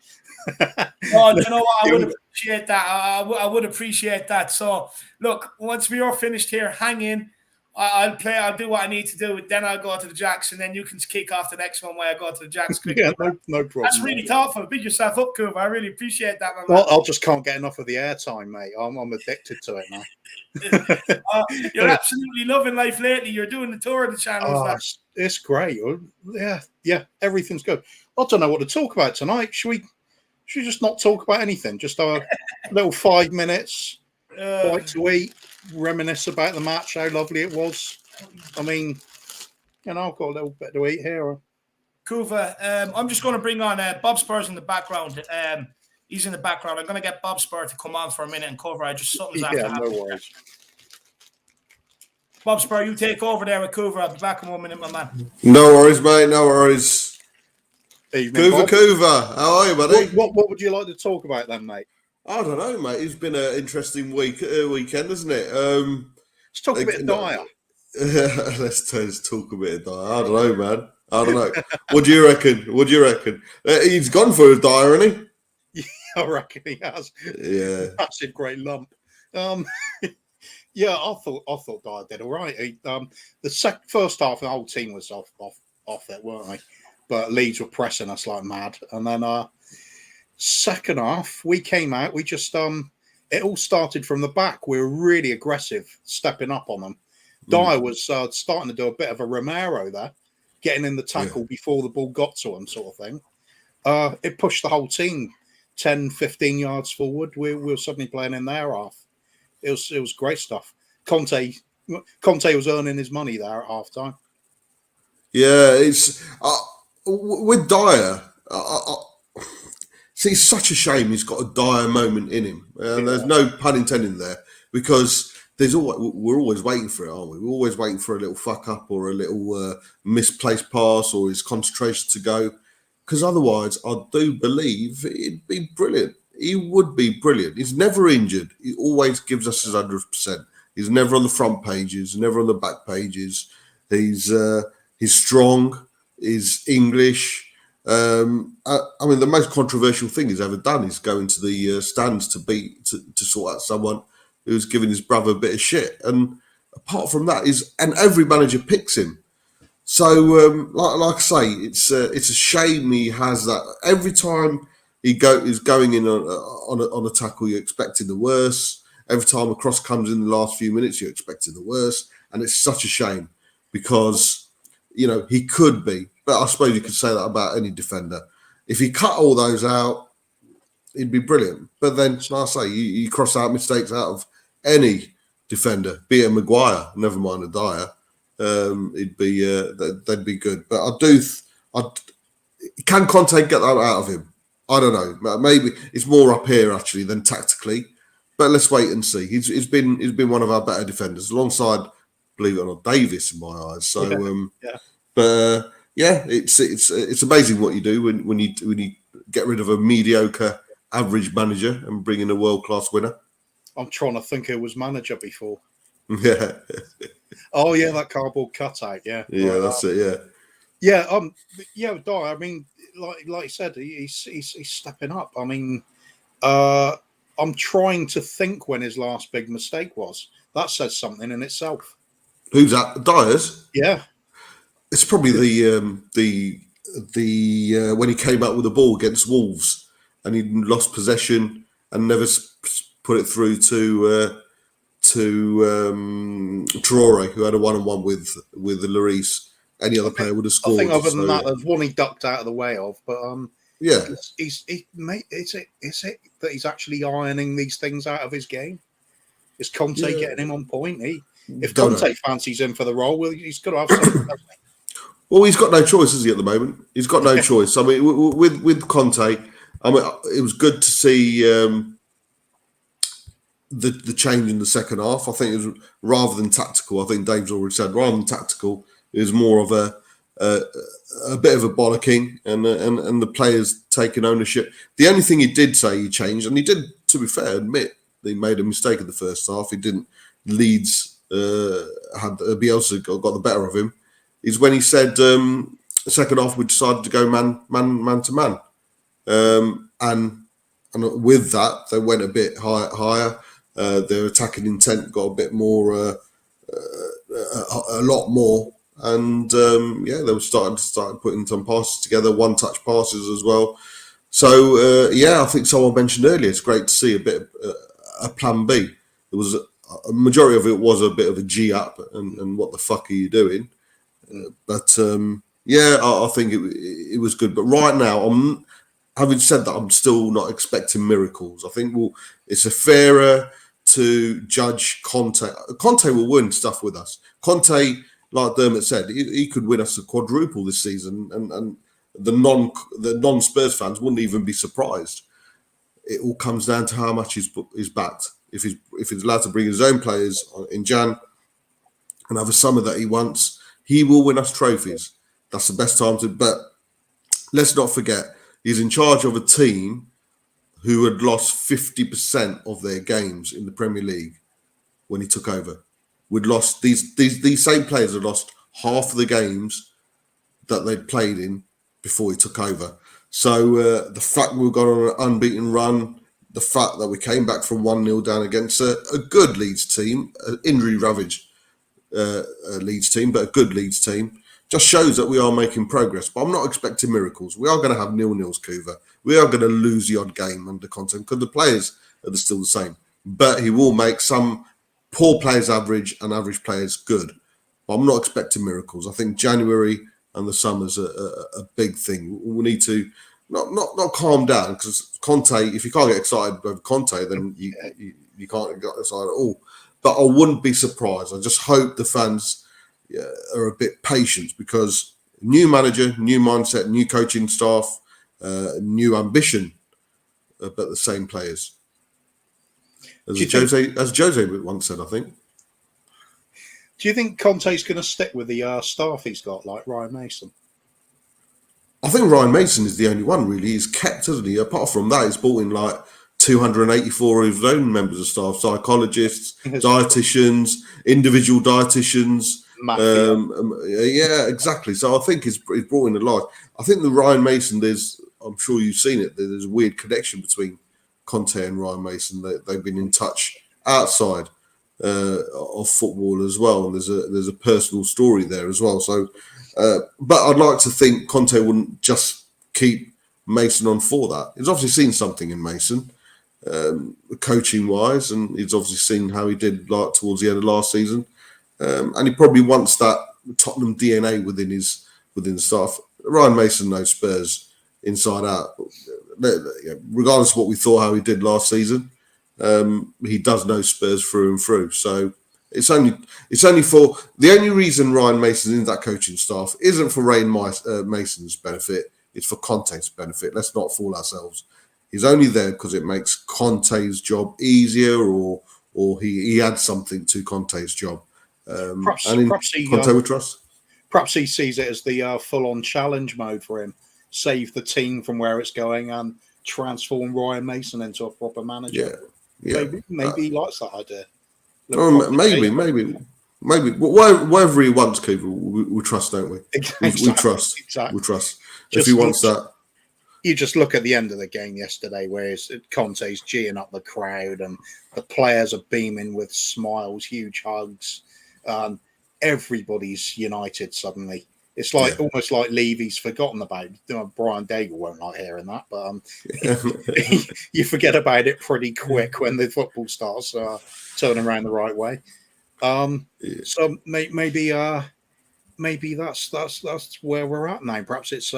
oh, you know what? I would appreciate that. I would appreciate that. So, look, once we are finished here, hang in. I'll play. I'll do what I need to do. Then I'll go to the Jacks, and then you can kick off the next one where I go to the Jacks. Yeah, no problem. That's really thoughtful. Big yourself up, Cooper. I really appreciate that, man. Well, I just can't get enough of the airtime, mate. I'm addicted to it now. You're absolutely loving life lately. You're doing the tour of the channels. Oh, it's great. Yeah, everything's good. I don't know what to talk about tonight. Should we just not talk about anything? Just a little 5 minutes, bite to eat, reminisce about the match, how lovely it was. I mean, you know, I've got a little bit to eat here. Kuva, I'm just going to bring on Bob Spurs in the background. He's in the background. I'm going to get Bob Spur to come on for a minute and cover. Something's after happening. No worries. Bob Spur, you take over there with Coover. I'll be back in 1 minute, my man. No worries, mate. No worries. Evening, Bob. Coover. How are you, buddy? What would you like to talk about then, mate? I don't know, mate. It's been an interesting weekend, hasn't it? Let's talk a bit of Dyer. Let's talk a bit of Dyer. I don't know, man. I don't know. What do you reckon? He's gone for a Dyer, hasn't he? I reckon he has. Yeah. That's a great lump. Yeah, I thought Dyer did all right. The first half, the whole team was off it, weren't they? But Leeds were pressing us like mad. And then second half, we came out. We just it all started from the back. We were really aggressive, stepping up on them. Dyer was starting to do a bit of a Romero there, getting in the tackle before the ball got to him, sort of thing. It pushed the whole team 10, 15 yards forward. We were suddenly playing in their half. It was great stuff. Conte was earning his money there at half time. Yeah, it's with Dyer. See, it's such a shame he's got a Dyer moment in him. There's no pun intended there, because we're always waiting for it, aren't we? We're always waiting for a little fuck up or a little misplaced pass or his concentration to go. Because otherwise, I do believe it'd be brilliant. He would be brilliant. He's never injured. He always gives us his 100%. He's never on the front pages, never on the back pages. He's strong. He's English. I mean, the most controversial thing he's ever done is going to the stands to sort out someone who's giving his brother a bit of shit. And apart from that, and every manager picks him. So, like I say, it's a shame he has that. Every time is going in on a tackle, you're expecting the worst. Every time a cross comes in the last few minutes, you're expecting the worst. And it's such a shame because, he could be. But I suppose you could say that about any defender. If he cut all those out, he'd be brilliant. But then, like I say, you cross out mistakes out of any defender, be it a Maguire, never mind a Dyer. It'd be they'd be good. But can Conte get that out of him? I don't know. Maybe it's more up here actually than tactically. But let's wait and see. He's been one of our better defenders, alongside, believe it or not, Davis in my eyes. So but it's amazing what you do when you get rid of a mediocre average manager and bring in a world-class winner. I'm trying to think who was manager before. Yeah. Oh yeah, that cardboard cutout. Yeah. Yeah, that's it. Yeah. Yeah. Yeah. Dyer. I mean, like you said, he's stepping up. I mean, I'm trying to think when his last big mistake was. That says something in itself. Who's that? Dyer's? Yeah. It's probably the when he came out with the ball against Wolves and he lost possession and never put it through to Traore, who had a one-on-one with Lloris. Any other player would have scored. I think other than that, there's one he ducked out of the way of. But yeah, is it that he's actually ironing these things out of his game? Is Conte getting him on point? If Conte fancies him for the role, well, he's got to have something. Hasn't he? Well, he's got no choice, is he, at the moment? He's got no choice. I mean, with Conte, I mean, it was good to see the change in the second half. I think it was rather than tactical. I think Dave's already said rather than tactical, it was more of a bit of a bollocking and the players taking ownership. The only thing he did say he changed, and he did, to be fair, admit that he made a mistake in the first half. He didn't. Leeds had Bielsa got the better of him. Is when he said second half we decided to go man to man, and with that they went a bit higher. Their attacking intent got a bit more, a lot more, and they were starting putting some passes together, one-touch passes as well. So I think someone mentioned earlier, it's great to see a bit of a plan B. There was a majority of it was a bit of a G up, and what the fuck are you doing? But I think it was good. But right now, having said that, I'm still not expecting miracles. I think it's fairer to judge Conte. Conte will win stuff with us. Conte, like Dermot said, he could win us a quadruple this season, and the non Spurs fans wouldn't even be surprised. It all comes down to how much he's backed. If he's allowed to bring his own players in Jan, and have a summer that he wants, he will win us trophies. That's the best time to. But let's not forget, he's in charge of a team who had lost 50% of their games in the Premier League when he took over. We'd lost these same players had lost half of the games that they'd played in before he took over. So the fact we've got on an unbeaten run, the fact that we came back from 1-0 down against a good Leeds team, an injury-ravaged Leeds team, but a good Leeds team, just shows that we are making progress. But I'm not expecting miracles. We are going to have 0-0s, Kuva. We are going to lose the odd game under Conte because the players are still the same. But he will make some poor players average and average players good. But I'm not expecting miracles. I think January and the summer's a big thing. We need to not calm down, because Conte, if you can't get excited over Conte, then you can't get excited at all. But I wouldn't be surprised. I just hope the fans are a bit patient, because new manager, new mindset, new coaching staff, new ambition, but the same players. As Jose once said, I think. Do you think Conte's going to stick with the staff he's got, like Ryan Mason? I think Ryan Mason is the only one, really. He's kept, hasn't he? Apart from that, he's brought in like 284 of his own members of staff, psychologists, dietitians, individual dietitians. Yeah, exactly. So I think he's brought in a lot. I think the Ryan Mason, I'm sure you've seen it, there's a weird connection between Conte and Ryan Mason. They've been in touch outside of football as well, and there's a personal story there as well. So, but I'd like to think Conte wouldn't just keep Mason on for that. He's obviously seen something in Mason, coaching wise, and he's obviously seen how he did like towards the end of last season, and he probably wants that Tottenham DNA within the staff. Ryan Mason knows Spurs inside out. Regardless of what we thought how he did last season, he does know Spurs through and through. So it's only for the only reason Ryan Mason's in that coaching staff isn't for Ryan Mason's benefit. It's for Conte's benefit. Let's not fool ourselves. He's only there because it makes Conte's job easier, or he adds something to Conte's job. Perhaps Conte would trust. Perhaps he sees it as the full-on challenge mode for him. Save the team from where it's going and transform Ryan Mason into a proper manager. Yeah. Maybe he likes that idea. Maybe. Whatever he wants, Cooper, we trust, don't we? Exactly. We trust. Exactly. We trust. If he wants that. You just look at the end of the game yesterday, where Conte's geeing up the crowd and the players are beaming with smiles, huge hugs. Everybody's united suddenly. It's like almost like Levy's forgotten about it. Brian Daigle won't like hearing that, but you forget about it pretty quick when the football starts turning around the right way. So maybe that's where we're at now. Perhaps it's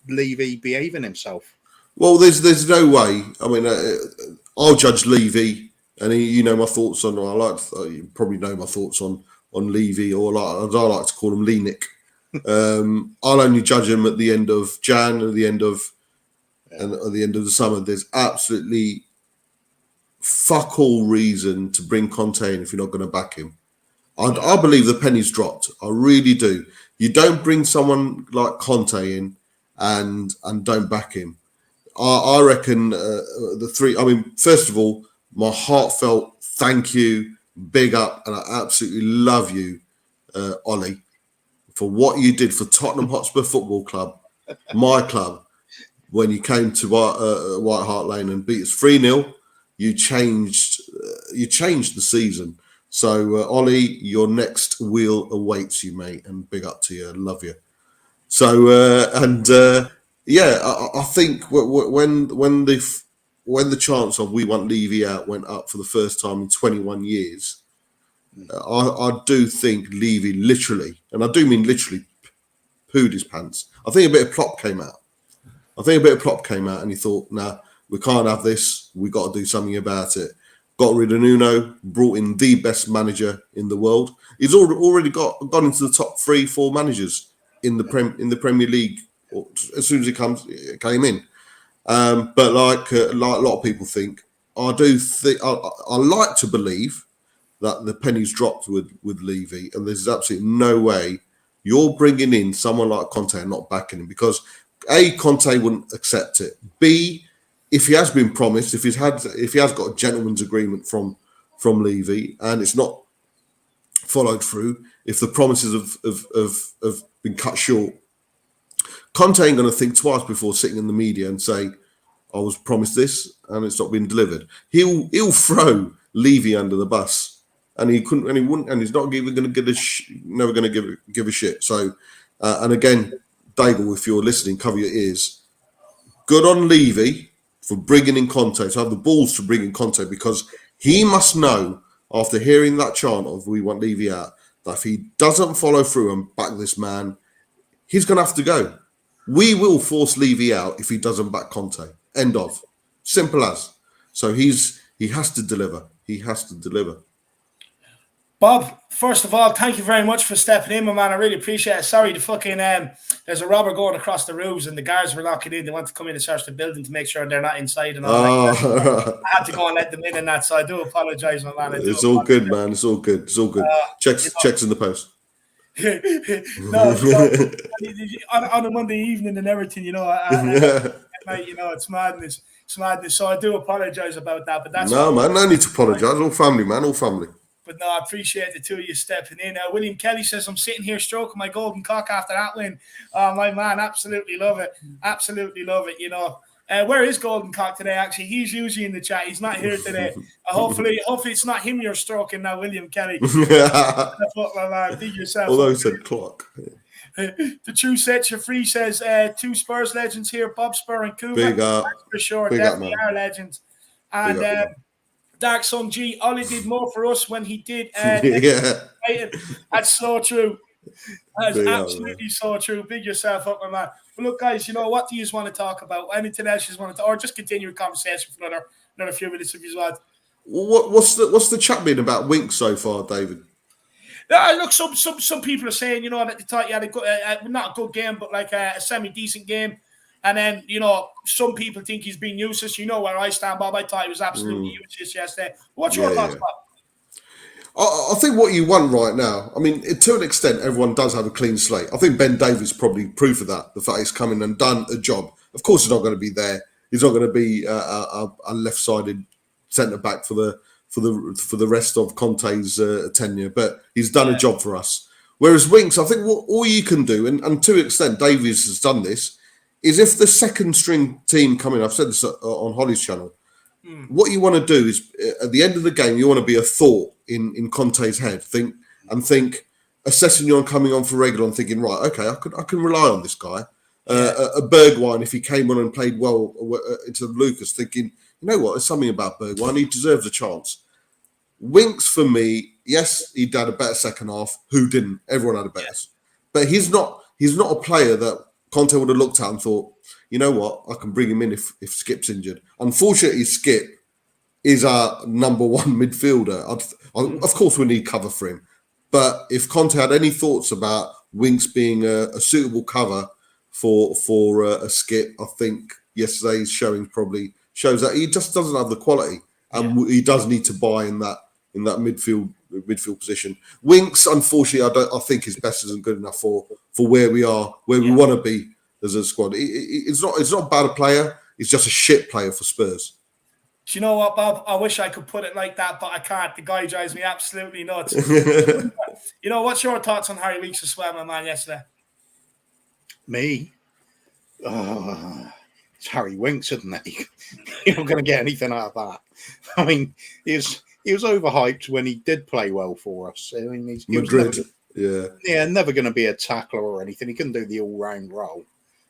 Levy behaving himself. Well, there's no way. I mean, I'll judge Levy, and you know my thoughts on. You probably know my thoughts on Levy, or as I like to call him, Leenick. I'll only judge him at the end of Jan, at the end of the summer. There's absolutely fuck all reason to bring Conte in if you're not going to back him. I believe the penny's dropped. I really do. You don't bring someone like Conte in and don't back him. I reckon the three. I mean, first of all, my heartfelt thank you, big up, and I absolutely love you, Ollie, for what you did for Tottenham Hotspur Football Club, my club, when you came to White Hart Lane and beat us 3-0. You changed the season. So, Ollie, your next wheel awaits you, mate, and big up to you. I love you. So, I think when the chance of we want Levy out went up for the first time in 21 years, I do think Levy literally, and I do mean literally, pooed his pants. I think a bit of plop came out. And he thought, nah, we can't have this. We got to do something about it. Got rid of Nuno, brought in the best manager in the world. He's already gone into the top 3-4 managers in the Premier League as soon as he came in. But like a lot of people think, I like to believe that the pennies dropped with Levy, and there's absolutely no way you're bringing in someone like Conte and not backing him, because A, Conte wouldn't accept it. B, if he has been promised, if he has got a gentleman's agreement from Levy and it's not followed through, if the promises have been cut short, Conte ain't going to think twice before sitting in the media and say, I was promised this and it's not been delivered. He'll throw Levy under the bus, and he couldn't, and he wouldn't, and he's not even going to never going to give a shit. So, and again, Daigle, if you're listening, cover your ears. Good on Levy for bringing in Conte, to have the balls to bring in Conte, because he must know, after hearing that chant of "We want Levy out," that if he doesn't follow through and back this man, he's going to have to go. We will force Levy out if he doesn't back Conte. End of. Simple as. So he has to deliver. He has to deliver. Bob, first of all, thank you very much for stepping in, my man. I really appreciate it. Sorry, the fucking there's a robber going across the roofs and the guards were locking in. They want to come in and search the building to make sure they're not inside and all that. I had to go and let them in and that, so I do apologise, my man. It's all good, man. It's all good. It's all good. Checks in the post. On a Monday evening and everything, at night, it's madness. It's madness. So I do apologise about that. But that's no, man. No need to apologise. All family, man. All family. But no, I appreciate the two of you stepping in. William Kelly says, I'm sitting here stroking my golden cock after that win. Oh, my man, absolutely love it. Absolutely love it, Where is Golden Cock today, actually? He's usually in the chat. He's not here today. Hopefully it's not him you're stroking now, William Kelly. My man, dig yourself. Although he said clock. The true set you free says, two Spurs legends here, Bob Spur and Kuma. Big up. That's for sure. Big definitely up, are legends. And Dark Sun G, Ollie did more for us when he did. That's so true. That's absolutely so true. Big yourself up, my man. But look, guys, what do you want to talk about? Anything else you want to, or just continue the conversation for another few minutes if you want. What's the chat been about Winks so far, David? Look, some people are saying, that they thought you had a good, not a good game, but like a semi-decent game. And then, some people think he's been useless. You know where I stand, Bob. I thought he was absolutely useless yesterday. What's your thoughts, Bob? I think what you want right now, I mean, to an extent, everyone does have a clean slate. I think Ben Davies is probably proof of that. The fact he's come in and done a job. Of course, he's not going to be there. He's not going to be a left-sided centre-back for the rest of Conte's tenure, but he's done a job for us. Whereas Winks, I think all you can do, and to an extent, Davies has done this, is if the second string team come in, I've said this on Holly's channel, what you want to do is at the end of the game, you want to be a thought in Conte's head, think, assessing you on coming on for regular and thinking, right, okay, I can rely on this guy. A Bergwijn, if he came on and played well into Lucas, thinking, you know what, there's something about Bergwijn, he deserves a chance. Winks, for me, yes, he had a better second half. Who didn't? Everyone had a better. But he's not a player that Conte would have looked at and thought, you know what, I can bring him in if Skip's injured. Unfortunately, Skip is our number one midfielder. Of course, we need cover for him. But if Conte had any thoughts about Winks being a suitable cover for a Skip, I think yesterday's showing probably shows that he just doesn't have the quality, and he does need to buy in that midfield position. Winks, unfortunately, I think his best isn't good enough for where we are, where we want to be as a squad. It's not bad a player. He's just a shit player for Spurs. Do you know what, Bob? I wish I could put it like that, but I can't. The guy drives me absolutely nuts. What's your thoughts on Harry Winks as well, my man, yesterday? Me? It's Harry Winks, isn't it? You're not going to get anything out of that. I mean, he was overhyped when he did play well for us. I mean, he was never going to be a tackler or anything. He couldn't do the all-round role.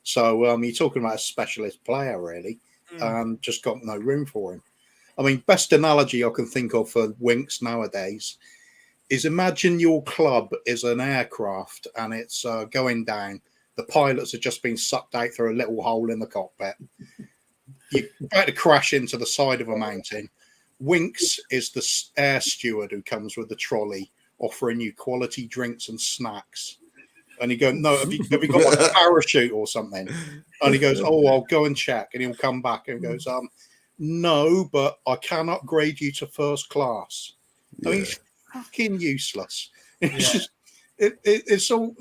So you're talking about a specialist player, really, and just got no room for him. I mean, best analogy I can think of for Winks nowadays is imagine your club is an aircraft and it's going down. The pilots have just been sucked out through a little hole in the cockpit. You're about to crash into the side of a mountain. Winks is the air steward who comes with the trolley offering you quality drinks and snacks. And you go, no, have you got like a parachute or something? And he goes, oh, I'll go and check. And he'll come back and goes, no, but I can upgrade you to first class. I mean, fucking useless. It's just, it's all.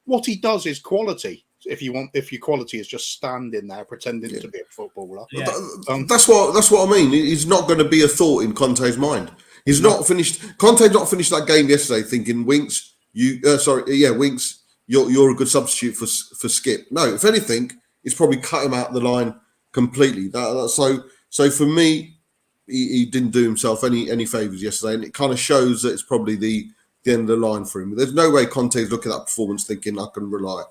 What he does is quality. If your quality is just standing there pretending to be a footballer. Yeah. That's what I mean. He's not going to be a thought in Conte's mind. He's not finished. Conte's not finished that game yesterday thinking, Winks, Winks, you're a good substitute for Skip. No, if anything, it's probably cut him out of the line completely. So for me, he didn't do himself any favours yesterday, and it kind of shows that it's probably the end of the line for him. There's no way Conte's looking at that performance thinking I can rely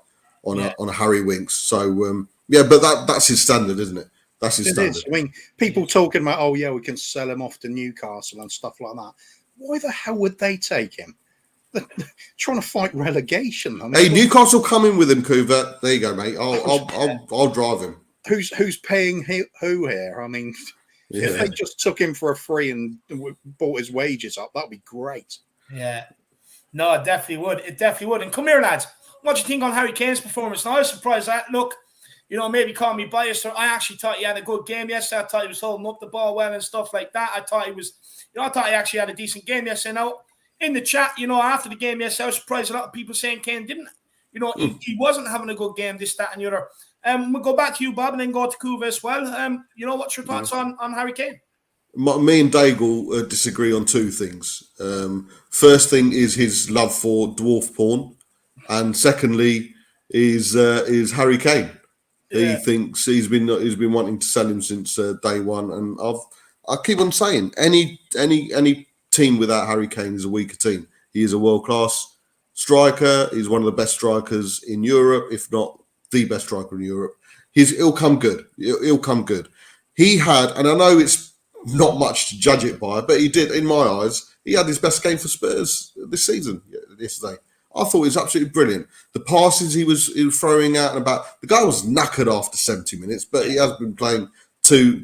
on a Harry Winks. So but that's his standard, isn't it? That's his standard. I mean, people talking about, we can sell him off to Newcastle and stuff like that. Why the hell would they take him? They're trying to fight relegation. I mean, hey, Newcastle coming with him, Coover. There you go, mate. I'll drive him. Who's paying who here? I mean, if they just took him for a free and bought his wages up, that'd be great. Yeah. No, it definitely would. It definitely would. And come here, lads. What do you think on Harry Kane's performance? Now, I was surprised that, look, maybe call me biased, or I actually thought he had a good game yesterday. I thought he was holding up the ball well and stuff like that. I thought he actually had a decent game yesterday. Now, in the chat, after the game yesterday, I was surprised a lot of people saying Kane didn't. He wasn't having a good game, this, that, and the other. We'll go back to you, Bob, and then go to Kuva as well. What's your thoughts on Harry Kane? Me and Daigle disagree on two things. First thing is his love for dwarf porn, and secondly is Harry Kane. He thinks he's been wanting to sell him since day one, and I keep on saying any team without Harry Kane is a weaker team. He is a world class striker. He's one of the best strikers in Europe, if not the best striker in Europe. He'll come good. He'll come good. He had, and I know it's not much to judge it by, but he did, in my eyes, he had his best game for Spurs this season yesterday. I thought it was absolutely brilliant. The passes he was throwing out and about. The guy was knackered after 70 minutes, but he has been playing two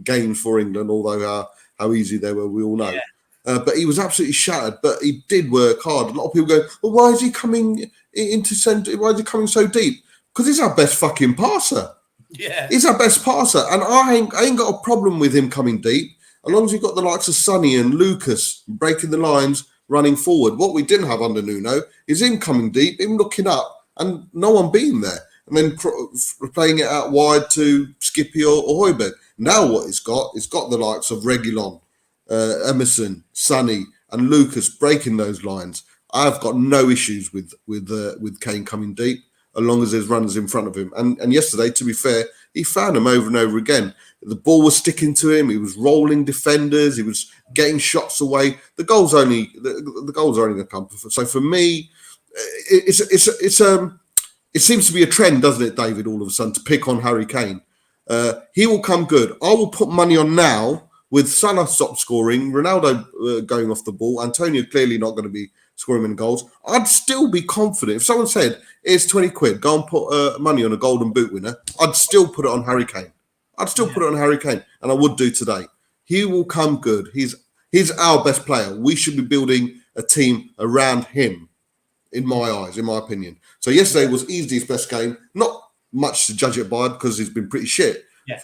games for England, although how easy they were, we all know. Yeah. But he was absolutely shattered, but he did work hard. A lot of people go, well, why is he coming into centre? Why is he coming so deep? Because he's our best fucking passer. Yeah. He's our best passer. And I ain't got a problem with him coming deep, as long as you've got the likes of Sonny and Lucas breaking the lines, running forward. What we didn't have under Nuno is him coming deep, him looking up, and no one being there. And then playing it out wide to Skippy or Højbjerg. Now what it's got the likes of Reguilon, Emerson, Sonny, and Lucas breaking those lines. I've got no issues with Kane coming deep, as long as there's runners in front of him. And yesterday, to be fair, he found them over and over again. The ball was sticking to him. He was rolling defenders. He was getting shots away. The goals are only going to come. So for me, it seems to be a trend, doesn't it, David? All of a sudden, to pick on Harry Kane. He will come good. I will put money on now with Salah stop scoring, Ronaldo going off the ball, Antonio clearly not going to be scoring many goals. I'd still be confident. If someone said, here's 20 quid, go and put money on a golden boot winner, I'd still put it on Harry Kane. Put it on Harry Kane, and I would do today. He will come good. He's our best player. We should be building a team around him, in my eyes, in my opinion. So yesterday was easily his best game. Not much to judge it by because he's been pretty shit. Yeah.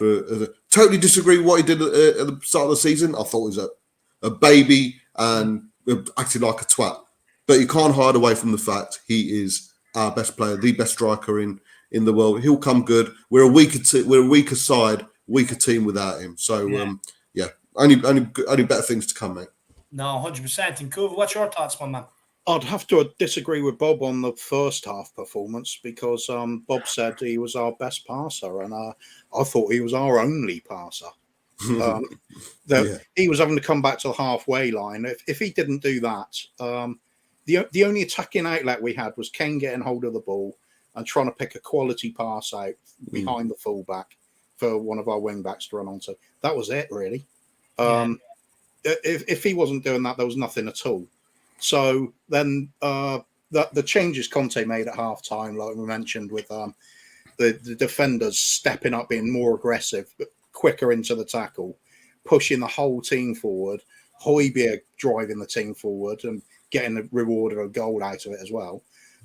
Totally disagree with what he did at the start of the season. I thought he was a baby and acted like a twat. But you can't hide away from the fact he is our best player, the best striker in the world. He'll come good. We're a weaker side, weaker team without him. So only better things to come, mate. No, 100%. And Kuva, what's your thoughts, my man? I'd have to disagree with Bob on the first half performance because Bob said he was our best passer, and I thought he was our only passer. He was having to come back to the halfway line. If he didn't do that, the only attacking outlet we had was Kane getting hold of the ball and trying to pick a quality pass out behind the fullback for one of our wing backs to run onto. That was it, really. If he wasn't doing that, there was nothing at all. So then the changes Conte made at half time, like we mentioned, with the defenders stepping up, being more aggressive, quicker into the tackle, pushing the whole team forward, Højbjerg driving the team forward and getting the reward of a goal out of it as well.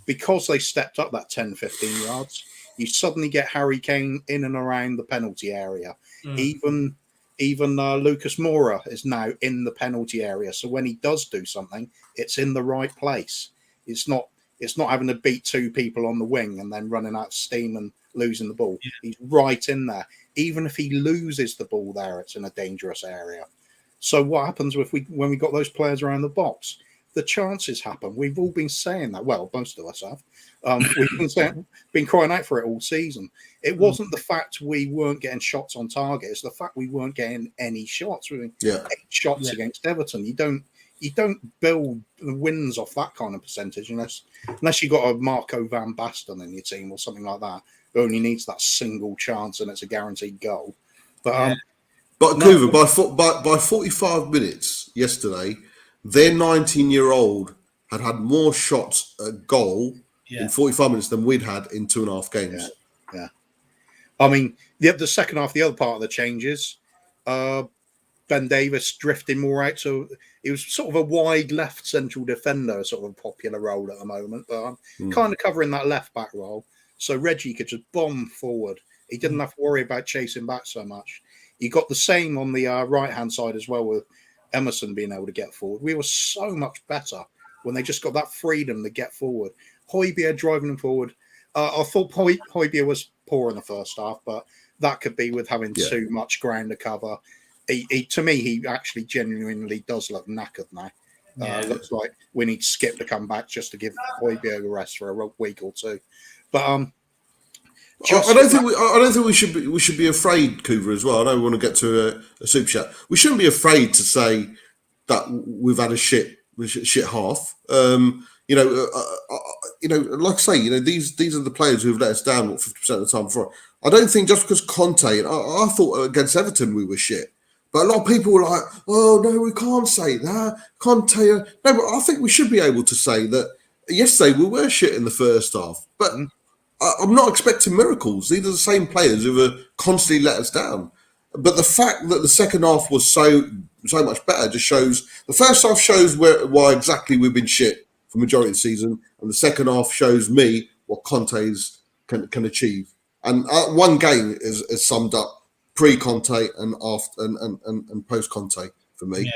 Because they stepped up that 10, 15 yards, you suddenly get Harry Kane in and around the penalty area. Even Even Lucas Moura is now in the penalty area. So when he does do something, it's in the right place. It's not having to beat two people on the wing and then running out of steam and losing the ball. Yeah. He's right in there. Even if he loses the ball there, it's in a dangerous area. So what happens when we got those players around the box? The chances happen. We've all been saying that. Well, most of us have. We've been crying out for it all season. It wasn't the fact we weren't getting shots on target. It's the fact we weren't getting any shots. We were 8 shots against Everton. You don't build wins off that kind of percentage unless you got a Marco van Basten in your team or something like that, who only needs that single chance and it's a guaranteed goal. But Coover, by 45 minutes yesterday, their 19-year-old had more shots at goal in 45 minutes than we'd had in 2.5 games. Yeah. I mean, the second half, the other part of the changes, Ben Davies drifting more out. So he was sort of a wide left central defender, sort of a popular role at the moment, but kind of covering that left back role. So Reggie could just bomb forward. He didn't have to worry about chasing back so much. You got the same on the right-hand side as well with Emerson being able to get forward. We were so much better when they just got that freedom to get forward. Højbjerg driving them forward. I thought Højbjerg was poor in the first half, but that could be with having too much ground to cover. To me, he actually genuinely does look knackered now. Looks like we need Skip to come back just to give Højbjerg a rest for a week or two. But I don't think we should be afraid, Coover, as well. I know we want to get to a super chat. We shouldn't be afraid to say that we've had a shit half. Like I say, these are the players who have let us down 50% of the time before. I don't think just because Conte, I thought against Everton we were shit. But a lot of people were like, oh, no, we can't say that. Conte. No, but I think we should be able to say that yesterday we were shit in the first half. But I'm not expecting miracles. These are the same players who have constantly let us down. But the fact that the second half was so much better just shows, the first half shows why exactly we've been shit for the majority of the season. And the second half shows me what Conte's can achieve. And one game is summed up pre-Conte and after and post-Conte for me. Yeah.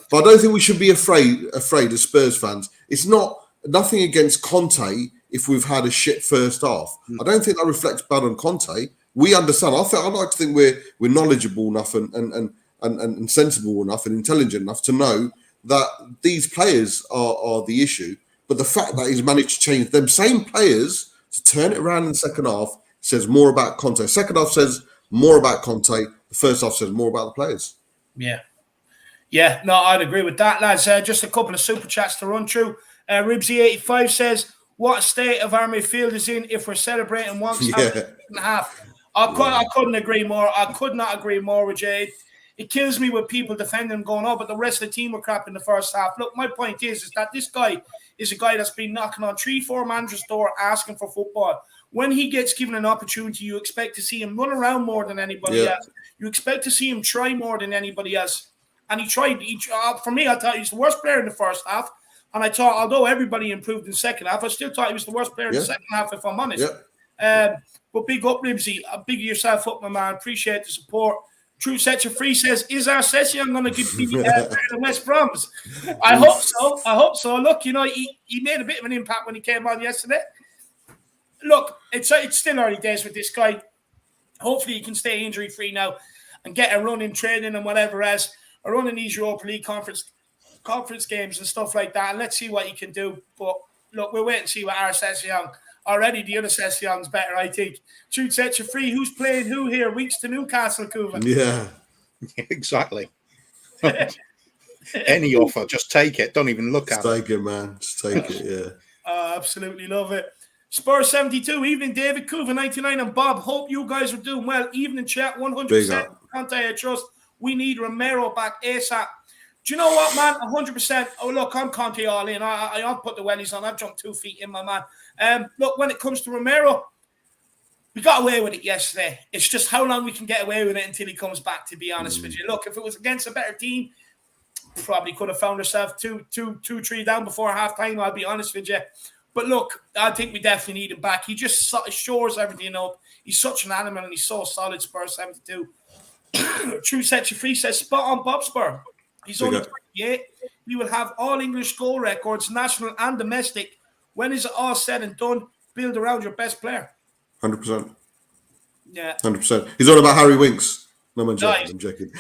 But I don't think we should be afraid as Spurs fans. It's nothing against Conte if we've had a shit first half. I don't think that reflects bad on Conte. We understand. I like to think we're knowledgeable enough and sensible enough and intelligent enough to know that these players are the issue. But the fact that he's managed to change them same players to turn it around in the second half says more about Conte. Second half says more about Conte. The first half says more about the players. Yeah, no, I'd agree with that, lads. Just a couple of super chats to run through. Ribsy85 says, what a state of our midfield is in if we're celebrating once and a half. I couldn't agree more. I could not agree more with Jade. It kills me with people defending him going, but the rest of the team were crap in the first half. Look, my point is that this guy is a guy that's been knocking on 3-4 managers' door asking for football. When he gets given an opportunity, you expect to see him run around more than anybody else. You expect to see him try more than anybody else. And he tried. For me, I thought he was the worst player in the first half. And I thought, although everybody improved in the second half, I still thought he was the worst player in the second half, if I'm honest. But big up, Ribsy. Big yourself up, my man. Appreciate the support. True Set You Free says, is our session going to be the West Broms? I hope so. Look, he made a bit of an impact when he came on yesterday. Look, it's still early days with this guy. Hopefully he can stay injury-free now and get a run in training and whatever else, a run in these Europa League conference games and stuff like that. And let's see what he can do. But look, we'll wait and see what our session. Already the other session's better, I think. Shoot Set You Free. Who's playing who here? Weeks to Newcastle, Coover. Yeah, exactly. Any offer, just take it. Don't even look at it. Take it, man. Just take it, yeah. I absolutely love it. Spurs 72. Evening, David. Coover 99 and Bob. Hope you guys are doing well. Evening, chat. 100%. Conte, I trust. We need Romero back ASAP. Do you know what, man? 100%. Oh, look, I'm Conte all in. I'll put the wellies on. I've jumped 2 feet in, my man. Look, when it comes to Romero, we got away with it yesterday. It's just how long we can get away with it until he comes back, to be honest with you. Look, if it was against a better team, probably could have found ourselves 2-3 down before half-time, I'll be honest with you. But look, I think we definitely need him back. He just shores everything up. He's such an animal and he's so solid, Spurs 72. True Set You Free says, spot on Bob Spur. He's only 28. He will have all English goal records, national and domestic. When is it all said and done? Build around your best player. 100%. Yeah. 100%. He's on about Harry Winks. No, I'm joking. Nice. I'm joking.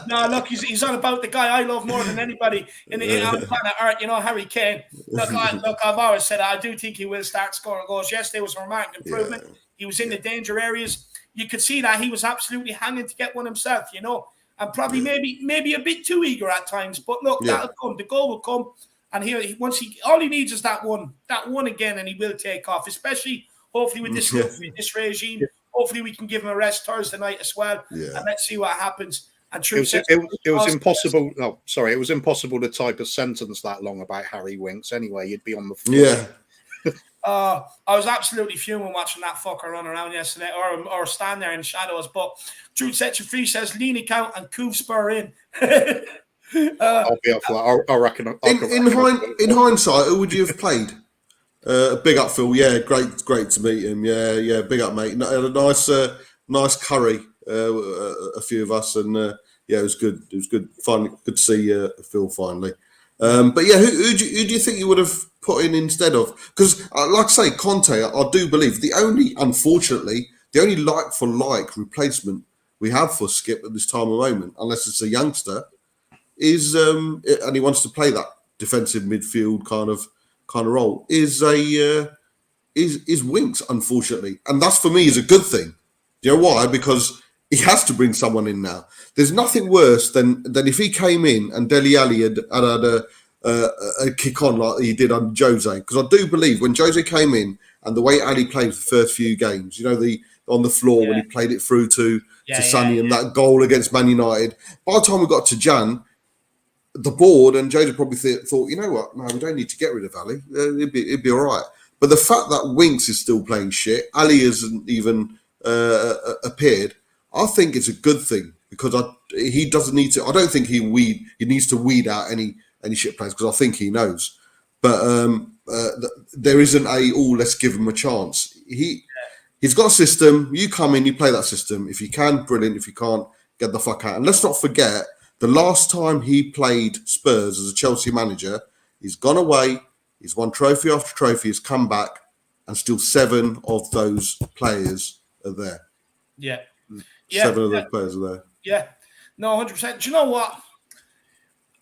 No, look, he's on about the guy I love more than anybody on planet Earth, Harry Kane. Look, I've always said I do think he will start scoring goals. Yesterday was a remarkable improvement. He was in the danger areas. You could see that he was absolutely hanging to get one himself, and probably maybe a bit too eager at times. But look, that'll come. The goal will come, and all he needs is that one again, and he will take off. Especially hopefully with this regime. Hopefully we can give him a rest Thursday night as well, and let's see what happens. And it was impossible. Oh, sorry, it was impossible to type a sentence that long about Harry Winks. Anyway, you'd be on the floor. Yeah. I was absolutely fuming watching that fucker run around yesterday, or stand there in the shadows. But Truth Set You Free says Leany count and Coof Spur in. I'll be off that. I reckon. In hindsight, who would you have played? Big up, Phil. Yeah, great to meet him. Yeah, big up, mate. A nice curry. A few of us, and it was good. It was good. Finally, good to see Phil finally. But yeah, who do you think you would have put in instead of? Because, like I say, Conte, I do believe unfortunately, the only like-for-like replacement we have for Skip at this time of moment, unless it's a youngster, is and he wants to play that defensive midfield kind of role, is Winks, unfortunately, and that's for me is a good thing. Do you know why? Because he has to bring someone in now. There's nothing worse than if he came in and Dele Alli had a kick on like he did on Jose. Because I do believe when Jose came in and the way Ali played the first few games, on the floor when he played it through to Sonny and that goal against Man United. By the time we got to Jan, the board and Jose probably thought, you know what? No, we don't need to get rid of Ali. It'd be all right. But the fact that Winks is still playing shit, Ali hasn't even appeared. I think it's a good thing because he doesn't need to. I don't think he needs to weed out any shit players because I think he knows. But there isn't let's give him a chance. He's got a system. You come in, you play that system. If you can, brilliant. If you can't, get the fuck out. And let's not forget the last time he played Spurs as a Chelsea manager, he's gone away. He's won trophy after trophy. He's come back, and still 7 of those players are there. Yeah. 7 of those players are there. Yeah. No, 100%. Do you know what?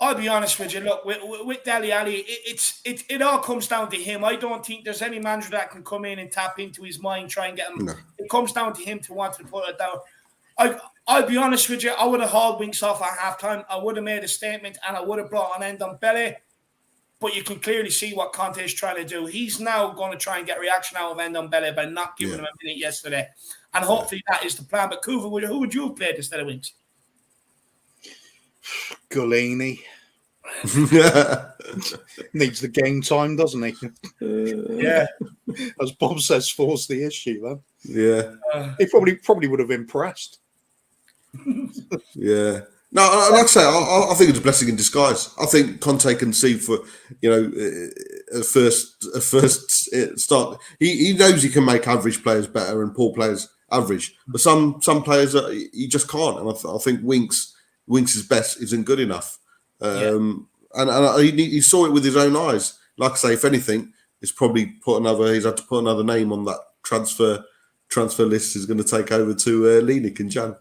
I'll be honest with you. Look, with Dele Alli, it all comes down to him. I don't think there's any manager that can come in and tap into his mind, try and get him. No. It comes down to him to want to put it down. I'll be honest with you. I would have hauled Winks off at halftime. I would have made a statement and I would have brought on Ndombele. But you can clearly see what Conte is trying to do. He's now going to try and get reaction out of Ndombele by not giving him a minute yesterday. And hopefully that is the plan. But Kuva, who would you have played instead of Winks? Golini. Needs the game time, doesn't he? Yeah. As Bob says, force the issue, then. Yeah. He probably would have impressed. Yeah. No, like I say, I think it's a blessing in disguise. I think Conte can see for, a first start. He knows he can make average players better and poor players average. But some players he just can't. And I think Winks' best isn't good enough. And he saw it with his own eyes. Like I say, if anything, he's probably he's had to put another name on that transfer list. Is going to take over to Lenik and Jan.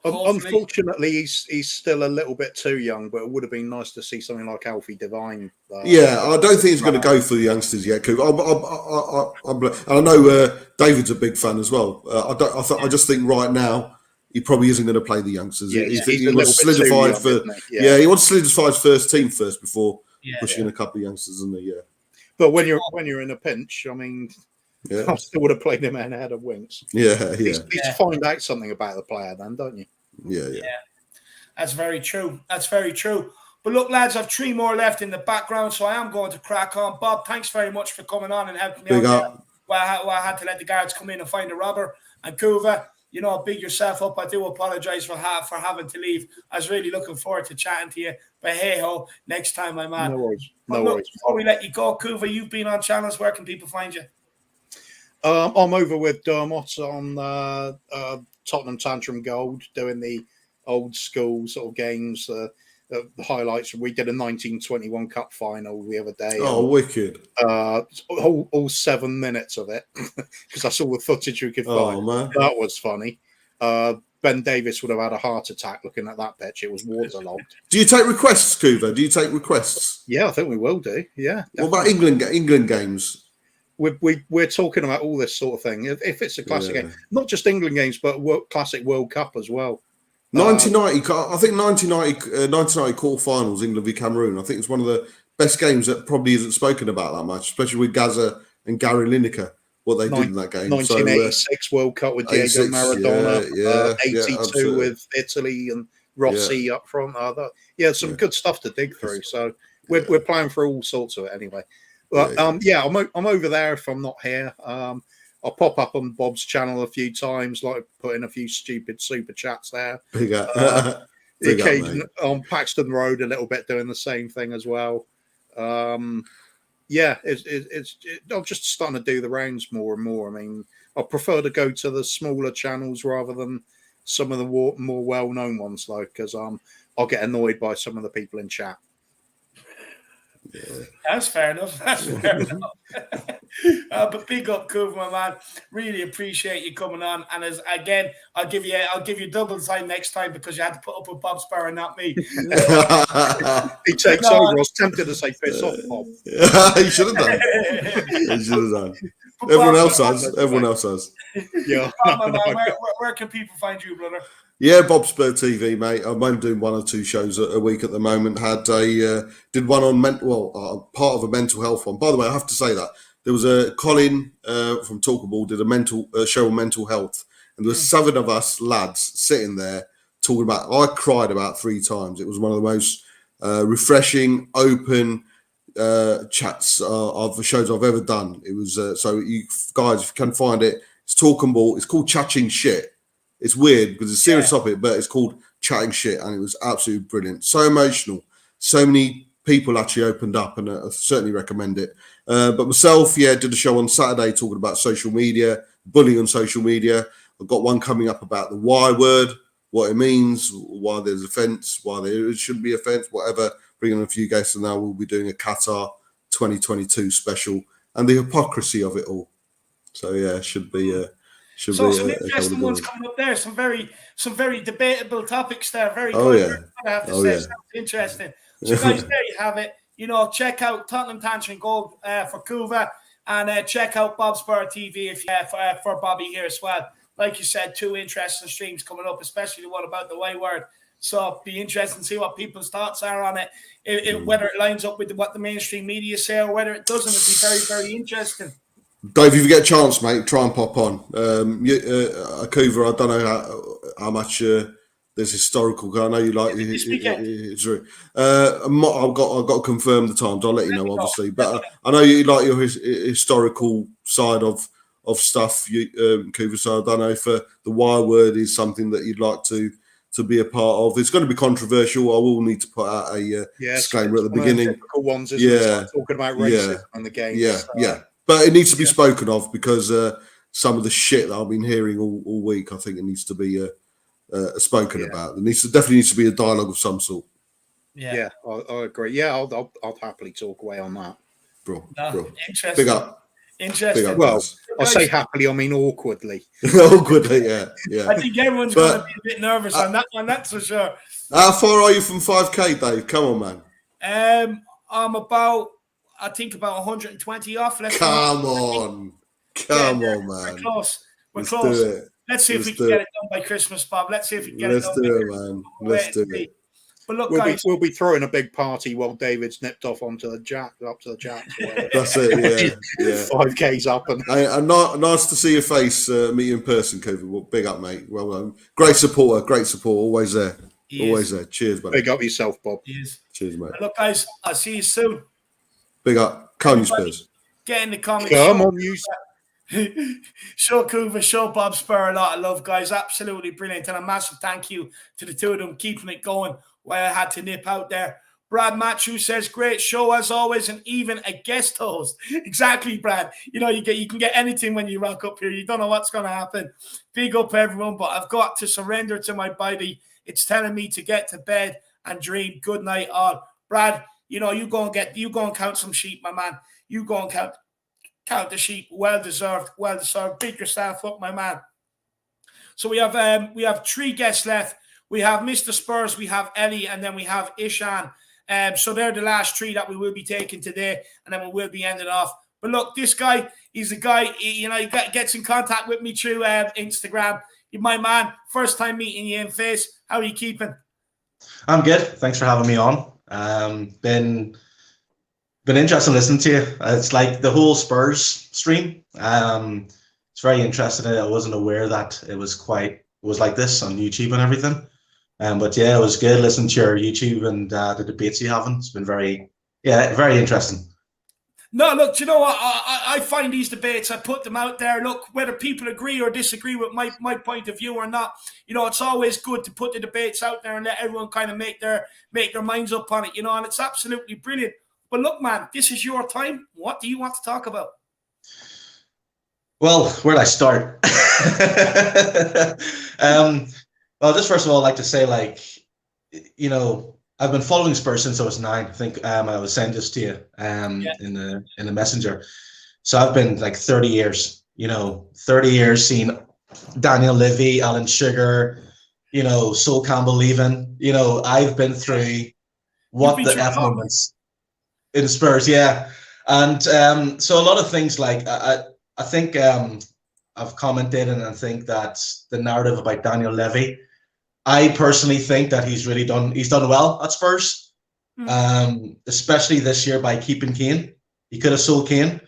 Unfortunately, he's still a little bit too young, but it would have been nice to see something like Alfie Devine. I don't think he's going to go for the youngsters yet. And I know David's a big fan as well. I just think right now he probably isn't going to play the youngsters. Yeah, he wants to solidify he wants to solidify his first team first before pushing in a couple of youngsters, isn't he? Yeah. But when you're in a pinch, I mean. Yeah. I still would have played him ahead of Winks. Yeah. You need to find out something about the player then, don't you? Yeah. That's very true. But look, lads, I've 3 more left in the background, so I am going to crack on. Bob, thanks very much for coming on and helping me out. Well, I had to let the guards come in and find a robber. And Kuva, big yourself up. I do apologise for having to leave. I was really looking forward to chatting to you. But hey-ho, next time, my man. No worries. Before we let you go, Kuva, you've been on channels. Where can people find you? I'm over with Dermot on Tottenham Tantrum Gold, doing the old school sort of games. The highlights. We did a 1921 Cup final the other day. Oh, wicked! All 7 minutes of it, because that's all the footage we could find. Man. That was funny. Ben Davis would have had a heart attack looking at that pitch. It was waterlogged. Do you take requests, Coover? Do you take requests? Yeah, I think we will do. Yeah. Definitely. What about England games? We're talking about all this sort of thing. If it's a classic game, not just England games, but classic World Cup as well. 1990, I think 1990 quarterfinals, England v Cameroon. I think it's one of the best games that probably isn't spoken about that much, especially with Gaza and Gary Lineker, what they did in that game. 1986 World Cup with Diego Maradona, 82 with Italy and Rossi up front. Some good stuff to dig through. So we're playing for all sorts of it anyway. But I'm over there if I'm not here. I'll pop up on Bob's channel a few times, like put in a few stupid super chats there. Big up. The occasion on Paxton Road a little bit doing the same thing as well. I'm just starting to do the rounds more and more. I mean, I prefer to go to the smaller channels rather than some of the more well-known ones, though, because I'll get annoyed by some of the people in chat. Yeah. That's fair enough. But big up, Coover, my man. Really appreciate you coming on. And I'll give you double time next time because you had to put up with Bob Spur and not me. He takes over. I was tempted to say piss off, Bob. He should have done. Everyone else has. Yeah. Where can people find you, brother? Yeah, Bob Spur TV, mate. I'm only doing 1 or 2 shows a week at the moment. Did one on part of a mental health one. By the way, I have to say that there was a Colin from Talkable did a show on mental health, and there was 7 of us lads sitting there talking about. I cried about 3 times. It was one of the most refreshing, open chats of the shows I've ever done. It was so you guys, if you can find it, it's Talkable. It's called Chatting Shit. It's weird because it's a serious topic, but it's called Chatting Shit, and it was absolutely brilliant. So emotional. So many people actually opened up, and I certainly recommend it. But myself, did a show on Saturday talking about social media, bullying on social media. I've got one coming up about the Y word, what it means, why there's offence, why there shouldn't be offence, whatever. Bringing a few guests, and now we'll be doing a Qatar 2022 special and the hypocrisy of it all. So should be. Some interesting ones coming up there. Some very debatable topics there. Very good. I have to say, sounds interesting. So guys, there you have it. Check out Tottenham Tantrum Gold for Kuva, and check out Bob Spur TV for Bobby here as well. Like you said, 2 interesting streams coming up, especially the one about the Y word. So be interesting to see what people's thoughts are on it. Whether it lines up with what the mainstream media say or whether it doesn't. It'd be very, very interesting. Dave, if you get a chance, mate, try and pop on. Coover, I don't know how much there's historical. I know you like it. I've got to confirm the times. I'll let you know, obviously. But I know you like your historical side of stuff, Coover. So I don't know if the Y word is something that you'd like to be a part of. It's going to be controversial. I will need to put out a disclaimer at the beginning. Typical ones, isn't it? Talking about racism in the game. Yeah. But it needs to be spoken of because some of the shit that I've been hearing all week, I think it needs to be spoken about. There definitely needs to be a dialogue of some sort. Yeah, I agree. Yeah, I'll happily talk away on that. Bro. Interesting. Big up. Interesting. Big up, well, I say happily, I mean awkwardly. Awkwardly, yeah. I think everyone's going to be a bit nervous on that one, that's for sure. How far are you from 5K, Dave? Come on, man. I'm about 120 off. Come on, man. We're close. Let's do it. Let's see if we can get it done by Christmas, Bob. Let's see if we can get it done. Let's do it, man. Let's do it. But look, guys, we'll be throwing a big party while David's nipped off up to the jack. That's it. Yeah. 5K's up and nice to see your face. Meet you in person, Coover. Well, big up, mate. Well done. Great supporter. Always there. Always there. Cheers, buddy. Big up yourself, Bob. Cheers, mate. But look, guys, I'll see you soon. Big up. Coney Spurs. Get in the comments. Come on, you. Show Coover, show Bob Spur a lot of love, guys. Absolutely brilliant. And a massive thank you to the 2 of them keeping it going while I had to nip out there. Brad Matthew says, great show as always, and even a guest host. Exactly, Brad. You know, you can get anything when you rock up here. You don't know what's going to happen. Big up, everyone, but I've got to surrender to my body. It's telling me to get to bed and dream. Good night, all. Brad, you know, you go and count some sheep, my man. You go and count the sheep. Well deserved. Big yourself up, my man. So we have 3 guests left. We have Mr. Spurs, we have Ellie, and then we have Ishan. So they're the last 3 that we will be taking today, and then we will be ending off. But look, this guy, he's a guy, he gets in contact with me through Instagram. You're my man, first time meeting you in face. How are you keeping? I'm good. Thanks for having me on. Been interesting listening to you. It's like the whole Spurs stream. It's very interesting. I wasn't aware that it was like this on YouTube and everything. But yeah, it was good listening to your YouTube and the debates you having. It's been very interesting. No, look, do you know what? I find these debates, I put them out there. Look, whether people agree or disagree with my point of view or not, you know, it's always good to put the debates out there and let everyone kind of make their minds up on it, you know, and it's absolutely brilliant. But look, man, this is your time. What do you want to talk about? Well, where do I start? Well, just first of all, I'd like to say, like, you know, I've been following Spurs since I was 9. I think I was saying this to you in the messenger. So I've been like 30 years, you know, 30 years seeing Daniel Levy, Alan Sugar, you know, Sol Campbell leaving. You know, I've been through what the F moments in Spurs, yeah. And so a lot of things, like I think I've commented and I think that the narrative about Daniel Levy, I personally think that he's done well at Spurs, especially this year by keeping Kane. He could have sold Kane.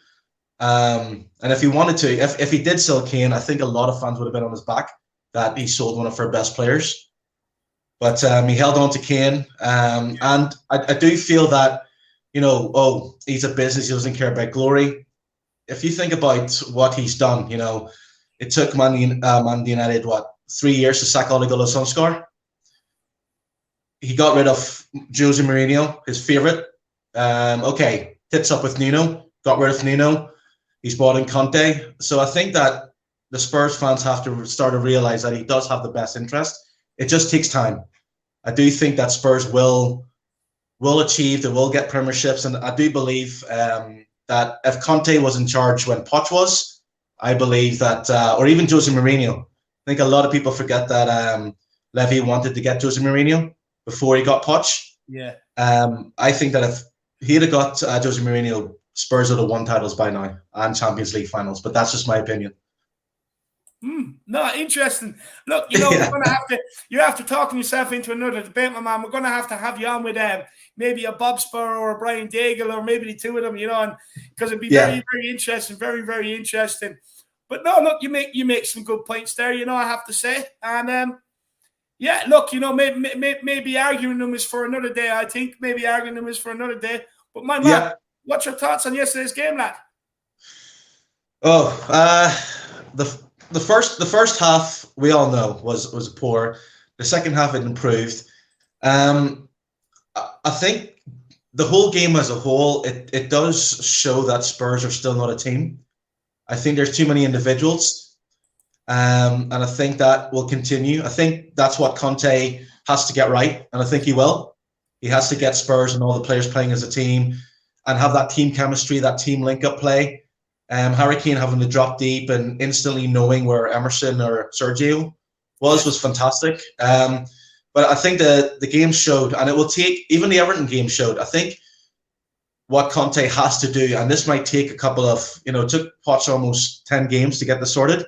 And if he wanted to, if he did sell Kane, I think a lot of fans would have been on his back that he sold one of our best players. But he held on to Kane. And I do feel that, you know, he's a business, he doesn't care about glory. If you think about what he's done, you know, it took Man United, 3 years to sack Ole Gunnar Solskjaer. He got rid of Jose Mourinho, his favourite. Hits up with Nuno, got rid of Nuno. He's brought in Conte. So I think that the Spurs fans have to start to realise that he does have the best interest. It just takes time. I do think that Spurs will achieve, they will get premierships, and I do believe that if Conte was in charge when Poch was, I believe that, or even Jose Mourinho, I think a lot of people forget that Levy wanted to get Jose Mourinho before he got Poch. Yeah. I think that if he'd have got Jose Mourinho, Spurs would have won titles by now and Champions League finals. But that's just my opinion. No, interesting. Look, you know, we're gonna have to talk yourself into another debate, my man. We're gonna have you on with maybe a Bob Spur or a Brian Daigle or maybe the two of them, you know, because it'd be very, very interesting, very, very interesting. But no, look, you make some good points there, you know, I have to say. And yeah, look, you know, maybe arguing them is for another day. I think maybe arguing them is for another day. But my man, what's your thoughts on yesterday's game, lad? The first half we all know was poor. The second half it improved. I think the whole game as a whole, it does show that Spurs are still not a team. I think there's too many individuals, and I think that will continue. I think that's what Conte has to get right, and I think he will. He has to get Spurs and all the players playing as a team and have that team chemistry, that team link-up play. Harry Kane having to drop deep and instantly knowing where Emerson or Sergio was fantastic. But I think the game showed, and it will take, even the Everton game showed, I think what Conte has to do, and this might take a couple of, you know, it took Poch almost 10 games to get this sorted.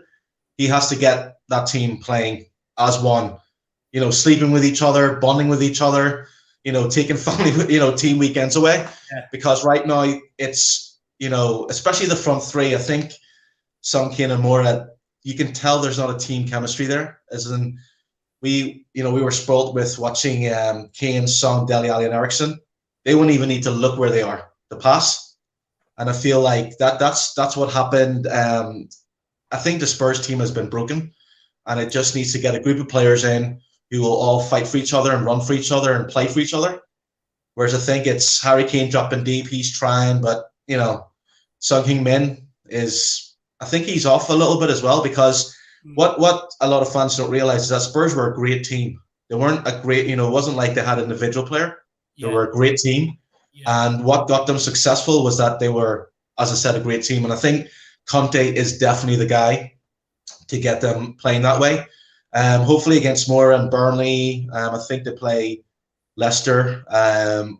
He has to get that team playing as one, you know, sleeping with each other, bonding with each other, you know, taking family, you know, team weekends away. Yeah. Because right now it's, you know, especially the front three, I think Son, Kane and Moura, you can tell there's not a team chemistry there. As in, we were spoilt with watching Kane, Son, Dele Alli and Eriksen. They wouldn't even need to look where they are to pass. And I feel like that's what happened. I think the Spurs team has been broken, and it just needs to get a group of players in who will all fight for each other and run for each other and play for each other. Whereas I think it's Harry Kane dropping deep. He's trying, but, you know, Son Heung-min is, I think he's off a little bit as well, because what a lot of fans don't realize is that Spurs were a great team. They weren't a great, you know, it wasn't like they had an individual player. They were a great team. And what got them successful was that they were, as I said, a great team. And I think Conte is definitely the guy to get them playing that way. Hopefully against Moore and Burnley, I think they play Leicester. I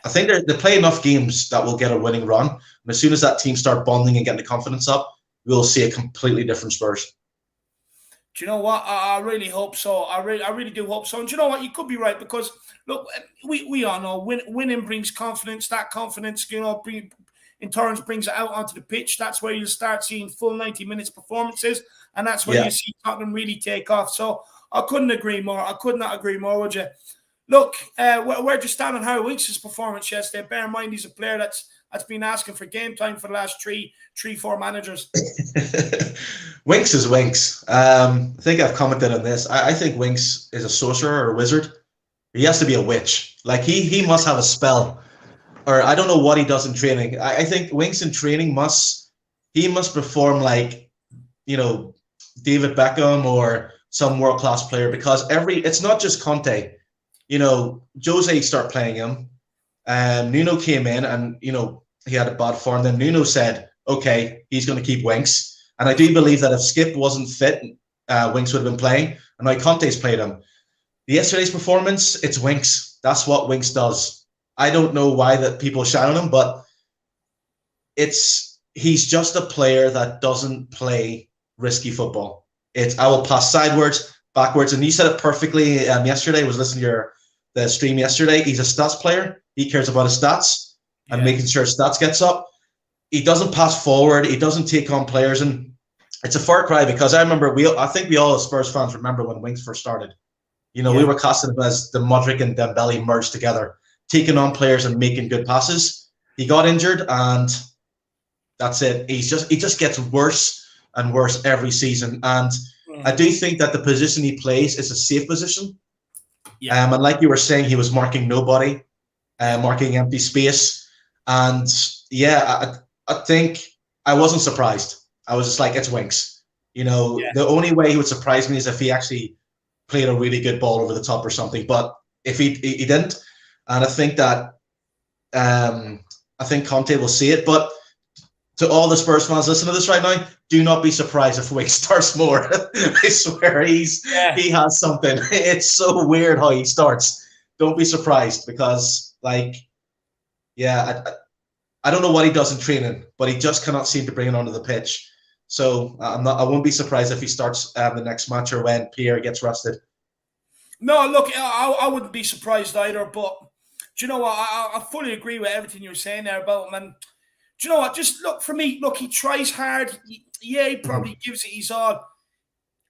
think they play enough games that will get a winning run. And as soon as that team start bonding and getting the confidence up, we'll see a completely different Spurs. Do you know what? I really hope so. I really do hope so. And do you know what? You could be right, because look, we all know winning brings confidence. That confidence, you know, in turn brings it out onto the pitch. That's where you'll start seeing full 90 minutes performances, and that's where you see Tottenham really take off. So I couldn't agree more. I could not agree more, would you? Look, where'd you stand on Harry Winks' performance yesterday? Bear in mind he's a player that's been asking for game time for the last four managers. Winks is Winks. I think I've commented on this. I think Winks is a sorcerer or a wizard. He has to be a witch. Like he must have a spell, or I don't know what he does in training. I think Winks in training must perform like, you know, David Beckham or some world-class player, because it's not just Conte. You know, Jose started playing him. Nuno came in and, you know, he had a bad form. Then Nuno said, okay, he's going to keep Winks. And I do believe that if Skip wasn't fit, Winks would have been playing. And now Conte's played him. Yesterday's performance, it's Winks. That's what Winks does. I don't know why that people shout on him, but he's just a player that doesn't play risky football. I will pass sideways, backwards. And you said it perfectly yesterday. I was listening to the stream yesterday. He's a stats player. He cares about his stats and making sure his stats gets up. He doesn't pass forward. He doesn't take on players. And it's a far cry, because I remember I think we all as Spurs fans remember when Winks first started. You know, we were casting him as the Modric and Dembele merged together, taking on players and making good passes. He got injured, and that's it. He just gets worse and worse every season. And I do think that the position he plays is a safe position. And like you were saying, he was marking nobody, marking empty space. And I think I wasn't surprised. I was just like, it's Winks. You know, the only way he would surprise me is if he actually played a really good ball over the top or something. But if he didn't, and I think that I think Conte will see it. But to all the Spurs fans listening to this right now, do not be surprised if Winks starts more. I swear he has something. It's so weird how he starts. Don't be surprised, because I don't know what he does in training, but he just cannot seem to bring it onto the pitch. So I won't be surprised if he starts the next match or when Pierre gets rested. No, look, I wouldn't be surprised either. But do you know what? I fully agree with everything you were saying there about him. And do you know what? Just look, for me, look, he tries hard. He probably gives it his all.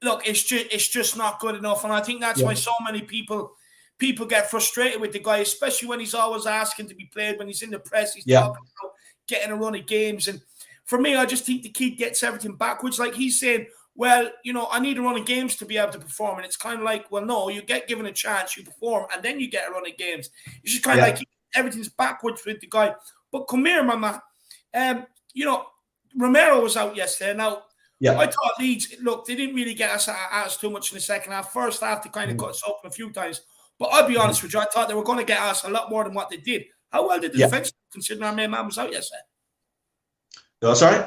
Look, it's just not good enough. And I think that's why so many people get frustrated with the guy, especially when he's always asking to be played, when he's in the press, he's talking about getting a run of games. And for me, I just think the kid gets everything backwards. Like he's saying, well, you know, I need a run of games to be able to perform. And it's kind of like, well, no, you get given a chance, you perform, and then you get a run of games. It's just kind of like everything's backwards with the guy. But come here, my man. You know, Romero was out yesterday. Now, I thought Leeds, look, they didn't really get us too much in the second half. First half, they kind of got us open a few times. But I'll be honest with you, I thought they were going to get us a lot more than what they did. How well did the defense, considering our main man was out yesterday? No, sorry?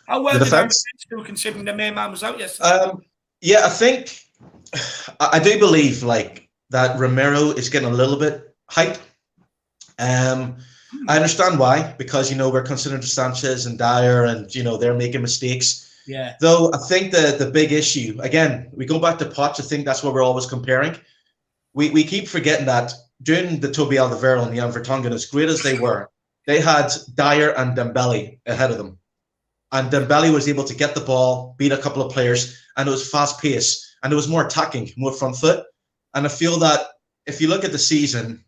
How well did our defense do, considering the main man was out yesterday? I think I do believe that Romero is getting a little bit hype. I understand why, because, you know, we're considering Sanchez and Dyer, and, you know, they're making mistakes. Yeah. Though I think the big issue, again, we go back to Poch. I think that's what we're always comparing. We keep forgetting that during the Toby Alderweireld and Jan Vertonghen, as great as they were, they had Dyer and Dembele ahead of them. And Dembele was able to get the ball, beat a couple of players, and it was fast paced, and it was more attacking, more front foot. And I feel that if you look at the season,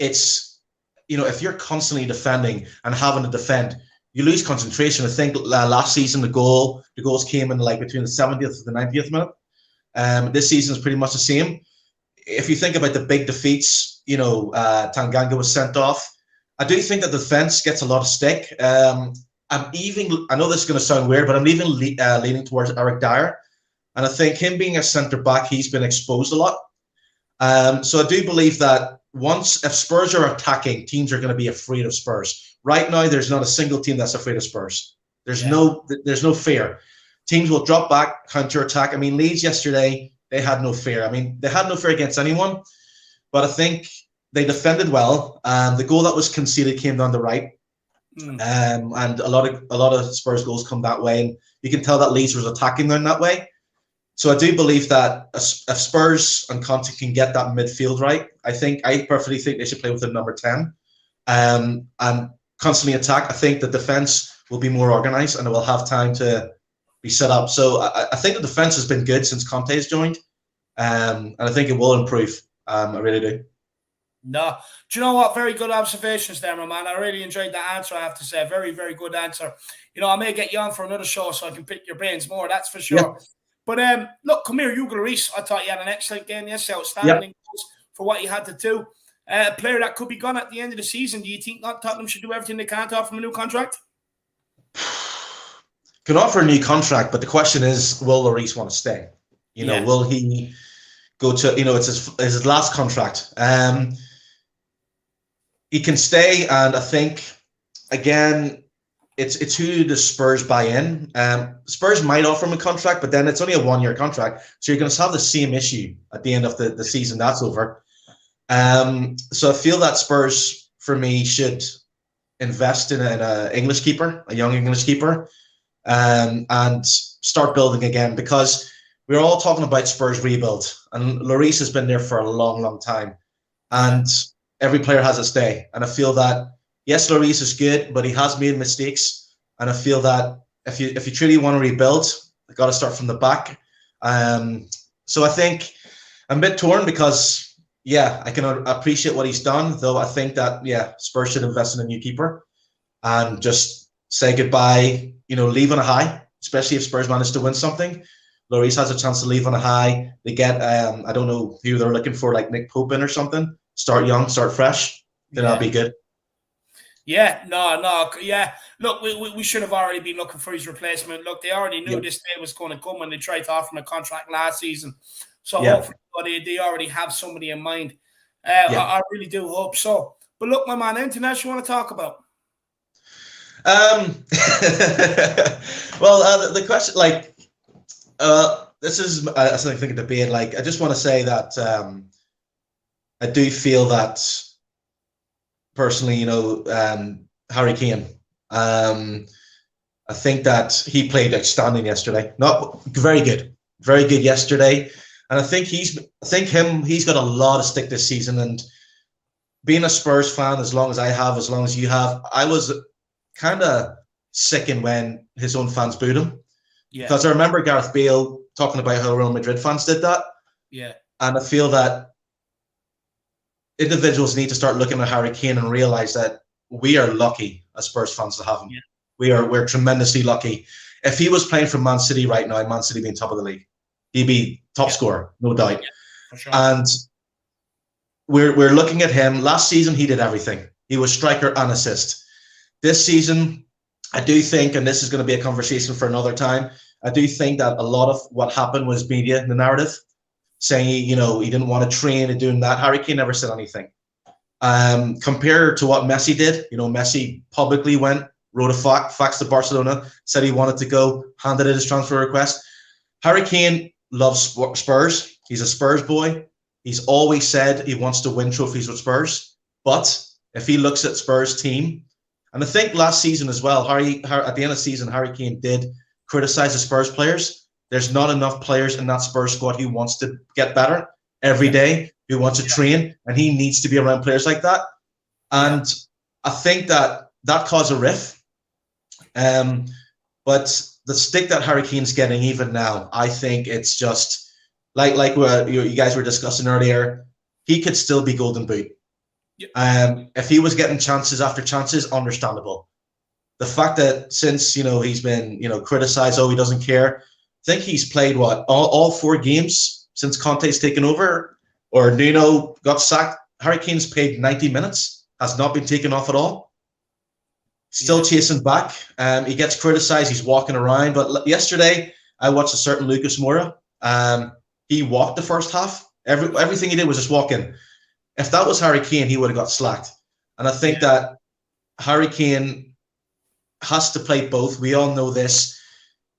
it's, you know, if you're constantly defending and having to defend, you lose concentration. I think last season the goals came in between the 70th and the 90th minute. This season is pretty much the same. If you think about the big defeats, Tanganga was sent off. I do think that the defense gets a lot of stick. I know this is going to sound weird, but I'm even leaning towards Eric Dyer. And I think him being a centre back, he's been exposed a lot. So I do believe that if Spurs are attacking, teams are going to be afraid of Spurs. Right now, there's not a single team that's afraid of Spurs. There's no fear. Teams will drop back, counter-attack. I mean, Leeds yesterday, they had no fear. I mean, they had no fear against anyone. But I think they defended well. The goal that was conceded came down the right. And a lot of Spurs goals come that way. And you can tell that Leeds was attacking them that way. So I do believe that if Spurs and Conte can get that midfield right, I perfectly think they should play with the number 10 and constantly attack. I think the defense will be more organized and it will have time to be set up. So I think the defense has been good since Conte has joined, and I think it will improve. I really do. No. Do you know what? Very good observations there, my man. I really enjoyed that answer, I have to say. Very, very good answer. I may get you on for another show so I can pick your brains more, that's for sure. Yeah. But look, come here, Hugo Lloris. I thought you had an excellent game yesterday, outstanding goals for what you had to do. A player that could be gone at the end of the season. Do you think Tottenham should do everything they can to offer him a new contract? Can offer a new contract, but the question is, will Lloris want to stay? Will he go to, it's his last contract. He can stay, and I think, again, it's who the Spurs buy in. Spurs might offer him a contract, but then it's only a 1-year contract, so you're going to have the same issue at the end of the season that's over. So I feel that Spurs, for me, should invest in a young English keeper, and start building again, because we're all talking about Spurs rebuild, and Lloris has been there for a long, long time, and every player has its day. And I feel that, yes, Lloris is good, but he has made mistakes, and I feel that if you truly want to rebuild, you've got to start from the back. So I think I'm a bit torn because, I can appreciate what he's done, though I think that, Spurs should invest in a new keeper and just say goodbye, leave on a high, especially if Spurs manage to win something. Lloris has a chance to leave on a high. They get, I don't know who they're looking for, like Nick Pope in or something. Start young, start fresh. Then that'll be good. Yeah, no. Look, we should have already been looking for his replacement. Look, they already knew this day was going to come when they tried to offer him a contract last season. So hopefully they already have somebody in mind. I really do hope so. But look, my man, anything else you want to talk about? Well, the question, this is, I think, a debate. I just want to say that I do feel that, personally, Harry Kane, I think that he played outstanding yesterday. Not very good yesterday, and I think he's got a lot of stick this season. And being a Spurs fan, as long as I have, as long as you have, I was kind of sickened when his own fans booed him, because I remember Gareth Bale talking about how Real Madrid fans did that. And I feel that individuals need to start looking at Harry Kane and realize that we are lucky as Spurs fans to have him. We're tremendously lucky. If he was playing for Man City right now, Man City being top of the league, he'd be top scorer, no doubt. For sure. And we're looking at him. Last season, he did everything. He was striker and assist. This season, I do think, and this is going to be a conversation for another time, I do think that a lot of what happened was media, the narrative, saying, he didn't want to train and doing that. Harry Kane never said anything. Compared to what Messi did, Messi publicly wrote a fax to Barcelona, said he wanted to go, handed in his transfer request. Harry Kane loves Spurs. He's a Spurs boy. He's always said he wants to win trophies with Spurs. But if he looks at Spurs' team, and I think last season as well, at the end of the season, Harry Kane did criticize the Spurs players. There's not enough players in that Spurs squad who wants to get better every day, who wants to train, and he needs to be around players like that. And I think that caused a rift. But the stick that Harry Kane's getting even now, I think it's just like you guys were discussing earlier, he could still be Golden Boot. If he was getting chances after chances, understandable. The fact that since he's been criticized, he doesn't care. I think he's played all 4 games since Conte's taken over, or Nuno got sacked. Harry Kane's played 90 minutes, has not been taken off at all. Still chasing back. He gets criticised. He's walking around. But yesterday, I watched a certain Lucas Moura. He walked the first half. Everything he did was just walking. If that was Harry Kane, he would have got slacked. And I think that Harry Kane has to play both. We all know this.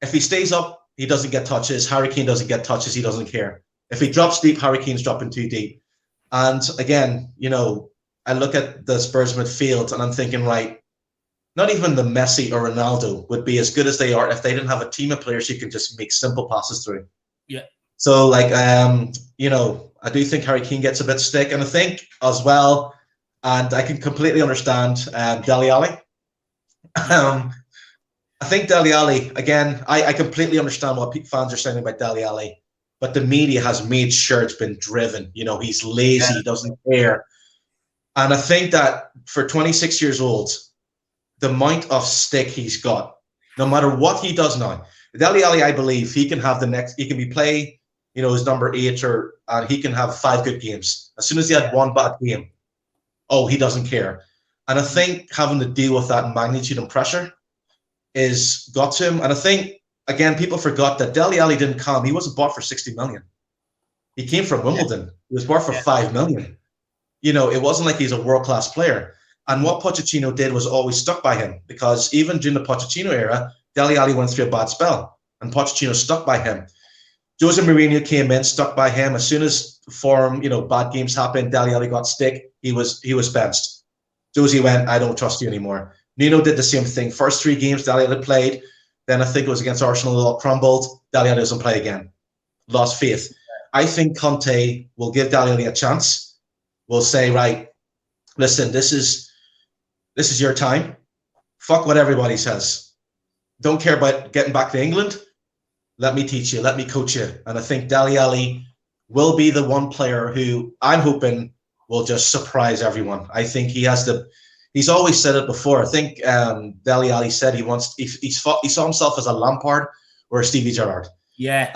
If he stays up, he doesn't get touches. Harry Kane doesn't get touches. He doesn't care. If he drops deep, Harry Kane's dropping too deep. And again, you know, I look at the Spurs midfield and I'm thinking, right, not even the Messi or Ronaldo would be as good as they are if they didn't have a team of players who can just make simple passes through. Yeah. So, like, you know, I do think Harry Kane gets a bit stick. And I think as well, and I can completely understand Dele Alli. I think Dele Alli, again, I completely understand what fans are saying about Dele Alli, but the media has made sure it's been driven. You know, he's lazy, he doesn't care. And I think that for 26 years old, the amount of stick he's got, no matter what he does now, Dele Alli, I believe he can have he can be play, you know, his number 8 and he can have 5 good games. As soon as he had one bad game, oh, he doesn't care. And I think having to deal with that magnitude and pressure is got to him. And I think, again, people forgot that Dele Alli didn't come. He wasn't bought for 60 million. He came from Wimbledon. He was bought for 5 million. You know, it wasn't like he's a world-class player. And what Pochettino did was always stuck by him, because even during the Pochettino era, Dele Alli went through a bad spell and Pochettino stuck by him. Jose Mourinho came in, stuck by him. As soon as form, you know, bad games happened, Dele Alli got stick. He was benched. Jose went, I don't trust you anymore. Nuno did the same thing. First 3 games Dele Alli played. Then I think it was against Arsenal, it all crumbled. Dele Alli doesn't play again. Lost faith. I think Conte will give Dele Alli a chance. Will say, right, listen, this is your time. Fuck what everybody says. Don't care about getting back to England. Let me teach you. Let me coach you. And I think Dele Alli will be the one player who I'm hoping will just surprise everyone. I think he has the. He's always said it before. I think Dele Alli said he saw himself as a Lampard or a Stevie Gerrard. Yeah.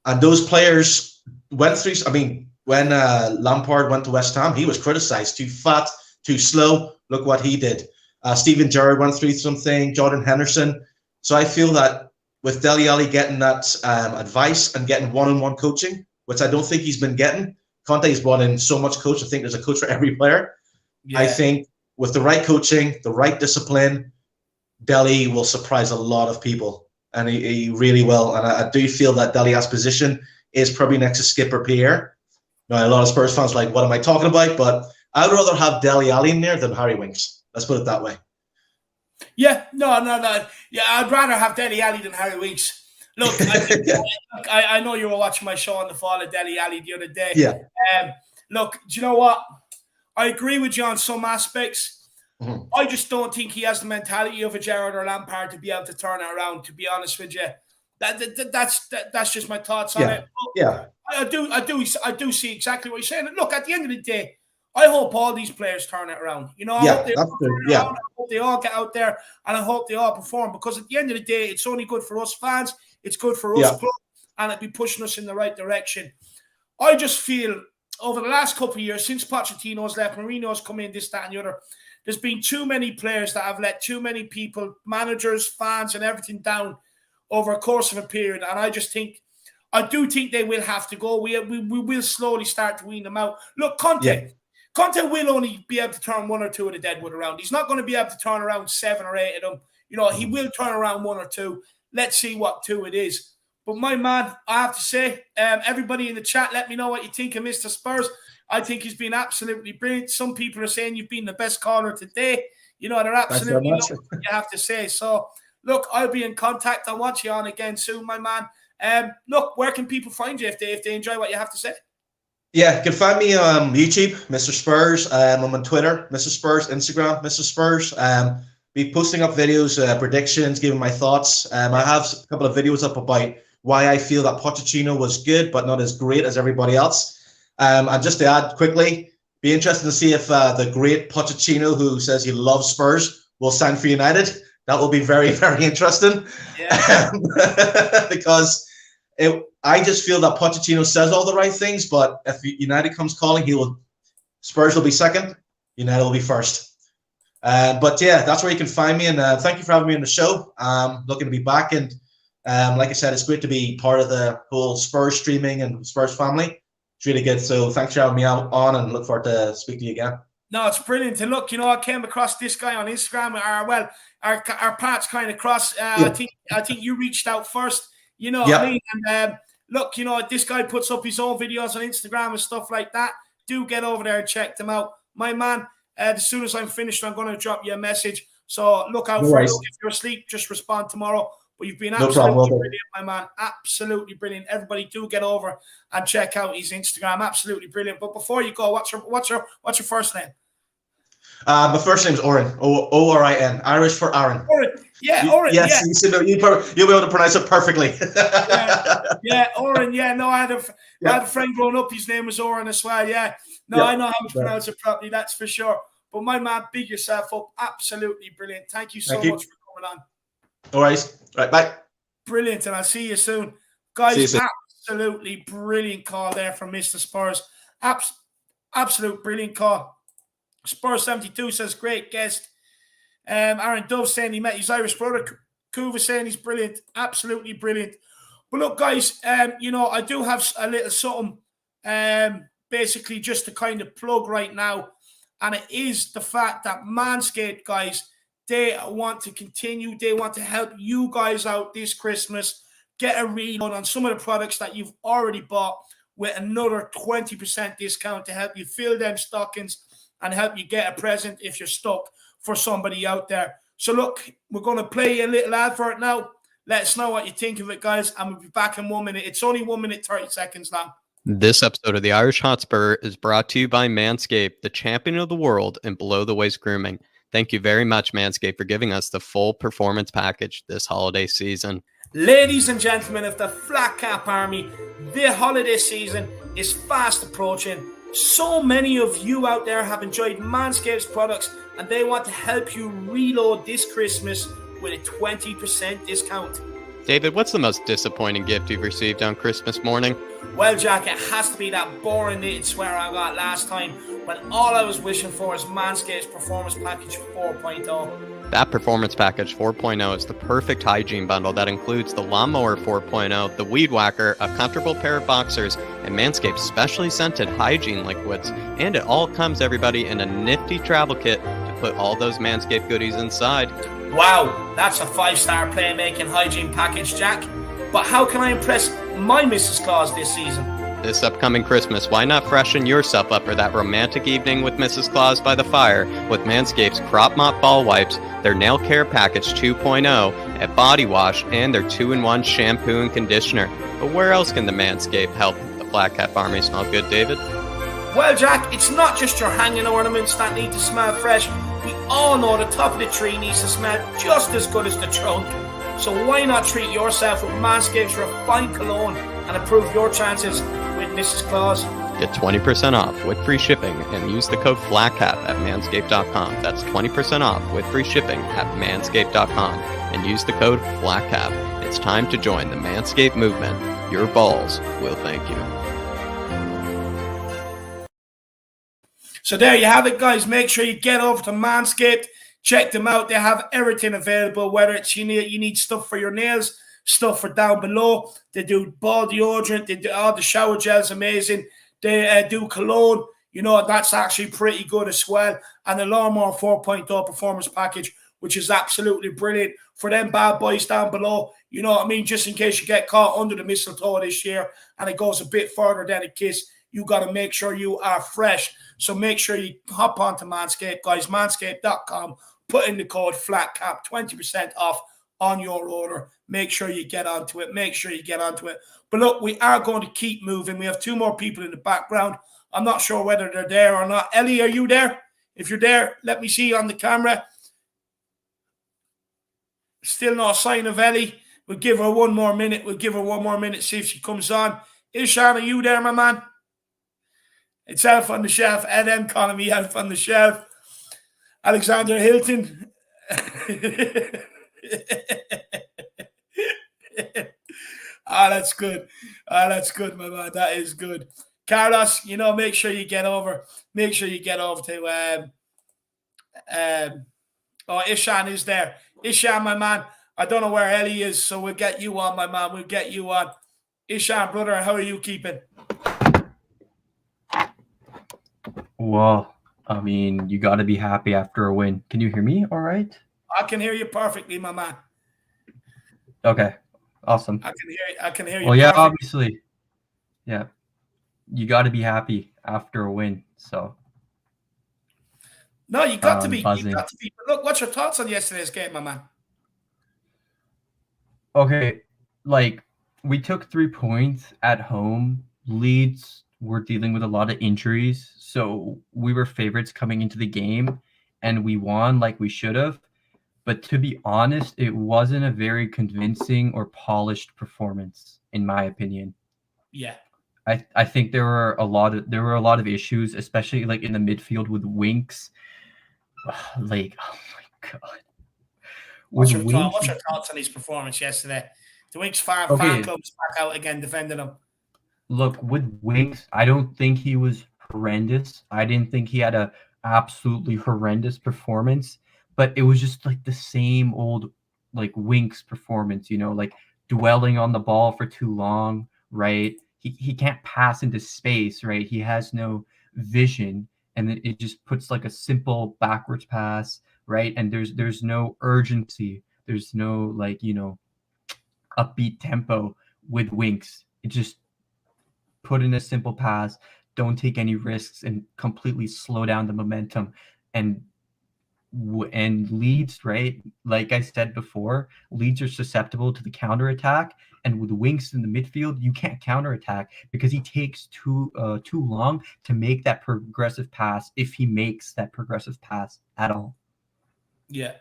And those players went through. I mean, when Lampard went to West Ham, he was criticised. Too fat, too slow. Look what he did. Steven Gerrard went through something. Jordan Henderson. So I feel that with Dele Alli getting that advice and getting one-on-one coaching, which I don't think he's been getting. Conte's brought in so much coach. I think there's a coach for every player. Yeah. I think with the right coaching, the right discipline, Dele will surprise a lot of people, and he really will. And I do feel that Dele Alli's position is probably next to Skipper Pierre. Now, a lot of Spurs fans are like, what am I talking about? But I would rather have Dele Alli in there than Harry Winks. Let's put it that way. Yeah, no. Yeah, I'd rather have Dele Alli than Harry Winks. Look, I know you were watching my show on the fall of Dele Alli the other day. Yeah. Look, do you know what? I agree with you on some aspects. Mm-hmm. I just don't think he has the mentality of a Gerrard or Lampard to be able to turn it around, to be honest with you. That's just my thoughts on it. But yeah. I do see exactly what you're saying. Look, at the end of the day, I hope all these players turn it around. You know, I hope they all get out there, and I hope they all perform, because at the end of the day, it's only good for us fans. It's good for us club, and it'll be pushing us in the right direction. I just feel over the last couple of years, since Pochettino's left, Mourinho's come in, this, that, and the other, there's been too many players that have let too many people, managers, fans, and everything down over a course of a period. And I do think they will have to go. We will slowly start to wean them out. Look, Conte will only be able to turn 1 or 2 of the deadwood around. He's not going to be able to turn around 7 or 8 of them. You know, he will turn around 1 or 2. Let's see what 2 it is. But my man, I have to say, everybody in the chat, let me know what you think of Mr. Spurs. I think he's been absolutely brilliant. Some people are saying you've been the best caller today. You know, they're absolutely loving what you have to say. So, look, I'll be in contact. I'll watch you on again soon, my man. Look, where can people find you if they enjoy what you have to say? Yeah, you can find me on YouTube, Mr. Spurs. I'm on Twitter, Mr. Spurs, Instagram, Mr. Spurs. Be posting up videos, predictions, giving my thoughts. I have a couple of videos up about why I feel that Pochettino was good, but not as great as everybody else. And just to add quickly, be interested to see if the great Pochettino, who says he loves Spurs, will sign for United. That will be very, very interesting. Yeah. Because I just feel that Pochettino says all the right things, but if United comes calling, he will Spurs will be second. United will be first. But yeah, that's where you can find me. And thank you for having me on the show. Looking to be back. And like I said, it's great to be part of the whole Spurs streaming and Spurs family. It's really good. So thanks for having me on, and look forward to speaking to you again. No, it's brilliant. And look, I came across this guy on Instagram. Our paths kind of crossed. I think you reached out first. What I mean? And look, this guy puts up his own videos on Instagram and stuff like that. Do get over there and check them out. My man, as soon as I'm finished, I'm going to drop you a message. So look out for it. If you're asleep, just respond tomorrow. But you've been absolutely brilliant, my man. Absolutely brilliant. Everybody do get over and check out his Instagram. Absolutely brilliant. But before you go, what's your first name? My first name is Oren. O-R-I-N. Irish for Aaron. Oren. Yeah, Oren. Yes, yeah. You'll be able to pronounce it perfectly. yeah, Oren. Yeah, no, I had a friend growing up. His name was Oren as well. Yeah. No, I know how to pronounce it properly. That's for sure. But my man, big yourself up. Absolutely brilliant. Thank you so much for coming on. All right. Right, bye. Brilliant, and I'll see you soon. Guys, absolutely brilliant call there from Mr. Spurs. Absolute brilliant call. Spurs 72 says, great guest. Aaron Dove saying he met his Irish brother. Kuva saying he's brilliant. Absolutely brilliant. But look, guys, I do have a little something basically just to kind of plug right now. And it is the fact that Manscaped, guys, they want to continue. They want to help you guys out this Christmas. Get a reload on some of the products that you've already bought with another 20% discount to help you fill them stockings and help you get a present if you're stuck for somebody out there. So look, we're going to play a little ad for it now. Let us know what you think of it, guys, and we'll be back in 1 minute. It's only 1 minute, 30 seconds long. This episode of the Irish Hotspur is brought to you by Manscaped, the champion of the world in below-the-waist grooming. Thank you very much, Manscaped, for giving us the full performance package this holiday season. Ladies and gentlemen of the Flat Cap Army, the holiday season is fast approaching. So many of you out there have enjoyed Manscaped's products, and they want to help you reload this Christmas with a 20% discount. David, what's the most disappointing gift you've received on Christmas morning? Well, Jack, it has to be that boring knitted sweater I got last time when all I was wishing for is Manscaped's Performance Package 4.0. That Performance Package 4.0 is the perfect hygiene bundle that includes the Lawnmower 4.0, the Weed Whacker, a comfortable pair of boxers, and Manscaped's specially scented hygiene liquids. And it all comes, everybody, in a nifty travel kit to put all those Manscaped goodies inside. Wow, that's a 5-star playmaking hygiene package, Jack. But how can I impress my Mrs. Claus this season? This upcoming Christmas, why not freshen yourself up for that romantic evening with Mrs. Claus by the fire with Manscaped's Crop Mop Ball Wipes, their Nail Care Package 2.0, a body wash, and their 2-in-1 shampoo and conditioner. But where else can the Manscaped help the Flat Cap Army smell good, David? Well, Jack, it's not just your hanging ornaments that need to smell fresh. We all know the top of the tree needs to smell just as good as the trunk. So why not treat yourself with Manscaped's refined cologne and improve your chances with Mrs. Claus? Get 20% off with free shipping and use the code FLATCAP at manscaped.com. That's 20% off with free shipping at manscaped.com and use the code FLATCAP. It's time to join the Manscaped movement. Your balls will thank you. So there you have it, guys. Make sure you get over to Manscaped. Check them out. They have everything available, whether it's you need stuff for your nails, stuff for down below. They do ball deodorant. They do all the shower gel's amazing. They do cologne. That's actually pretty good as well. And the Lawnmower 4.0 Performance Package, which is absolutely brilliant for them bad boys down below. You know what I mean? Just in case you get caught under the mistletoe this year and it goes a bit further than a kiss, you got to make sure you are fresh. So make sure you hop onto Manscaped, guys. Manscaped.com. Put in the code FLATCAP, 20% off on your order. Make sure you get onto it. But look, we are going to keep moving. We have 2 more people in the background. I'm not sure whether they're there or not. Ellie, are you there? If you're there, let me see you on the camera. Still no sign of Ellie. We'll give her 1 more minute. See if she comes on. Ishan, are you there, my man? It's Elf on the Shelf. Ed M calling me Elf on the Shelf. Alexander Hilton. That's good. That's good, my man. That is good. Carlos, make sure you get over. Make sure you get over to Ishan is there. Ishan, my man. I don't know where Ellie is, so we'll get you on, my man. We'll get you on. Ishan, brother, how are you keeping? Well, I mean, you got to be happy after a win. Can you hear me all right? I can hear you perfectly, my man. Okay, awesome. I can hear you. Well, yeah, perfectly. obviously. Yeah. You got to be happy after a win, so. No, you got to be. Buzzing. You got to be. But look, what's your thoughts on yesterday's game, my man? Okay, like, we took 3 points at home. Leeds were dealing with a lot of injuries, so we were favorites coming into the game, and we won like we should have. But to be honest, it wasn't a very convincing or polished performance, in my opinion. Yeah. I think there were a lot of issues, especially like in the midfield with Winks. Like, oh my god. What's your thoughts on his performance yesterday? The Winks fan club's back out again defending him. Look, with Winks, I don't think he was horrendous. I didn't think he had a absolutely horrendous performance, but it was just like the same old like Winks performance, like dwelling on the ball for too long, right? He can't pass into space, right? He has no vision, and it just puts like a simple backwards pass, right? And there's no urgency. There's no upbeat tempo with Winks. It just put in a simple pass, don't take any risks, and completely slow down the momentum. And Leeds, right? Like I said before, Leeds are susceptible to the counterattack. And with Winks in the midfield, you can't counterattack because he takes too long to make that progressive pass, if he makes that progressive pass at all. Yeah.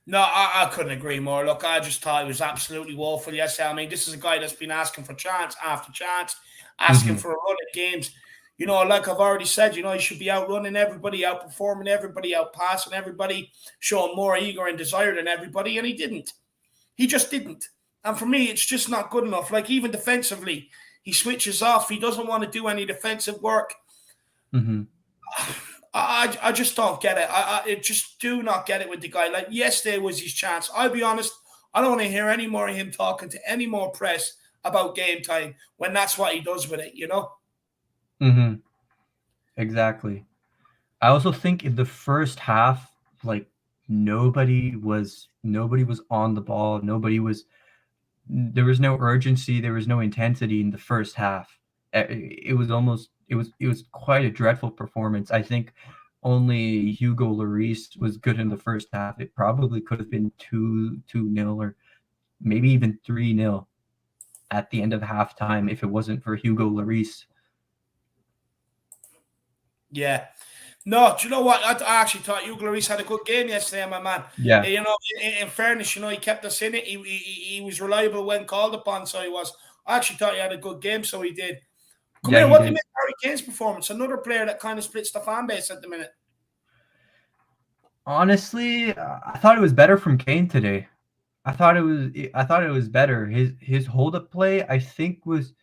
No, I couldn't agree more. Look, I just thought it was absolutely woeful yesterday. I mean, this is a guy that's been asking for chance after chance, asking for a run at games. Like I've already said, he should be outrunning everybody, outperforming everybody, outpassing everybody, showing more eager and desire than everybody, and he didn't. He just didn't. And for me, it's just not good enough. Like, even defensively, he switches off. He doesn't want to do any defensive work. Mm-hmm. I just don't get it. I just do not get it with the guy. Like, yesterday was his chance. I'll be honest, I don't want to hear any more of him talking to any more press about game time when that's what he does with it, Mm-hmm. Exactly. I also think in the first half, like, nobody was on the ball. There was no urgency. There was no intensity in the first half. It was quite a dreadful performance. I think only Hugo Lloris was good in the first half. It probably could have been 2-0 or maybe even 3-0 at the end of halftime if it wasn't for Hugo Lloris. Yeah. No, do you know what? I actually thought Hugo Lloris had a good game yesterday, my man. Yeah. In fairness, he kept us in it. He was reliable when called upon, so he was. I actually thought he had a good game, so he did. What do you make of Harry Kane's performance? Another player that kind of splits the fan base at the minute. Honestly, I thought it was better from Kane today. I thought it was better. His hold-up play, I think, was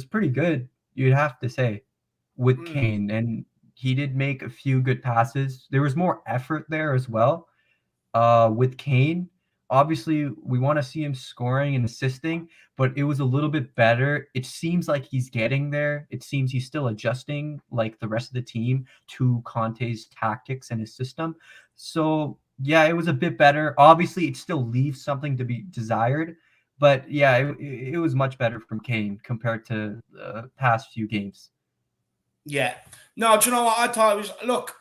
pretty good, you'd have to say, with Kane. And he did make a few good passes. There was more effort there as well. With Kane, obviously, we want to see him scoring and assisting, but it was a little bit better. It seems like he's getting there. It seems he's still adjusting, like the rest of the team, to Conte's tactics and his system. So, yeah, it was a bit better. Obviously, it still leaves something to be desired, but yeah, it was much better from Kane compared to the past few games. Yeah. No, do you know what? I thought it was, look,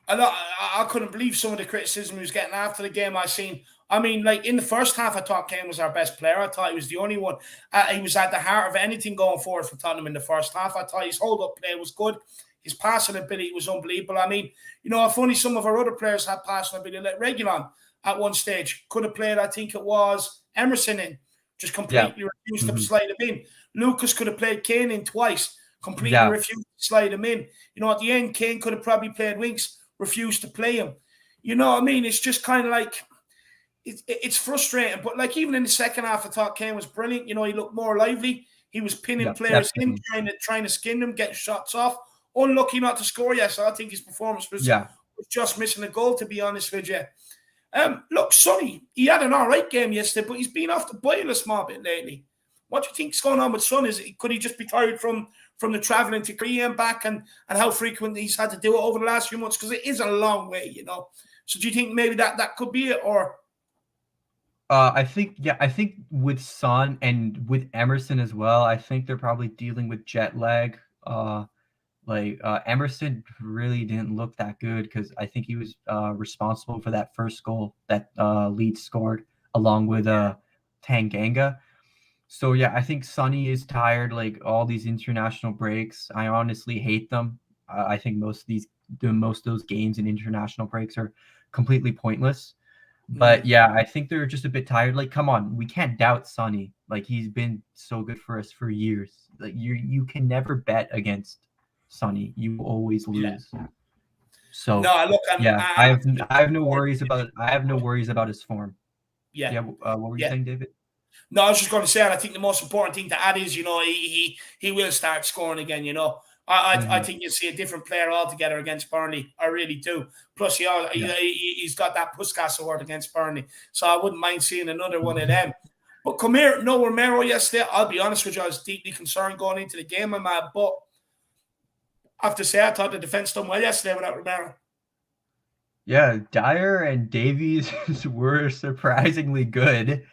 I couldn't believe some of the criticism he was getting after the game I seen. I mean, like, in the first half, I thought Kane was our best player. I thought he was the only one. He was at the heart of anything going forward for Tottenham in the first half. I thought his hold-up play was good. His passing ability was unbelievable. I mean, if only some of our other players had passing ability, like Reguilon at one stage could have played, I think it was Emerson in, just completely refused to slide him in. Lucas could have played Kane in twice, completely refused to slide him in. At the end, Kane could have probably played Winks, refused to play him. You know what I mean? It's just kind of like, it's frustrating. But like, even in the second half, I thought Kane was brilliant. He looked more lively. He was pinning Yeah, players in, definitely. trying to skin them, get shots off. Unlucky not to score. Yes, I think his performance was just missing a goal, to be honest with you. Look, Sonny, he had an all right game yesterday, but he's been off the boil a small bit lately. What do you think's going on with Son? Could he just be tired from the travelling to Korea and back, and how frequently he's had to do it over the last few months? Because it is a long way, you know. So do you think maybe that could be it, or? I think with Son and with Emerson as well, I think they're probably dealing with jet lag. Emerson really didn't look that good because I think he was responsible for that first goal that Leeds scored along with Tanganga. So yeah, I think Sonny is tired. Like all these international breaks, I honestly hate them. I think most of those games and international breaks are completely pointless. But yeah, I think they're just a bit tired. Like, come on, we can't doubt Sonny. Like he's been so good for us for years. Like you can never bet against Sonny. You always lose. Yeah. So no, look, I have no worries about his form. Yeah. What were you saying, David? No, I was just going to say, and I think the most important thing to add is, you know, he will start scoring again. You know, I think you'll see a different player altogether against Burnley. I really do. Plus, he's got that Puskas award against Burnley, so I wouldn't mind seeing another one of them. But come here, no Romero yesterday. I'll be honest with you, I was deeply concerned going into the game, but I have to say, I thought the defense done well yesterday without Romero. Yeah, Dyer and Davies were surprisingly good.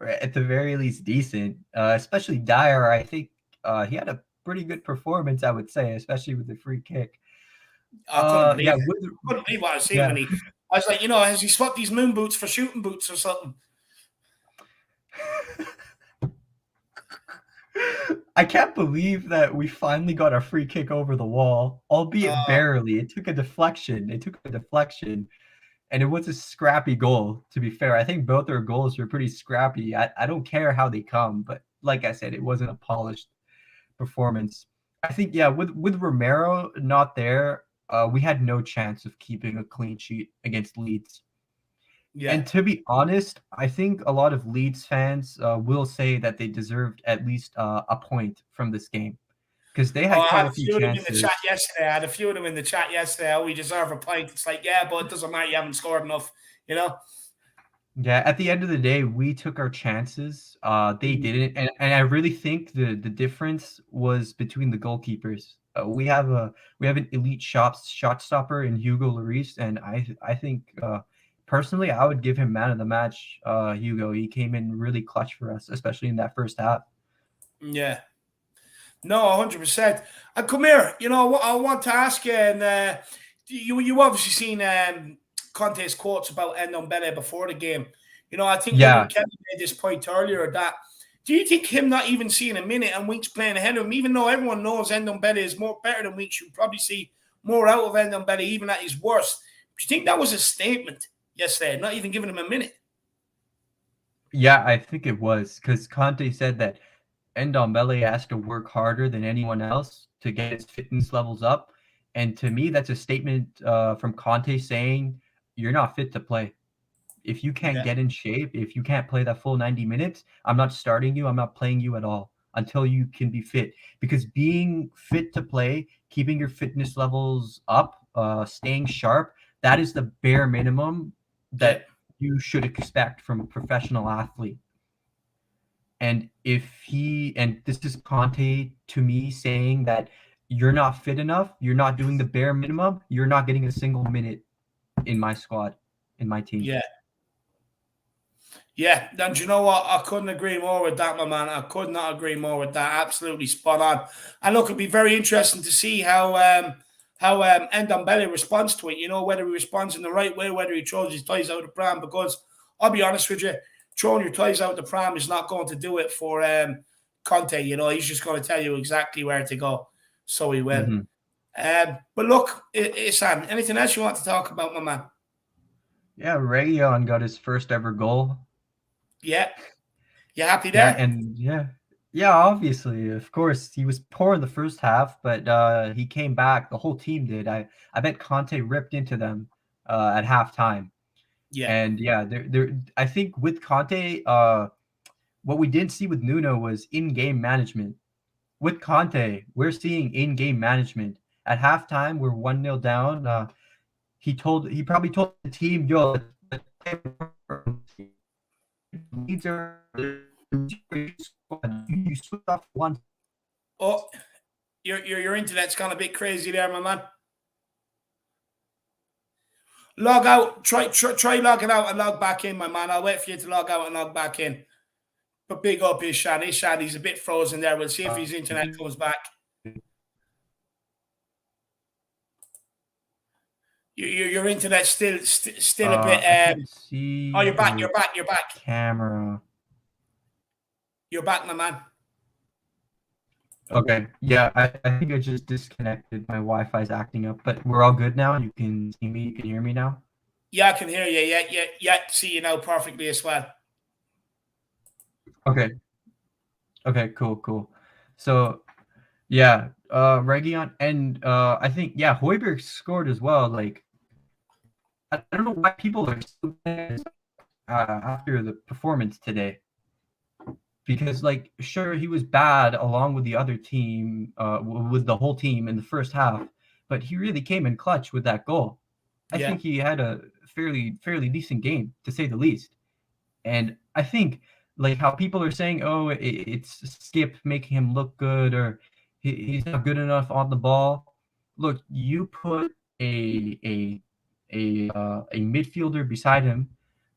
At the very least decent, especially Dyer. I think he had a pretty good performance, I would say, especially with the free kick. I couldn't believe what I was seeing when I was like, you know, has he swapped these moon boots for shooting boots or something? I can't believe that we finally got a free kick over the wall, albeit barely. It took a deflection. And it was a scrappy goal, to be fair. I think both their goals were pretty scrappy. I don't care how they come, but like I said, it wasn't a polished performance. I think, with Romero not there, we had no chance of keeping a clean sheet against Leeds. Yeah. And to be honest, I think a lot of Leeds fans will say that they deserved at least a point from this game. Because they had quite a few chances. I had a few of them in the chat yesterday. Oh, we deserve a point. It's like, yeah, but it doesn't matter. You haven't scored enough, you know? Yeah, at the end of the day, we took our chances. They didn't. And I really think the difference was between the goalkeepers. We have an elite shot stopper in Hugo Lloris. And I think, personally, I would give him man of the match, Hugo. He came in really clutch for us, especially in that first half. Yeah. No, 100%. And come here, you know what I want to ask you, and you obviously seen Conte's quotes about Ndombele before the game. You know, I think Kevin made this point earlier that do you think him not even seeing a minute and Winks playing ahead of him, even though everyone knows Ndombele is better than Winks, you probably see more out of Ndombele even at his worst. Do you think that was a statement yesterday, not even giving him a minute? Yeah, I think it was, because Conte said that Ndombele has to work harder than anyone else to get his fitness levels up. And to me, that's a statement from Conte saying you're not fit to play. If you can't get in shape, if you can't play that full 90 minutes, I'm not starting you. I'm not playing you at all until you can be fit. Because being fit to play, keeping your fitness levels up, staying sharp, that is the bare minimum that you should expect from a professional athlete. And this is Conte to me saying that you're not fit enough, you're not doing the bare minimum, you're not getting a single minute in my squad, in my team. Yeah, and you know what? I couldn't agree more with that, my man. I could not agree more with that. Absolutely spot on. And look, it'd be very interesting to see how Ndombele responds to it. You know, whether he responds in the right way, whether he throws his ties out of the pram. Because I'll be honest with you, throwing your ties out the pram is not going to do it for Conte. You know, he's just going to tell you exactly where to go. So he will. But look, Sam, anything else you want to talk about, my man? Yeah, Reguilon got his first ever goal. Yeah. You happy there? Yeah, obviously. Of course, he was poor in the first half, but he came back. The whole team did. I bet Conte ripped into them at halftime. Yeah. And I think with Conte, what we didn't see with Nuno was in-game management. with Conte, we're seeing in-game management. At halftime, we're 1-0 down. He probably told the team, "Yo, Leeds are you switch off one." Oh, your internet's gone a bit crazy there, my man. Log out. Try logging out and log back in, my man. I'll wait for you to log out and log back in. But big up Ishad. Ishad, he's a bit frozen there. We'll see if his internet comes back. Your internet's still a bit. See Oh, you're back. You're back. Camera. You're back, my man. Okay. Yeah, I think I just disconnected. My Wi-Fi is acting up, but we're all good now. You can see me. You can hear me now. Yeah, I can hear you. Yeah. See you now perfectly as well. Okay. Okay. Cool. So, yeah, Region and I think Højbjerg scored as well. Like, I don't know why people are so mad after the performance today. Because, like, sure, he was bad along with the other team, with the whole team in the first half, but he really came in clutch with that goal. I think he had a fairly decent game, to say the least. And I think, like, how people are saying, "Oh, it's Skip making him look good," or he's not good enough on the ball. Look, you put a midfielder beside him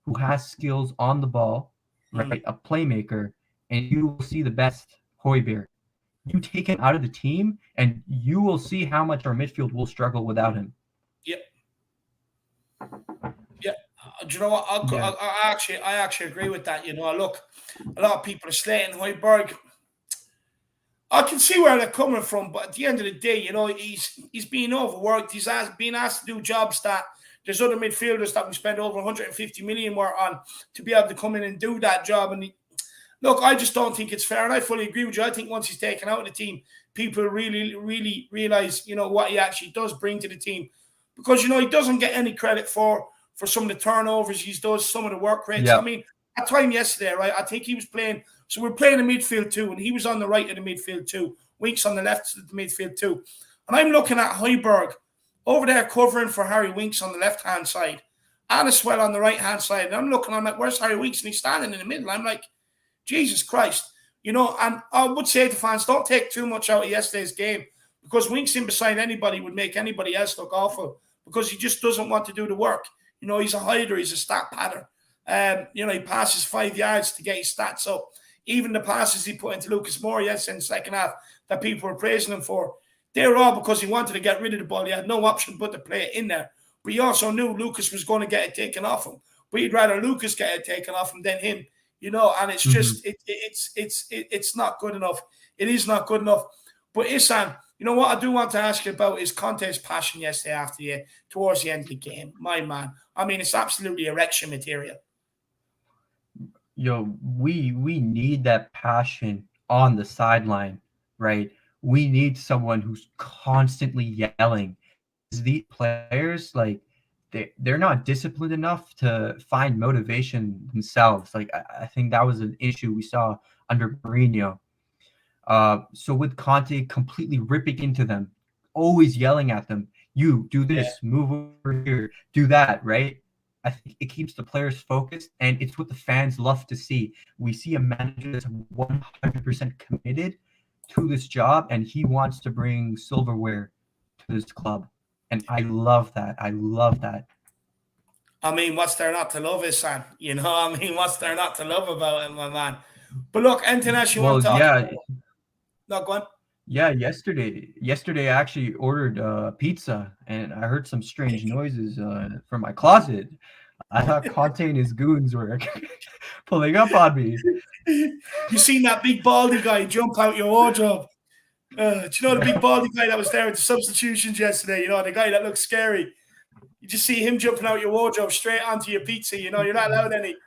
who has skills on the ball, right? A playmaker. And you will see the best Højbjerg. You take him out of the team, and you will see how much our midfield will struggle without him. Yep. Yeah. Do you know what? I actually agree with that. You know, look, a lot of people are slating Højbjerg. I can see where they're coming from, but at the end of the day, you know, he's being overworked. He's being asked to do jobs that there's other midfielders that we spend over 150 million more on to be able to come in and do that job. And look, I just don't think it's fair, and I fully agree with you. I think once he's taken out of the team, people really, really realize, you know, what he actually does bring to the team. Because, you know, he doesn't get any credit for some of the turnovers he does, some of the work rates. Yeah. I mean, at time yesterday, right, I think he was playing, so we're playing the midfield too, and he was on the right of the midfield too. Winks on the left of the midfield too. And I'm looking at Højbjerg over there covering for Harry Winks on the left-hand side, and as well on the right-hand side. And I'm like, where's Harry Winks? And he's standing in the middle. I'm like, Jesus Christ, you know, and I would say to fans, don't take too much out of yesterday's game, because Winks in beside anybody would make anybody else look awful, because he just doesn't want to do the work. You know, he's a hider, he's a stat padder. You know, he passes 5 yards to get his stats up. Even the passes he put into Lucas Moura yesterday in the second half that people were praising him for, they're all because he wanted to get rid of the ball. He had no option but to play it in there. But he also knew Lucas was going to get it taken off him. But he'd rather Lucas get it taken off him than him. You know, and it's just it's not good enough. It is not good enough. But Ihsan, you know what I do want to ask you about is Conte's passion yesterday towards the end of the game. My man, I mean, it's absolutely erection material. Yo, we need that passion on the sideline, right? We need someone who's constantly yelling. These players, like, they're not disciplined enough to find motivation themselves. Like, I think that was an issue we saw under Mourinho. So with Conte completely ripping into them, always yelling at them, you do this, move over here, do that, right? I think it keeps the players focused, and it's what the fans love to see. We see a manager that's 100% committed to this job, and he wants to bring silverware to this club. And I love that. I mean, what's there not to love, Ihsan? You know, I mean, what's there not to love about it, my man? But look, anything else you want to talk about? No, go on. Yeah, yesterday I actually ordered pizza, and I heard some strange noises from my closet. I thought Conte and his goons were pulling up on me. You seen that big baldy guy jump out your wardrobe? Do you know the big baldy guy that was there at the substitutions yesterday? You know, the guy that looks scary. You just see him jumping out your wardrobe straight onto your pizza. You know, you're not allowed any.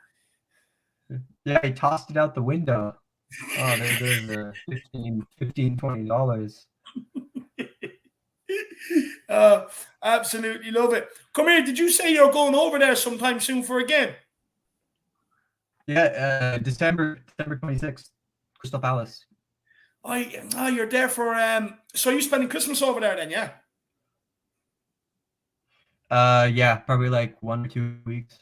Yeah, he tossed it out the window. Oh, there's $15-$20. Absolutely love it. Come here. Did you say you're going over there sometime soon for a game? Yeah, December 26th, Crystal Palace. You're there for so you're spending Christmas over there then, yeah? Yeah, probably like 1 or 2 weeks.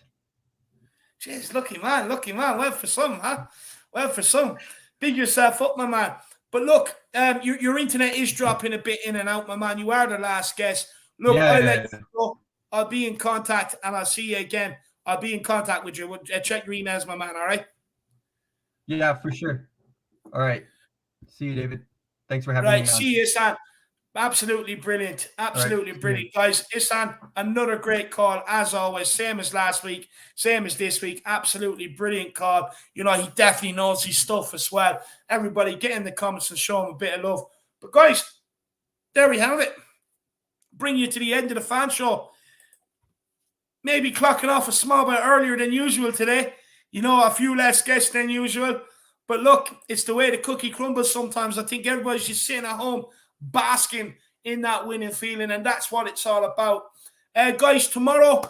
Jeez, lucky man. Well for some, huh? Well for some. Big yourself up, my man. But look, your internet is dropping a bit in and out, my man. You are the last guest. Look, Yeah, I'll yeah, let you go. I'll be in contact, and I'll see you again. I'll be in contact with you. Check your emails, my man, all right? Yeah, for sure. All right. See you, David. Thanks for having me on. See you, Isan. Absolutely brilliant. Absolutely brilliant. Guys, Isan, another great call, as always. Same as last week, same as this week. Absolutely brilliant call. You know, he definitely knows his stuff as well. Everybody, get in the comments and show him a bit of love. But, guys, there we have it. Bring you to the end of the fan show. Maybe clocking off a small bit earlier than usual today. You know, a few less guests than usual. But look, it's the way the cookie crumbles sometimes. I think everybody's just sitting at home basking in that winning feeling, and that's what it's all about. Guys, tomorrow,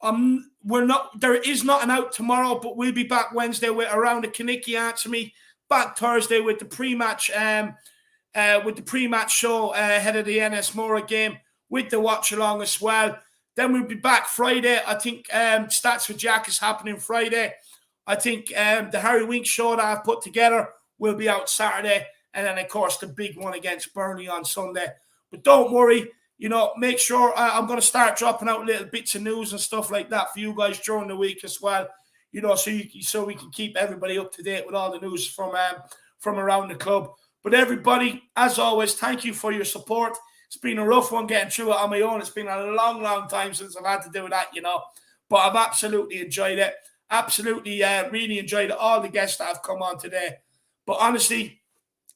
there is not an out tomorrow, but we'll be back Wednesday with Around the Kaniki Answer Me. Back Thursday with the pre-match show ahead of the NS Mora game with the watch along as well. Then we'll be back Friday. I think Stats with Jack is happening Friday. I think the Harry Winks show that I've put together will be out Saturday. And then, of course, the big one against Burnley on Sunday. But don't worry, you know, make sure I'm going to start dropping out little bits of news and stuff like that for you guys during the week as well. You know, so we can keep everybody up to date with all the news from around the club. But everybody, as always, thank you for your support. It's been a rough one getting through it on my own. It's been a long, long time since I've had to do that, you know. But I've absolutely enjoyed it. Absolutely, really enjoyed all the guests that have come on today. But honestly,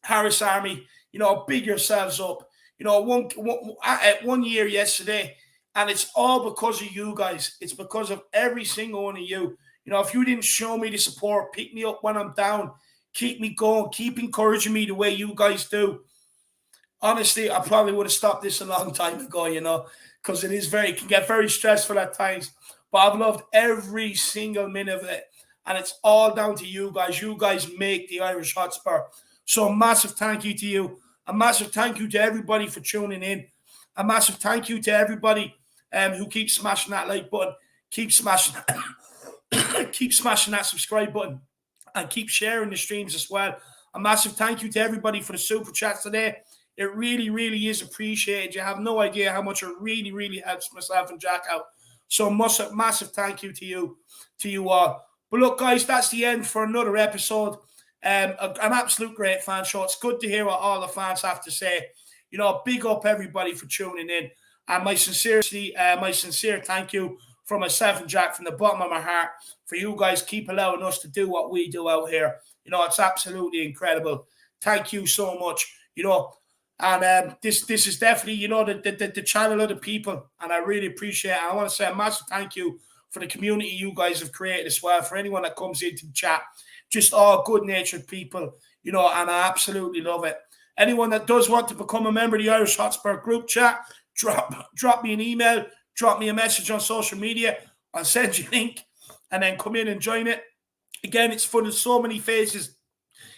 Harris Army, you know, big yourselves up. You know, one year yesterday, and it's all because of you guys. It's because of every single one of you. You know, if you didn't show me the support, pick me up when I'm down, keep me going, keep encouraging me the way you guys do. Honestly, I probably would have stopped this a long time ago, you know, because it can get very stressful at times. But I've loved every single minute of it. And it's all down to you guys. You guys make the Irish Hotspur. So a massive thank you to you. A massive thank you to everybody for tuning in. A massive thank you to everybody who keeps smashing that like button. Keep smashing that subscribe button. And keep sharing the streams as well. A massive thank you to everybody for the super chats today. It really, really is appreciated. You have no idea how much it really, really helps myself and Jack out. So massive thank you to you all. But look, guys, that's the end for another episode. An absolute great fan show. It's good to hear what all the fans have to say. You know, big up everybody for tuning in. And my sincere thank you from myself and Jack from the bottom of my heart for you guys keep allowing us to do what we do out here. You know, it's absolutely incredible. Thank you so much. You know, and this is definitely, you know, the channel of the people, and I really appreciate it. I want to say a massive thank you for the community you guys have created as well, for anyone that comes into the chat. Just all good-natured people, you know, and I absolutely love it. Anyone that does want to become a member of the Irish Hotspur group chat, drop me an email, drop me a message on social media. I'll send you a link, and then come in and join it. Again, it's full of so many faces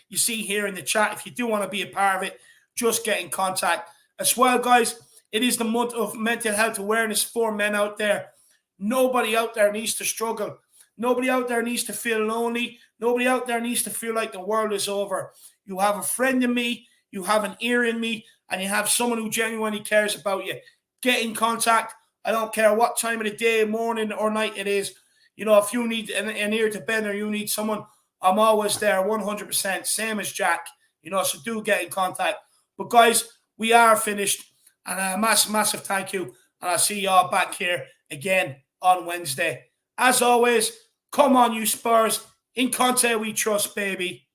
you see here in the chat. If you do want to be a part of it, just get in contact. As well, guys, it is the month of mental health awareness for men out there. Nobody out there needs to struggle. Nobody out there needs to feel lonely. Nobody out there needs to feel like the world is over. You have a friend in me, you have an ear in me, and you have someone who genuinely cares about you. Get in contact. I don't care what time of the day, morning or night it is. You know, if you need an ear to bend or you need someone, I'm always there 100%, same as Jack. You know, so do get in contact. But guys, we are finished. And a massive thank you. And I'll see y'all back here again on Wednesday. As always, come on, you Spurs. In Conte we trust, baby.